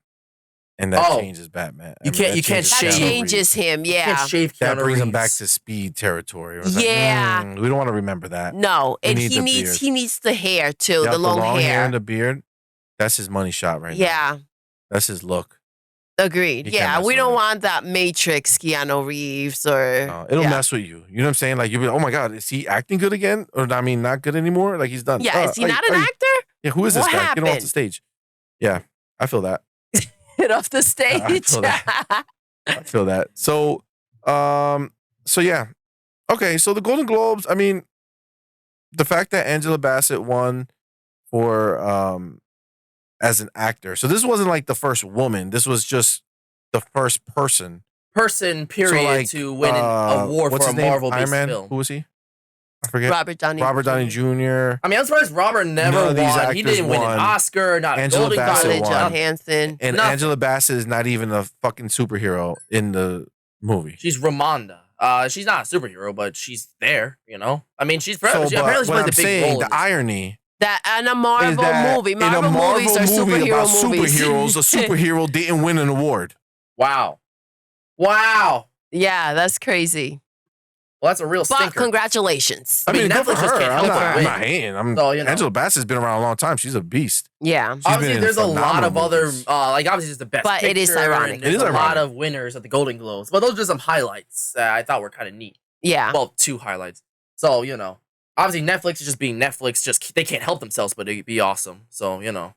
and that Oh. changes Batman. You can't that shave. That Keanu changes Reeves. him. You Yeah. can't shave Keanu That brings him Reeves. back to speed territory. It was like, Yeah. we don't want to remember that. No, He and needs he a needs beard. he needs the hair too, Yeah, the long hair. and the beard. That's his money shot right now. Yeah, That's his look. agreed. You can't Yeah, mess we with don't it. want that Matrix Keanu Reeves or It'll yeah. mess with you. You know what I'm saying? Like you'll be like, oh my god, is he acting good again? Or I mean, not good anymore? Like he's done. Yeah, is he not an actor? Yeah, who is this What guy? Get him off the happened? stage. Yeah, I feel that. Get off the stage. I feel that. So yeah. Okay, so the Golden Globes, I mean, the fact that Angela Bassett won for as an actor. So this wasn't like the first woman. This was just the first person. Person, period, So, like, to win an award what's for a his name? Marvel-based Iron Man? film. Who was he? I forget. Robert Downey. Robert Downey Jr. I mean, I'm surprised Robert never None of these won. He actors didn't win an won. Oscar, not Angela a Golden Bassett Globe. won. John nothing. Hanson. And Nothing. Angela Bassett is not even a fucking superhero in the movie. She's Ramonda. She's not a superhero, but she's there. You know, I mean, she's So, apparently but she what plays I'm a big saying, role. the in this. irony That in a is Marvel that movie. in Marvel a Marvel movies are movie superhero about movies. superheroes, a superhero didn't win an award. Wow. Yeah, that's crazy. Well, that's a real But stinker. congratulations. I mean, good for Netflix just her. can't I'm help not, but I'm win. not hating. So, you know. Angela Bassett's been around a long time. She's a beast. Yeah. She's been Obviously, in there's a lot of phenomenal other, movies. like obviously, it's the best. But it is picture, ironic. and There's It is a lot ironic. of winners at the Golden Globes, but those are just some highlights that I thought were kind of neat. Yeah. Well, 2 highlights. So you know, obviously, Netflix is just being Netflix. Just they can't help themselves, but it'd be awesome. So you know.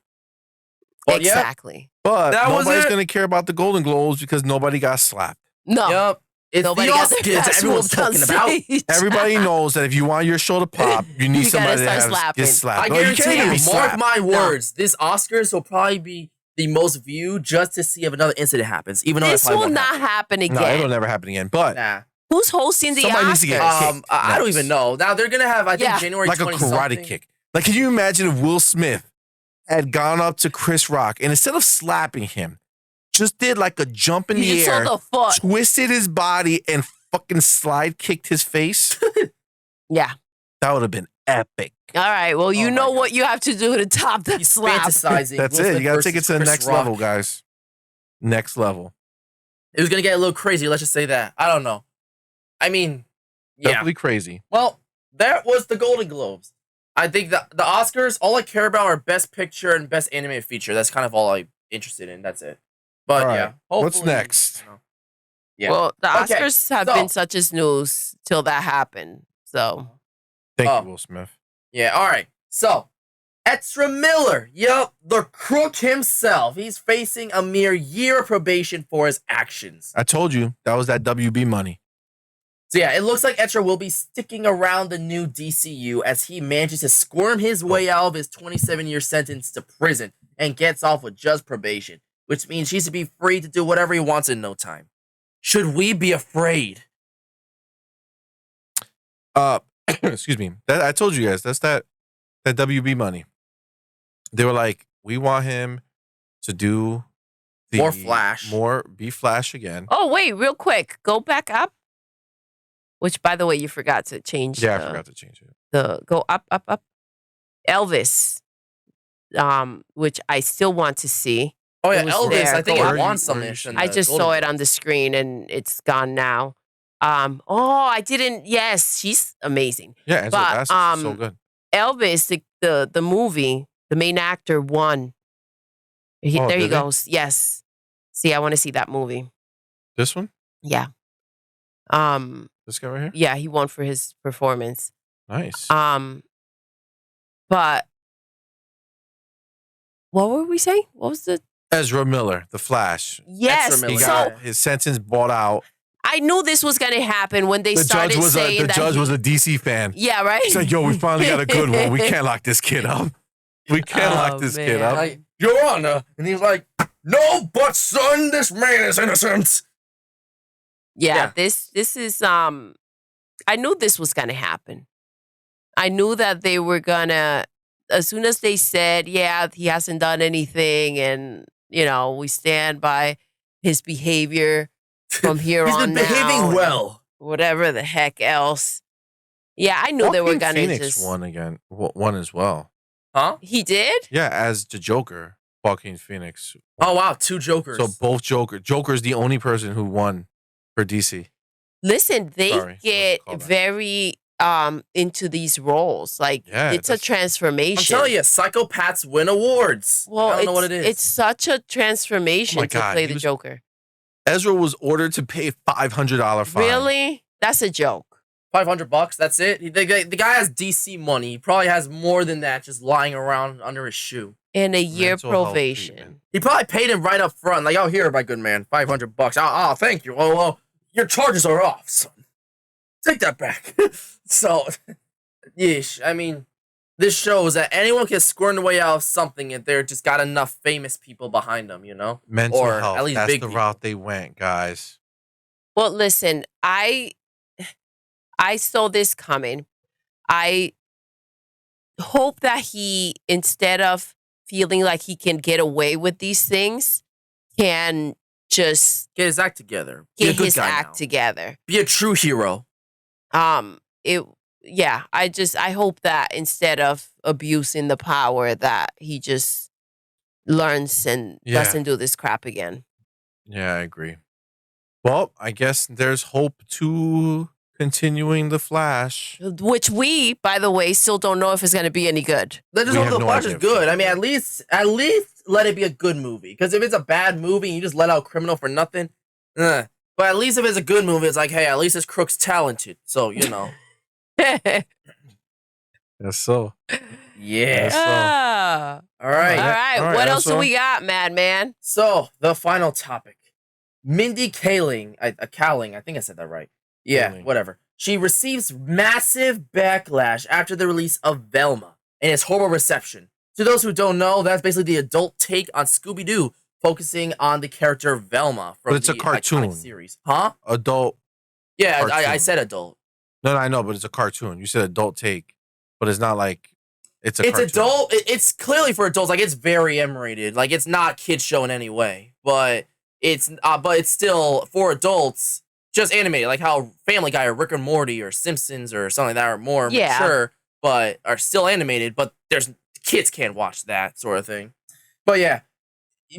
But yeah, exactly. But That was nobody's it. going to care about the Golden Globes because nobody got slapped. No. yep. It's Nobody the got their Oscars that fast everyone's moves on talking about. stage. Everybody knows that if you want your show to pop, you need You gotta somebody start to slapping. get slapped. I No, you guarantee can't even you, be mark slapped. my No. words, this Oscars will probably be the most viewed just to see if another incident happens. Even though This it probably will won't not happen No, again. it'll never happen again. But Nah. Who's hosting the Somebody Oscars? needs to get kicked. I don't next. even know. Now they're gonna have, I think, Yeah. January like a 20 karate something. kick. Like, can you imagine if Will Smith had gone up to Chris Rock and instead of slapping him, just did like a jump in You the saw air, the foot. twisted his body, and fucking slide kicked his face? Yeah. That would have been epic. All right. Well, you Oh my know God. what you have to do to top that He's slap. fantasizing. That's Will it. Smith You got to take it versus to the Chris next Rock. level, guys. Next level. It was gonna get a little crazy. Let's just say that. I don't know. I mean, yeah. Definitely crazy. Well, that was the Golden Globes. I think the Oscars, all I care about are Best Picture and Best Animated Feature. That's kind of all I'm interested in. That's it. But All right. yeah, What's hopefully, next? you know. Yeah. Well, the Okay, Oscars have so- been such as news till that happened. So, Thank Oh. you, Will Smith. Yeah, all right. So, Ezra Miller, yep, the crook himself. He's facing a mere year of probation for his actions. I told you that was that WB money. So yeah, it looks like Ezra will be sticking around the new DCU as he manages to squirm his way out of his 27-year sentence to prison and gets off with just probation, which means he should be free to do whatever he wants in no time. Should we be afraid? Excuse me. I told you guys that's that WB money. They were like, we want him to do More Flash. be Flash again. oh wait, real quick, go back up. Which, by the way, you forgot to change. Yeah, I forgot to change it. Go up. Elvis, which I still want to see. Oh yeah, It was Elvis. there. I think Go it up. won some Where you ish. see I just saw it on the screen and it's gone now. I didn't. Yes, she's amazing. Yeah, Ezra But Bassett, she's so good. Elvis, the movie, the main actor won. Oh, There you did he? go. Yes. See, I want to see that movie. This one? Yeah. This guy right here? Yeah, he won for his performance. Nice. But what were we saying? What was the? Ezra Miller, The Flash. Yes. Ezra He Miller. got So his sentence bought out. I knew this was gonna happen when they The started judge was saying that. was a DC fan. Yeah, right. He's like, yo, we finally got a good one. We can't lock this kid up. We can't lock this kid man. up. Like, Your Honor, and he's like, "No, but son, this man is innocent." Yeah, this is I knew this was gonna happen. I knew that they were gonna, as soon as they said, yeah, he hasn't done anything and we stand by his behavior from here He's on been behaving now, well. whatever the heck else. Yeah, I knew they were Joaquin gonna Phoenix just won as well. Huh? He did? Yeah, as the Joker, Joaquin Phoenix. Oh wow, 2 Jokers. So both Joker's the only person who won for DC. Listen, they Sorry, get call that. very into these roles. Like Yeah, it's a that's- transformation. I'm telling you, psychopaths win awards. Well, I don't know what it is. It's such a transformation Oh my to God, play he the was- Joker. Ezra was ordered to pay $500 fine. Really? That's a joke. $500. That's it. The guy has DC money. He probably has more than that just lying around under his shoe. And a year Mental health probation. treatment. He probably paid him right up front. Like, oh, here, my good man, $500. Oh, thank you. Oh, well, your charges are off, son. Take that back. So, yeesh. I mean, this shows that anyone can squirm their way out of something if they're just got enough famous people behind them, Mental Or health. at least That's big the people. route they went, guys. Well, listen, I saw this coming. I hope that he, instead of feeling like he can get away with these things, can just Get his act together. Be a get good his guy act now. together. Be a true hero. I hope that instead of abusing the power that he just learns and Yeah. doesn't do this crap again. Yeah, I agree. Well, I guess there's hope to continuing The Flash. Which we, by the way, still don't know if it's going to be any good. Let us We hope have the no Flash is idea. good. I mean, at least let it be a good movie. Because if it's a bad movie and you just let out a criminal for nothing, but at least if it's a good movie, it's like, hey, at least this crook's talented. So, Yes, so. Yeah. Ah. All right. All right. All right, What else do Elsa. we got, Madman? So, the final topic. Mindy Kaling, Kalling, I think I said that right. Yeah, Kaling. whatever. She receives massive backlash after the release of Velma and its horrible reception. To those who don't know, that's basically the adult take on Scooby-Doo, focusing on the character Velma from But it's a the cartoon. iconic series. Huh? Adult. Yeah, I Cartoon. said adult. No, I know, but it's a cartoon. You said adult take, but it's not like it's a It's cartoon. adult. It's clearly for adults. Like, it's very M-rated. Like, it's not kids show in any way, but it's still for adults, just animated, like how Family Guy or Rick and Morty or Simpsons or something like that are more Yeah. mature, but are still animated. But kids can't watch that sort of thing. But yeah,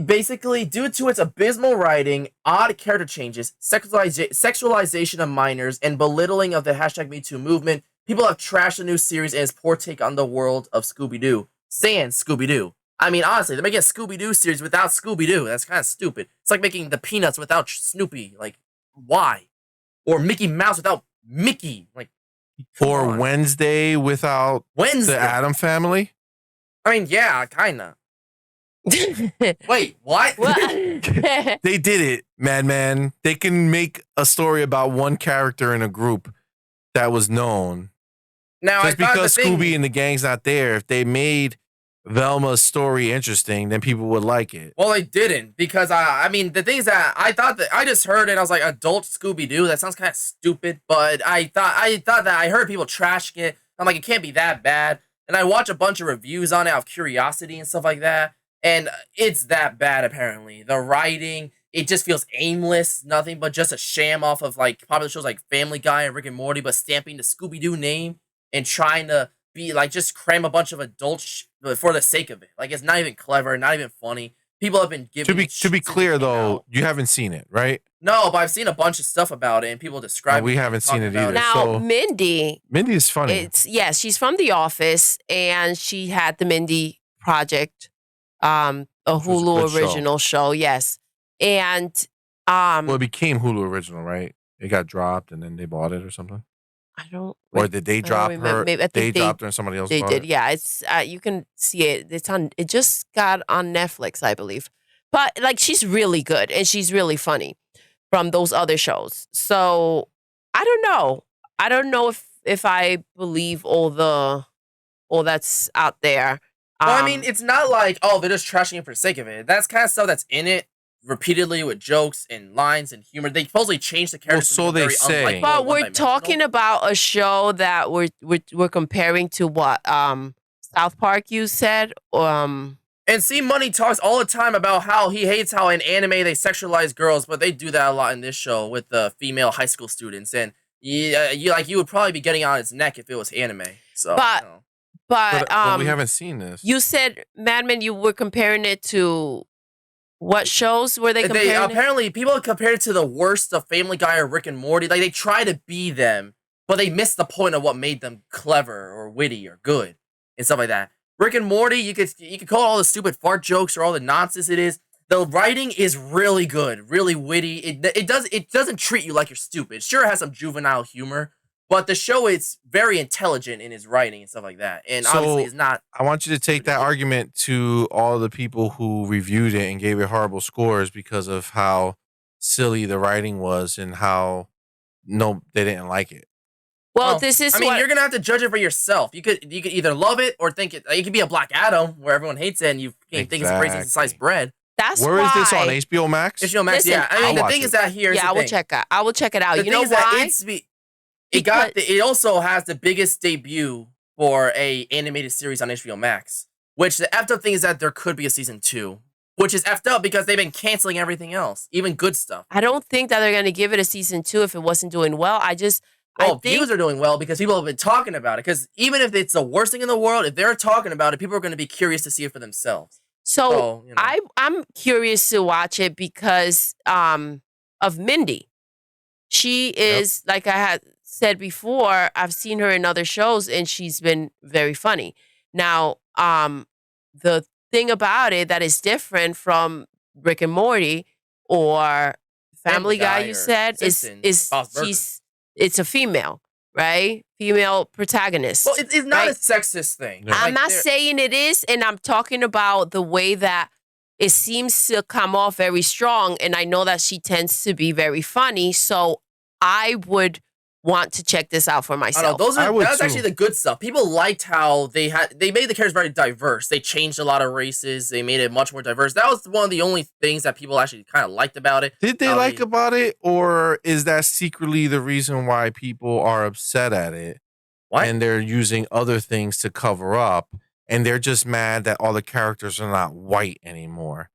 basically, due to its abysmal writing, odd character changes, sexualization of minors, and belittling of the #MeToo movement, people have trashed the new series and its poor take on the world of Scooby-Doo. Sans Scooby-Doo. I mean, honestly, they're making a Scooby-Doo series without Scooby-Doo. That's kind of stupid. It's like making the Peanuts without Snoopy. Like, why? Or Mickey Mouse without Mickey. Like, come Or on. Wednesday without Wednesday. the Adam family. I mean, yeah, kind of. Wait, what? What? They did it, Madman. They can make a story about one character in a group that was known. Now, Just I thought because the thing, Scooby and the gang's not there, if they made Velma's story interesting, then people would like it. Well, they didn't, because I mean, the thing is that I thought that I just heard it. I was like, adult Scooby-Doo. That sounds kind of stupid, but I thought that I heard people trashing it. I'm like, it can't be that bad. And I watched a bunch of reviews on it out of curiosity and stuff like that, and it's that bad apparently. The writing, it just feels aimless, nothing but just a sham off of like popular shows like Family Guy and Rick and Morty, but stamping the Scooby-Doo name and trying to be like just cram a bunch of adult for the sake of it. Like, it's not even clever, not even funny. people have been giving. To be clear though, you haven't seen it, right? No, but I've seen a bunch of stuff about it, and people describe. We haven't seen it either. Now, So Mindy is funny. She's from The Office, and she had the Mindy Project, a Hulu original show. Yes, and well, it became Hulu original, right? It got dropped, and then they bought it or something. I don't. Or did they drop her? Maybe, I think they dropped her, and somebody else. They bought did. it? Yeah, it's you can see it. It's on. It just got on Netflix, I believe. But like, she's really good, and she's really funny from those other shows. So I don't know. I don't know if I believe all that's out there. Well, I mean, it's not like, oh, they're just trashing it for the sake of it. That's kind of stuff that's in it repeatedly with jokes and lines and humor. They supposedly changed the characters. Well, so they say. But we're talking about a show that we're comparing to what South Park. You said. And CMoney talks all the time about how he hates how in anime they sexualize girls, but they do that a lot in this show with the female high school students. And you would probably be getting on his neck if it was anime. So, but we haven't seen this. You said, Madman, you were comparing it to what shows were they comparing? Apparently, people compare it to the worst of Family Guy or Rick and Morty. Like, they try to be them, but they miss the point of what made them clever or witty or good and stuff like that. Rick and Morty, you could call it all the stupid fart jokes or all the nonsense it is. The writing is really good, really witty. It doesn't treat you like you're stupid. Sure, it has some juvenile humor, but the show is very intelligent in its writing and stuff like that. And obviously, it's not. I want you to take that argument to all the people who reviewed it and gave it horrible scores because of how silly the writing was and how they didn't like it. Well, this is. You're gonna have to judge it for yourself. You could either love it or think it. It could be a Black Adam where everyone hates it and you think it's crazy sliced bread. That's where is this on HBO Max? HBO Max. Listen, yeah. I mean, the thing is that here. Yeah, I will check it. I will check it out. The you know why? It also has the biggest debut for a animated series on HBO Max. Which the effed up thing is that there could be a season 2, which is effed up because they've been canceling everything else, even good stuff. I don't think that they're going to give it a season 2 if it wasn't doing well. I think views are doing well because people have been talking about it. Because even if it's the worst thing in the world, if they're talking about it, people are going to be curious to see it for themselves. So I'm curious to watch it because of Mindy. She is, like I had said before, I've seen her in other shows and she's been very funny. Now, the thing about it that is different from Rick and Morty or Family Guy, you said, is it's a female, right? Female protagonist. Well, it's not a sexist thing. Yeah. I'm not saying it is, and I'm talking about the way that it seems to come off very strong, and I know that she tends to be very funny, so I would want to check this out for myself. That's actually the good stuff. People liked how they made the characters very diverse. They changed a lot of races. They made it much more diverse. That was one of the only things that people actually kind of liked about it. Did they like about it, or is that secretly the reason why people are upset at it? What? And they're using other things to cover up, and they're just mad that all the characters are not white anymore.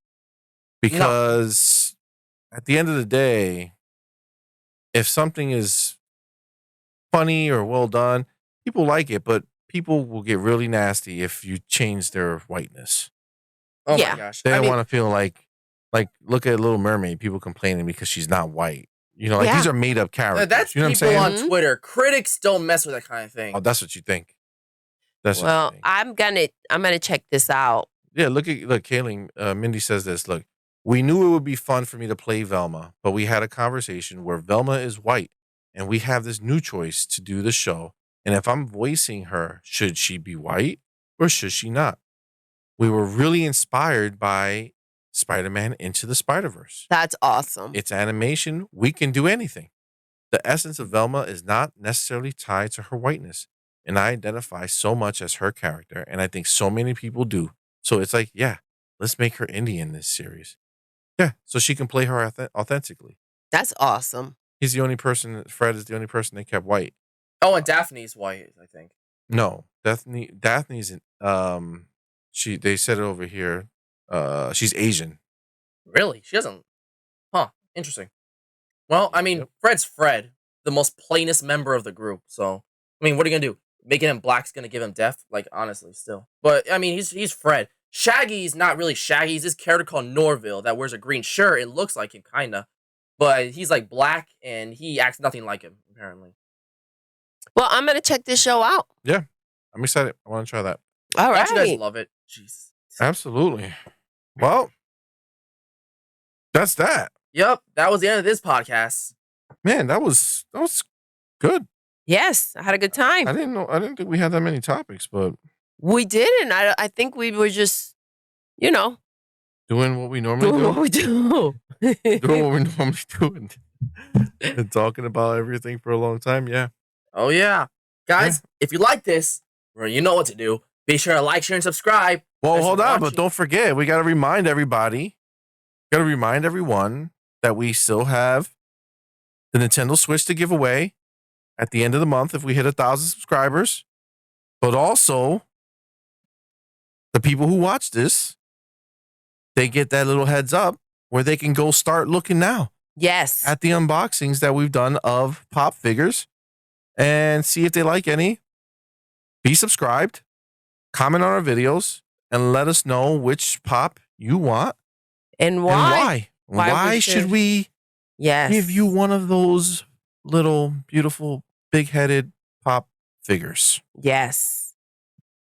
Because at the end of the day, if something is funny or well done, people like it, but people will get really nasty if you change their whiteness. Oh my gosh. They don't want to feel like look at Little Mermaid, people complaining because she's not white. These are made up characters. That's you know people what I'm saying? on Twitter. Critics don't mess with that kind of thing. Oh, that's what you think. I'm gonna check this out. Yeah, look, Kalling, Mindy says this. Look, we knew it would be fun for me to play Velma, but we had a conversation where Velma is white. And we have this new choice to do the show. And if I'm voicing her, should she be white or should she not? We were really inspired by Spider-Man Into the Spider-Verse. That's awesome. It's animation. We can do anything. The essence of Velma is not necessarily tied to her whiteness. And I identify so much as her character. And I think so many people do. So it's like, yeah, let's make her Indian this series. Yeah, so she can play her authentically. That's awesome. He's the only person, Fred is the only person they kept white. Oh, and Daphne's white, I think. No, Daphne's they said it over here. She's Asian. Really? She doesn't. Huh. Interesting. Well, I mean, Fred's Fred, the most plainest member of the group. So, I mean, what are you gonna do? Making him black's gonna give him death? Like, honestly, still. But I mean, he's Fred. Shaggy's not really Shaggy. He's this character called Norville that wears a green shirt. It looks like him, kinda. But he's like black and he acts nothing like him, apparently. Well, I'm gonna check this show out. Yeah, I'm excited. I want to try that. All right. Don't you guys love it? Jeez. Absolutely. Well, that's that. Yep, that was the end of this podcast. Man, that was good. Yes, I had a good time. I didn't think we had that many topics, but We didn't. I think we were just, doing what we normally doing do. what we do. Doing what we normally do and talking about everything for a long time. Yeah. Oh, yeah. Guys, if you like this, well, you know what to do. Be sure to like, share, and subscribe. Well, Thanks hold for on, but watching. don't forget, we got to remind everybody, everyone that we still have the Nintendo Switch to give away at the end of the month if we hit 1,000 subscribers. But also, the people who watch this, they get that little heads up where they can go start looking now Yes. at the unboxings that we've done of pop figures and see if they like any. Be subscribed, comment on our videos, and let us know which pop you want And and why? why. Why should we Yes. give you one of those little, beautiful, big-headed pop figures? Yes.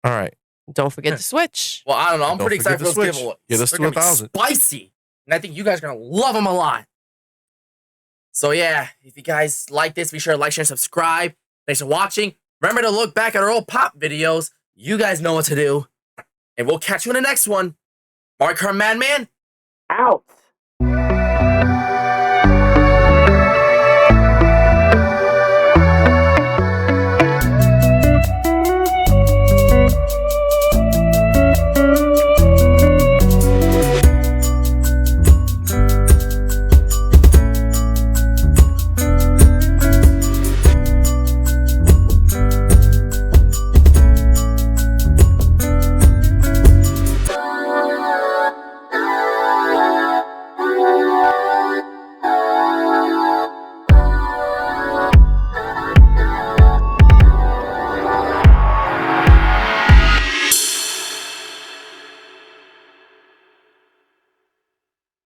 All right. Don't forget the Switch. Well, I don't know. I'm Don't pretty excited for forget those the Switch. giveaways. Get us They're to gonna be 1,000. spicy. And I think you guys are going to love them a lot. So, yeah, if you guys like this, be sure to like, share, and subscribe. Thanks for watching. Remember to look back at our old pop videos. You guys know what to do. And we'll catch you in the next one. Mario Kart Madman, out.